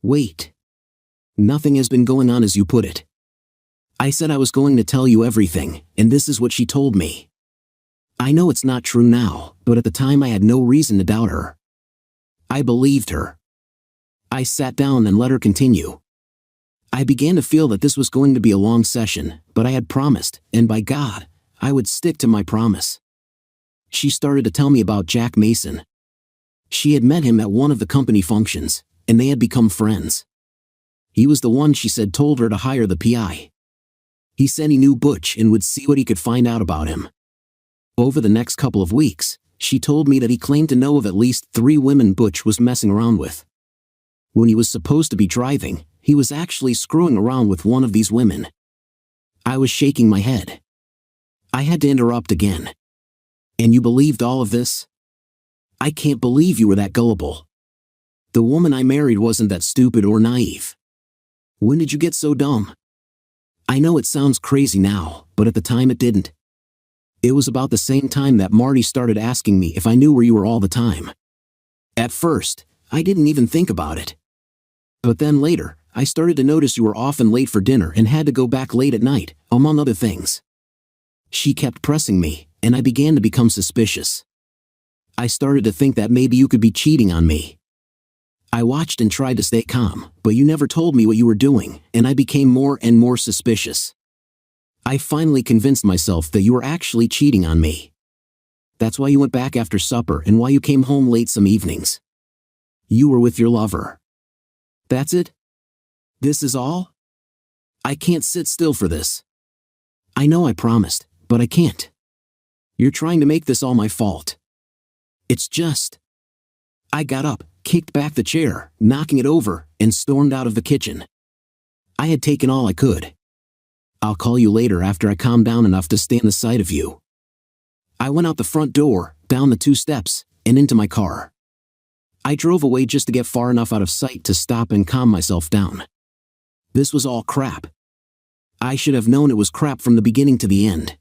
Wait. Nothing has been going on as you put it. I said I was going to tell you everything, and this is what she told me. I know it's not true now, but at the time I had no reason to doubt her. I believed her." I sat down and let her continue. I began to feel that this was going to be a long session, but I had promised, and by God, I would stick to my promise. She started to tell me about Jack Mason. She had met him at one of the company functions, and they had become friends. He was the one she said told her to hire the PI. He said he knew Butch and would see what he could find out about him. Over the next couple of weeks, she told me that he claimed to know of at least 3 women Butch was messing around with. When he was supposed to be driving, he was actually screwing around with one of these women. I was shaking my head. I had to interrupt again. "And you believed all of this? I can't believe you were that gullible. The woman I married wasn't that stupid or naive. When did you get so dumb?" I know it sounds crazy now, but at the time it didn't. It was about the same time that Marty started asking me if I knew where you were all the time. At first, I didn't even think about it. But then later, I started to notice you were often late for dinner and had to go back late at night, among other things. She kept pressing me, and I began to become suspicious. I started to think that maybe you could be cheating on me. I watched and tried to stay calm, but you never told me what you were doing, and I became more and more suspicious. I finally convinced myself that you were actually cheating on me. That's why you went back after supper and why you came home late some evenings. You were with your lover. That's it? This is all? I can't sit still for this. I know I promised, but I can't. You're trying to make this all my fault. It's just... I got up, kicked back the chair, knocking it over, and stormed out of the kitchen. I had taken all I could. I'll call you later after I calm down enough to stand the sight of you. I went out the front door, down the 2 steps, and into my car. I drove away just to get far enough out of sight to stop and calm myself down. This was all crap. I should have known it was crap from the beginning to the end.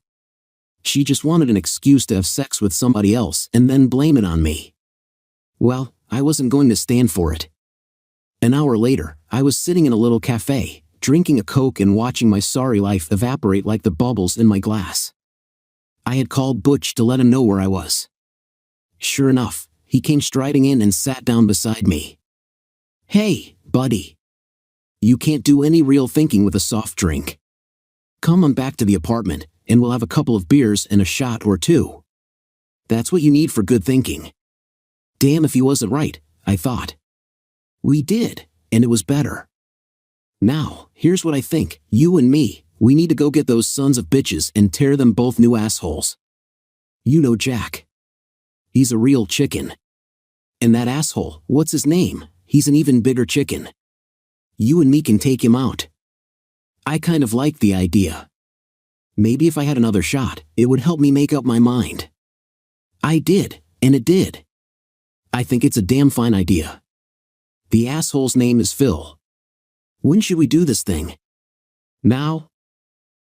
She just wanted an excuse to have sex with somebody else and then blame it on me. Well, I wasn't going to stand for it. An hour later, I was sitting in a little cafe, drinking a Coke and watching my sorry life evaporate like the bubbles in my glass. I had called Butch to let him know where I was. Sure enough, he came striding in and sat down beside me. Hey, buddy. You can't do any real thinking with a soft drink. Come on back to the apartment, and we'll have a couple of beers and a shot or two. That's what you need for good thinking. Damn if he wasn't right, I thought. We did, and it was better. Now, here's what I think. You and me, we need to go get those sons of bitches and tear them both new assholes. You know Jack. He's a real chicken. And that asshole, what's his name? He's an even bigger chicken. You and me can take him out. I kind of like the idea. Maybe if I had another shot, it would help me make up my mind. I did, and it did. I think it's a damn fine idea. The asshole's name is Phil. When should we do this thing? Now?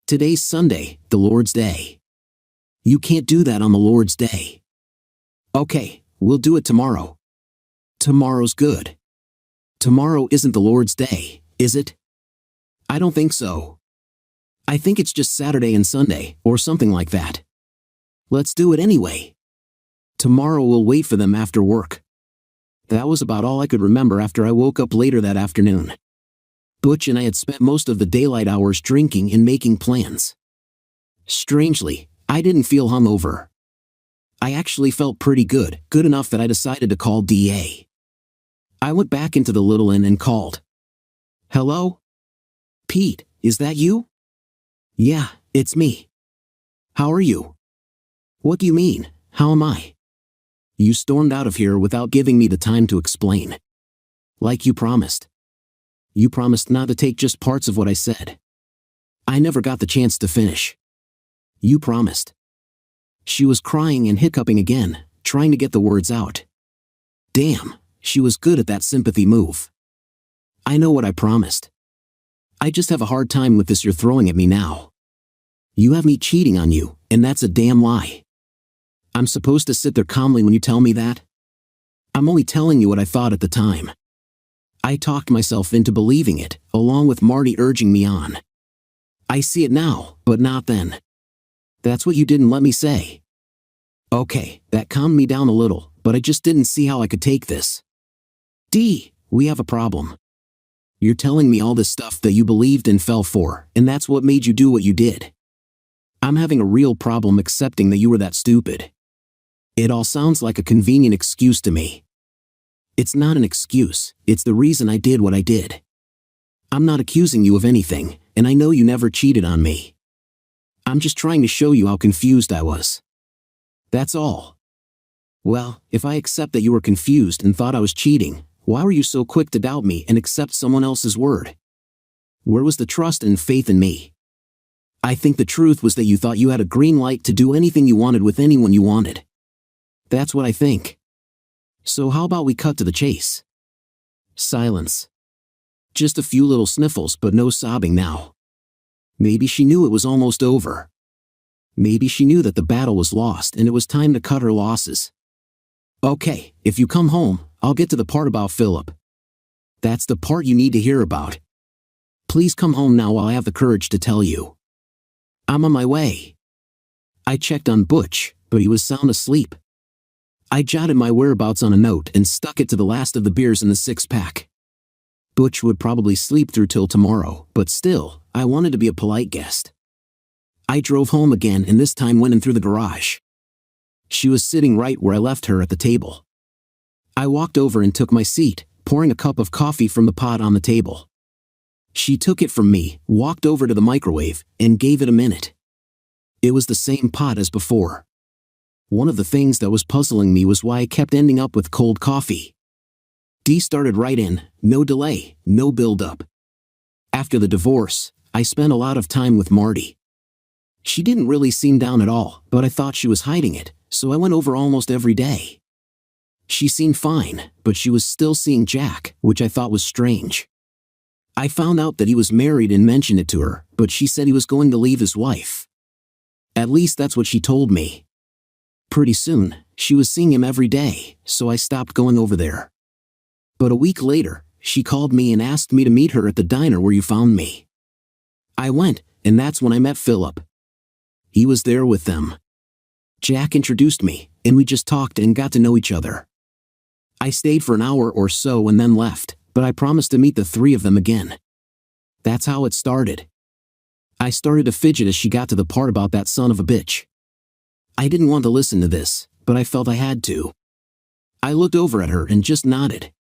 Today's Sunday, the Lord's Day. You can't do that on the Lord's Day. Okay, we'll do it tomorrow. Tomorrow's good. Tomorrow isn't the Lord's Day, is it? I don't think so. I think it's just Saturday and Sunday, or something like that. Let's do it anyway. Tomorrow we'll wait for them after work. That was about all I could remember after I woke up later that afternoon. Butch and I had spent most of the daylight hours drinking and making plans. Strangely, I didn't feel hungover. I actually felt pretty good, good enough that I decided to call DA. I went back into the Little Inn and called. Hello? Pete, is that you? Yeah, it's me. How are you? What do you mean, how am I? You stormed out of here without giving me the time to explain. Like you promised. You promised not to take just parts of what I said. I never got the chance to finish. You promised. She was crying and hiccuping again, trying to get the words out. Damn, she was good at that sympathy move. I know what I promised. I just have a hard time with this you're throwing at me now. You have me cheating on you, and that's a damn lie. I'm supposed to sit there calmly when you tell me that? I'm only telling you what I thought at the time. I talked myself into believing it, along with Marty urging me on. I see it now, but not then. That's what you didn't let me say. Okay, that calmed me down a little, but I just didn't see how I could take this. D, we have a problem. You're telling me all this stuff that you believed and fell for, and that's what made you do what you did. I'm having a real problem accepting that you were that stupid. It all sounds like a convenient excuse to me. It's not an excuse, it's the reason I did what I did. I'm not accusing you of anything, and I know you never cheated on me. I'm just trying to show you how confused I was. That's all. Well, if I accept that you were confused and thought I was cheating, why were you so quick to doubt me and accept someone else's word? Where was the trust and faith in me? I think the truth was that you thought you had a green light to do anything you wanted with anyone you wanted. That's what I think. So how about we cut to the chase? Silence. Just a few little sniffles, but no sobbing now. Maybe she knew it was almost over. Maybe she knew that the battle was lost and it was time to cut her losses. Okay, if you come home, I'll get to the part about Philip. That's the part you need to hear about. Please come home now while I have the courage to tell you. I'm on my way. I checked on Butch, but he was sound asleep. I jotted my whereabouts on a note and stuck it to the last of the beers in the six-pack. Butch would probably sleep through till tomorrow, but still, I wanted to be a polite guest. I drove home again and this time went in through the garage. She was sitting right where I left her at the table. I walked over and took my seat, pouring a cup of coffee from the pot on the table. She took it from me, walked over to the microwave, and gave it a minute. It was the same pot as before. One of the things that was puzzling me was why I kept ending up with cold coffee. Dee started right in, no delay, no build-up. After the divorce, I spent a lot of time with Marty. She didn't really seem down at all, but I thought she was hiding it, so I went over almost every day. She seemed fine, but she was still seeing Jack, which I thought was strange. I found out that he was married and mentioned it to her, but she said he was going to leave his wife. At least that's what she told me. Pretty soon, she was seeing him every day, so I stopped going over there. But a week later, she called me and asked me to meet her at the diner where you found me. I went, and that's when I met Philip. He was there with them. Jack introduced me, and we just talked and got to know each other. I stayed for an hour or so and then left, but I promised to meet the three of them again. That's how it started. I started to fidget as she got to the part about that son of a bitch. I didn't want to listen to this, but I felt I had to. I looked over at her and just nodded.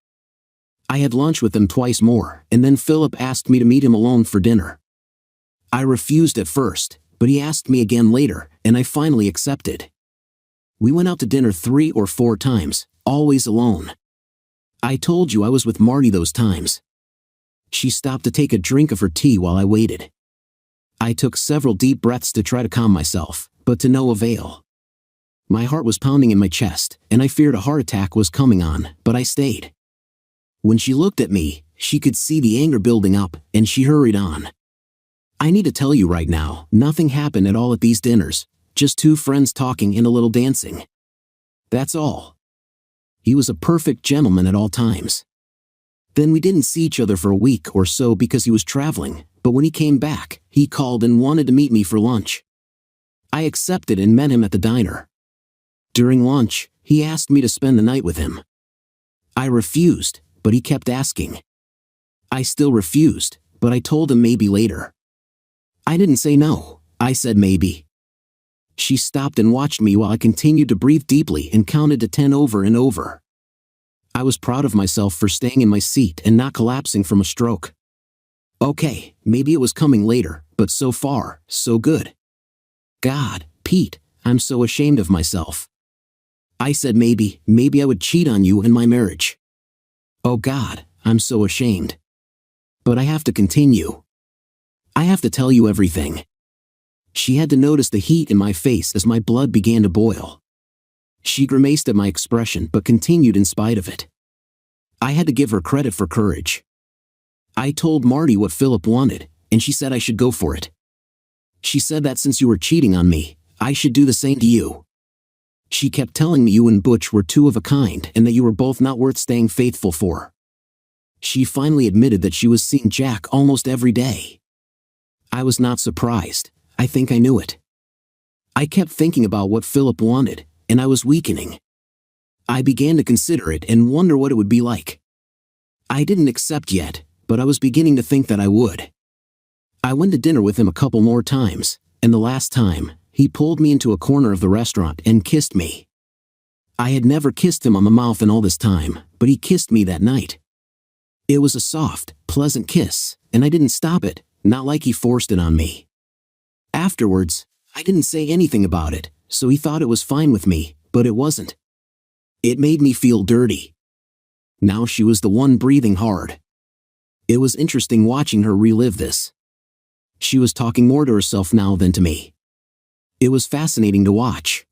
I had lunch with them twice more, and then Philip asked me to meet him alone for dinner. I refused at first, but he asked me again later, and I finally accepted. We went out to dinner 3 or 4 times, always alone. I told you I was with Marty those times. She stopped to take a drink of her tea while I waited. I took several deep breaths to try to calm myself, but to no avail. My heart was pounding in my chest, and I feared a heart attack was coming on, but I stayed. When she looked at me, she could see the anger building up, and she hurried on. I need to tell you right now, nothing happened at all at these dinners, just 2 friends talking and a little dancing. That's all. He was a perfect gentleman at all times. Then we didn't see each other for a week or so because he was traveling, but when he came back, he called and wanted to meet me for lunch. I accepted and met him at the diner. During lunch, he asked me to spend the night with him. I refused, but he kept asking. I still refused, but I told him maybe later. I didn't say no, I said maybe. She stopped and watched me while I continued to breathe deeply and counted to 10 over and over. I was proud of myself for staying in my seat and not collapsing from a stroke. Okay, maybe it was coming later, but so far, so good. God, Pete, I'm so ashamed of myself. I said maybe I would cheat on you in my marriage. Oh God, I'm so ashamed. But I have to continue. I have to tell you everything. She had to notice the heat in my face as my blood began to boil. She grimaced at my expression but continued in spite of it. I had to give her credit for courage. I told Marty what Philip wanted, and she said I should go for it. She said that since you were cheating on me, I should do the same to you. She kept telling me you and Butch were 2 of a kind and that you were both not worth staying faithful for. She finally admitted that she was seeing Jack almost every day. I was not surprised. I think I knew it. I kept thinking about what Philip wanted, and I was weakening. I began to consider it and wonder what it would be like. I didn't accept yet, but I was beginning to think that I would. I went to dinner with him a couple more times, and the last time, he pulled me into a corner of the restaurant and kissed me. I had never kissed him on the mouth in all this time, but he kissed me that night. It was a soft, pleasant kiss, and I didn't stop it, not like he forced it on me. Afterwards, I didn't say anything about it, so he thought it was fine with me, but it wasn't. It made me feel dirty. Now she was the one breathing hard. It was interesting watching her relive this. She was talking more to herself now than to me. It was fascinating to watch.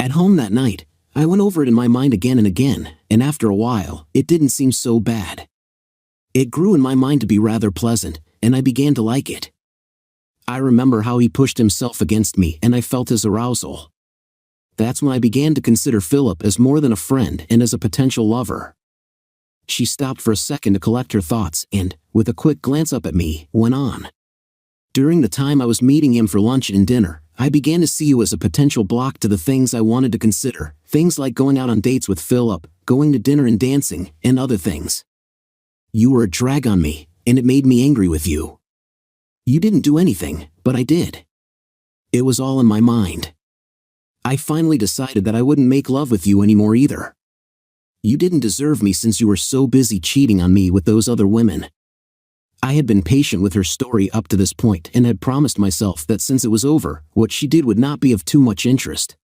At home that night, I went over it in my mind again and again, and after a while, it didn't seem so bad. It grew in my mind to be rather pleasant, and I began to like it. I remember how he pushed himself against me and I felt his arousal. That's when I began to consider Philip as more than a friend and as a potential lover. She stopped for a second to collect her thoughts and, with a quick glance up at me, went on. During the time I was meeting him for lunch and dinner, I began to see you as a potential block to the things I wanted to consider, things like going out on dates with Philip, going to dinner and dancing, and other things. You were a drag on me, and it made me angry with you. You didn't do anything, but I did. It was all in my mind. I finally decided that I wouldn't make love with you anymore either. You didn't deserve me since you were so busy cheating on me with those other women. I had been patient with her story up to this point and had promised myself that since it was over, what she did would not be of too much interest.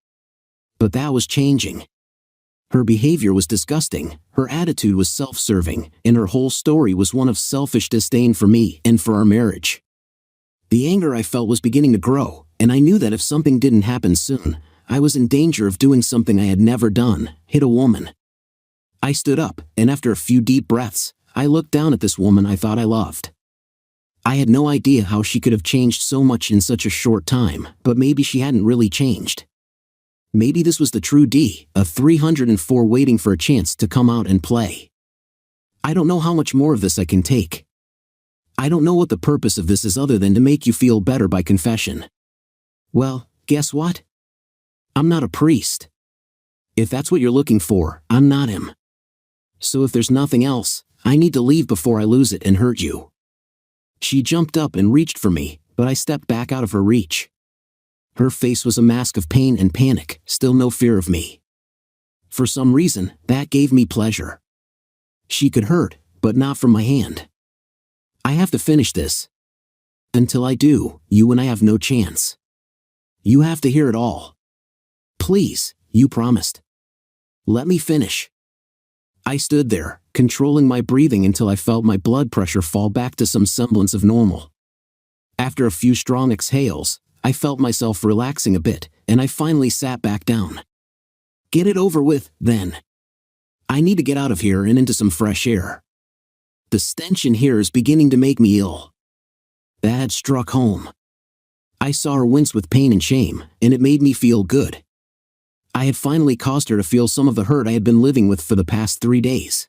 But that was changing. Her behavior was disgusting, her attitude was self-serving, and her whole story was one of selfish disdain for me and for our marriage. The anger I felt was beginning to grow, and I knew that if something didn't happen soon, I was in danger of doing something I had never done, hit a woman. I stood up, and after a few deep breaths, I looked down at this woman I thought I loved. I had no idea how she could have changed so much in such a short time, but maybe she hadn't really changed. Maybe this was the true D, a 304 waiting for a chance to come out and play. I don't know how much more of this I can take. I don't know what the purpose of this is other than to make you feel better by confession. Well, guess what? I'm not a priest. If that's what you're looking for, I'm not him. So if there's nothing else, I need to leave before I lose it and hurt you. She jumped up and reached for me, but I stepped back out of her reach. Her face was a mask of pain and panic, still no fear of me. For some reason, that gave me pleasure. She could hurt, but not from my hand. I have to finish this. Until I do, you and I have no chance. You have to hear it all. Please, you promised. Let me finish. I stood there, controlling my breathing until I felt my blood pressure fall back to some semblance of normal. After a few strong exhales, I felt myself relaxing a bit, and I finally sat back down. Get it over with, then. I need to get out of here and into some fresh air. The stench in here is beginning to make me ill. That had struck home. I saw her wince with pain and shame, and it made me feel good. I had finally caused her to feel some of the hurt I had been living with for the past 3 days.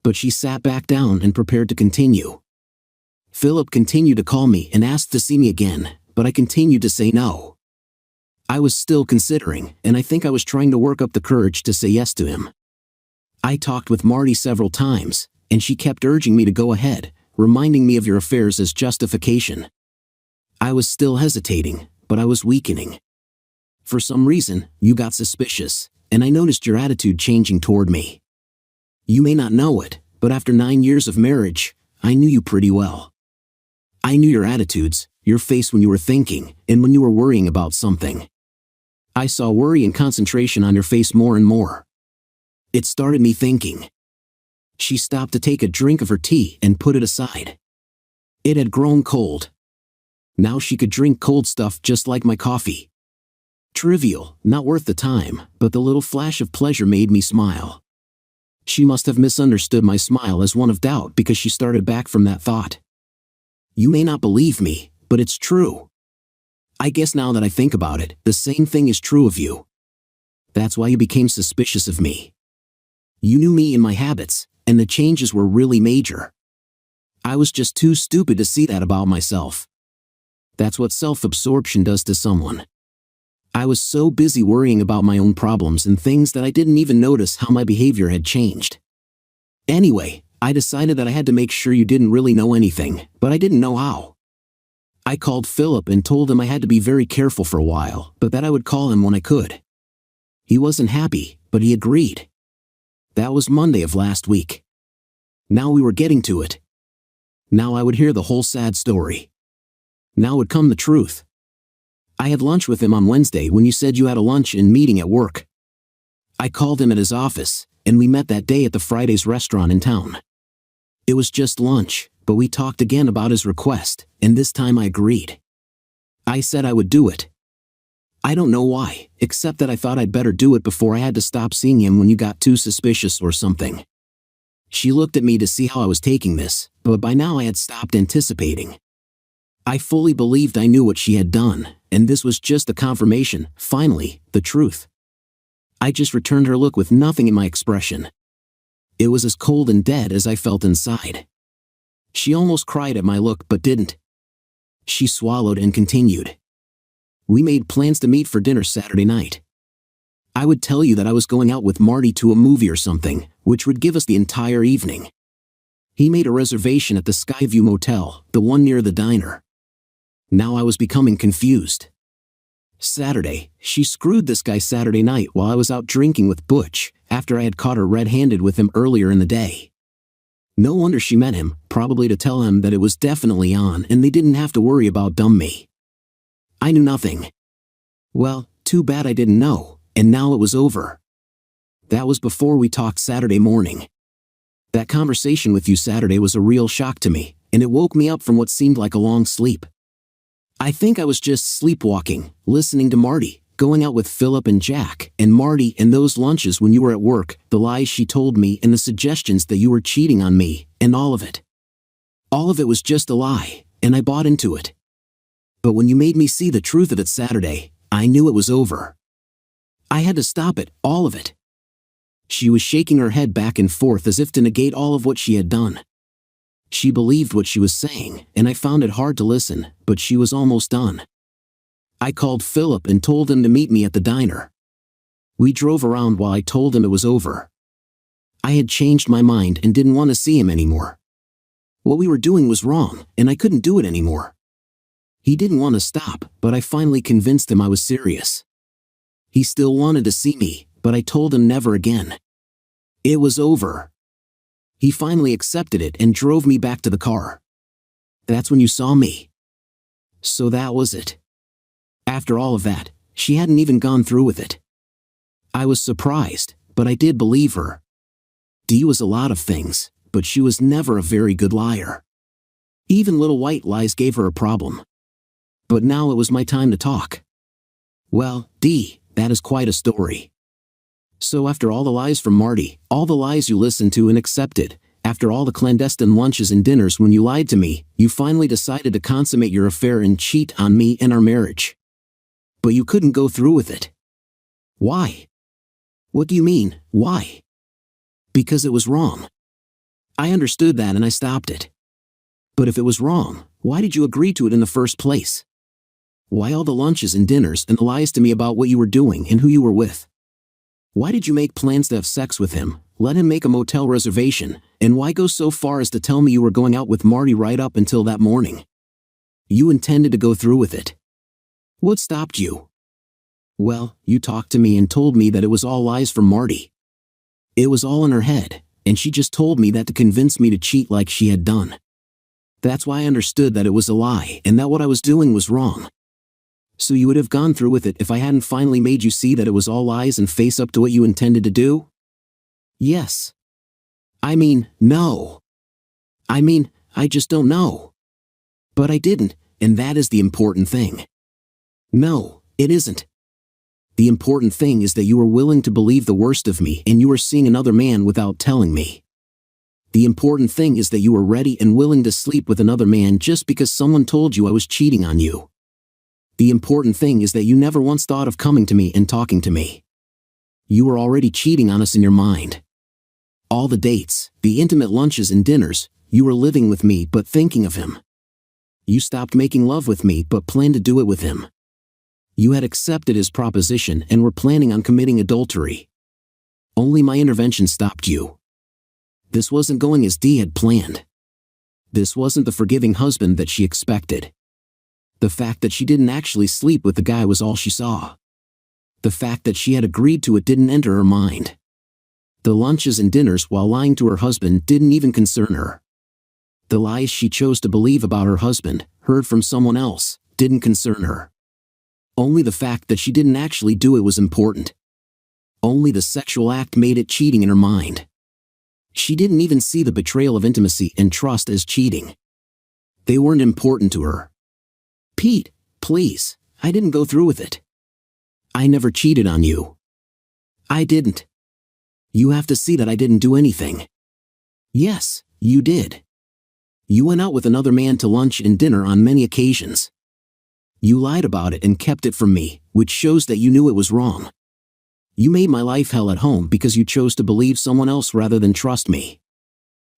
But she sat back down and prepared to continue. Philip continued to call me and asked to see me again, but I continued to say no. I was still considering, and I think I was trying to work up the courage to say yes to him. I talked with Marty several times, and she kept urging me to go ahead, reminding me of your affairs as justification. I was still hesitating, but I was weakening. For some reason, you got suspicious, and I noticed your attitude changing toward me. You may not know it, but after 9 years of marriage, I knew you pretty well. I knew your attitudes, your face when you were thinking, and when you were worrying about something. I saw worry and concentration on your face more and more. It started me thinking. She stopped to take a drink of her tea and put it aside. It had grown cold. Now she could drink cold stuff just like my coffee. Trivial, not worth the time, but the little flash of pleasure made me smile. She must have misunderstood my smile as one of doubt because she started back from that thought. You may not believe me, but it's true. I guess now that I think about it, the same thing is true of you. That's why you became suspicious of me. You knew me and my habits, and the changes were really major. I was just too stupid to see that about myself. That's what self-absorption does to someone. I was so busy worrying about my own problems and things that I didn't even notice how my behavior had changed. Anyway, I decided that I had to make sure you didn't really know anything, but I didn't know how. I called Philip and told him I had to be very careful for a while, but that I would call him when I could. He wasn't happy, but he agreed. That was Monday of last week. Now we were getting to it. Now I would hear the whole sad story. Now would come the truth. I had lunch with him on Wednesday when you said you had a lunch and meeting at work. I called him at his office, and we met that day at the Friday's restaurant in town. It was just lunch, but we talked again about his request, and this time I agreed. I said I would do it. I don't know why, except that I thought I'd better do it before I had to stop seeing him when you got too suspicious or something. She looked at me to see how I was taking this, but by now I had stopped anticipating. I fully believed I knew what she had done, and this was just the confirmation, finally, the truth. I just returned her look with nothing in my expression. It was as cold and dead as I felt inside. She almost cried at my look but didn't. She swallowed and continued. We made plans to meet for dinner Saturday night. I would tell you that I was going out with Marty to a movie or something, which would give us the entire evening. He made a reservation at the Skyview Motel, the one near the diner. Now I was becoming confused. Saturday, she screwed this guy Saturday night while I was out drinking with Butch, after I had caught her red-handed with him earlier in the day. No wonder she met him, probably to tell him that it was definitely on and they didn't have to worry about dumb me. I knew nothing. Well, too bad I didn't know, and now it was over. That was before we talked Saturday morning. That conversation with you Saturday was a real shock to me, and it woke me up from what seemed like a long sleep. I think I was just sleepwalking, listening to Marty, going out with Philip and Jack, and Marty and those lunches when you were at work, the lies she told me and the suggestions that you were cheating on me, and all of it. All of it was just a lie, and I bought into it. But when you made me see the truth of it Saturday, I knew it was over. I had to stop it, all of it. She was shaking her head back and forth as if to negate all of what she had done. She believed what she was saying, and I found it hard to listen, but she was almost done. I called Philip and told him to meet me at the diner. We drove around while I told him it was over. I had changed my mind and didn't want to see him anymore. What we were doing was wrong, and I couldn't do it anymore. He didn't want to stop, but I finally convinced him I was serious. He still wanted to see me, but I told him never again. It was over. He finally accepted it and drove me back to the car. That's when you saw me. So that was it. After all of that, she hadn't even gone through with it. I was surprised, but I did believe her. Dee was a lot of things, but she was never a very good liar. Even little white lies gave her a problem. But now it was my time to talk. Well, Dee, that is quite a story. So after all the lies from Marty, all the lies you listened to and accepted, after all the clandestine lunches and dinners when you lied to me, you finally decided to consummate your affair and cheat on me and our marriage. But you couldn't go through with it. Why? What do you mean, why? Because it was wrong. I understood that and I stopped it. But if it was wrong, why did you agree to it in the first place? Why all the lunches and dinners and the lies to me about what you were doing and who you were with? Why did you make plans to have sex with him, let him make a motel reservation, and why go so far as to tell me you were going out with Marty right up until that morning? You intended to go through with it. What stopped you? Well, you talked to me and told me that it was all lies from Marty. It was all in her head, and she just told me that to convince me to cheat like she had done. That's why I understood that it was a lie and that what I was doing was wrong. So you would have gone through with it if I hadn't finally made you see that it was all lies and face up to what you intended to do? Yes. No. I just don't know. But I didn't, and that is the important thing. No, it isn't. The important thing is that you were willing to believe the worst of me and you were seeing another man without telling me. The important thing is that you were ready and willing to sleep with another man just because someone told you I was cheating on you. The important thing is that you never once thought of coming to me and talking to me. You were already cheating on us in your mind. All the dates, the intimate lunches and dinners, you were living with me but thinking of him. You stopped making love with me but planned to do it with him. You had accepted his proposition and were planning on committing adultery. Only my intervention stopped you. This wasn't going as Dee had planned. This wasn't the forgiving husband that she expected. The fact that she didn't actually sleep with the guy was all she saw. The fact that she had agreed to it didn't enter her mind. The lunches and dinners while lying to her husband didn't even concern her. The lies she chose to believe about her husband, heard from someone else, didn't concern her. Only the fact that she didn't actually do it was important. Only the sexual act made it cheating in her mind. She didn't even see the betrayal of intimacy and trust as cheating. They weren't important to her. Pete, please, I didn't go through with it. I never cheated on you. I didn't. You have to see that I didn't do anything. Yes, you did. You went out with another man to lunch and dinner on many occasions. You lied about it and kept it from me, which shows that you knew it was wrong. You made my life hell at home because you chose to believe someone else rather than trust me.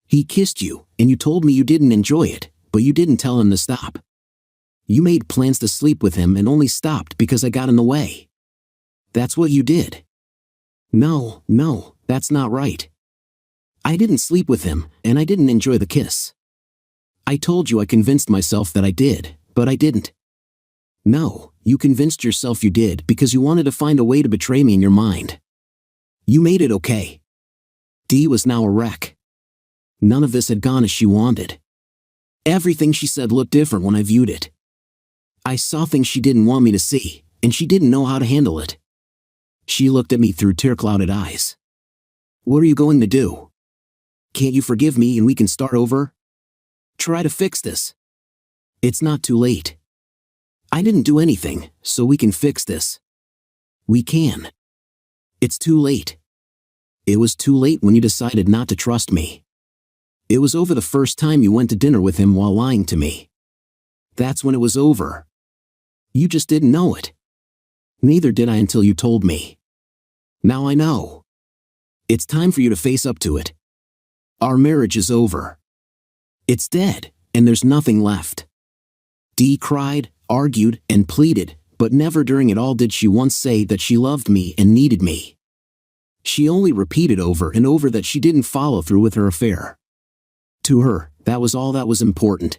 He kissed you, and you told me you didn't enjoy it, but you didn't tell him to stop. You made plans to sleep with him and only stopped because I got in the way. That's what you did. No, that's not right. I didn't sleep with him, and I didn't enjoy the kiss. I told you I convinced myself that I did, but I didn't. No, you convinced yourself you did because you wanted to find a way to betray me in your mind. You made it okay. Dee was now a wreck. None of this had gone as she wanted. Everything she said looked different when I viewed it. I saw things she didn't want me to see, and she didn't know how to handle it. She looked at me through tear-clouded eyes. What are you going to do? Can't you forgive me and we can start over? Try to fix this. It's not too late. I didn't do anything, so we can fix this. We can. It's too late. It was too late when you decided not to trust me. It was over the first time you went to dinner with him while lying to me. That's when it was over. You just didn't know it. Neither did I until you told me. Now I know. It's time for you to face up to it. Our marriage is over. It's dead, and there's nothing left. Dee cried, argued, and pleaded, but never during it all did she once say that she loved me and needed me. She only repeated over and over that she didn't follow through with her affair. To her, that was all that was important.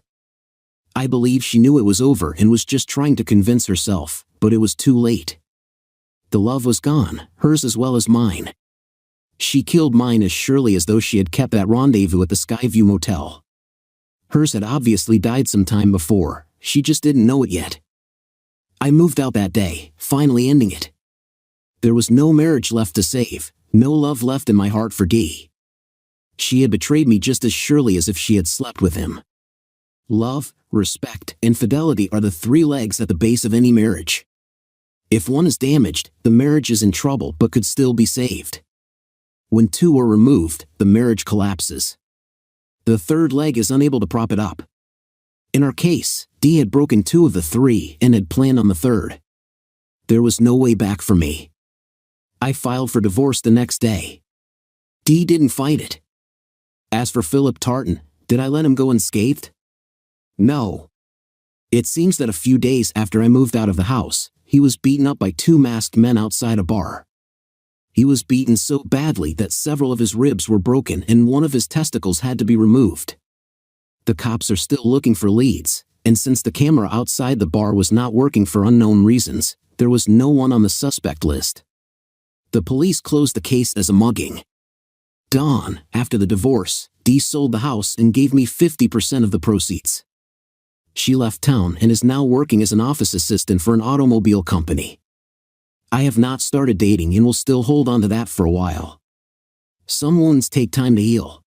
I believe she knew it was over and was just trying to convince herself, but it was too late. The love was gone, hers as well as mine. She killed mine as surely as though she had kept that rendezvous at the Skyview Motel. Hers had obviously died some time before, she just didn't know it yet. I moved out that day, finally ending it. There was no marriage left to save, no love left in my heart for Dee. She had betrayed me just as surely as if she had slept with him. Love, respect, and fidelity are the three legs at the base of any marriage. If one is damaged, the marriage is in trouble but could still be saved. When two are removed, the marriage collapses. The third leg is unable to prop it up. In our case, Dee had broken two of the three and had planned on the third. There was no way back for me. I filed for divorce the next day. Dee didn't fight it. As for Philip Tartan, did I let him go unscathed? No. It seems that a few days after I moved out of the house, he was beaten up by two masked men outside a bar. He was beaten so badly that several of his ribs were broken and one of his testicles had to be removed. The cops are still looking for leads, and since the camera outside the bar was not working for unknown reasons, there was no one on the suspect list. The police closed the case as a mugging. Dawn, after the divorce, Dee sold the house and gave me 50% of the proceeds. She left town and is now working as an office assistant for an automobile company. I have not started dating and will still hold on to that for a while. Some wounds take time to heal.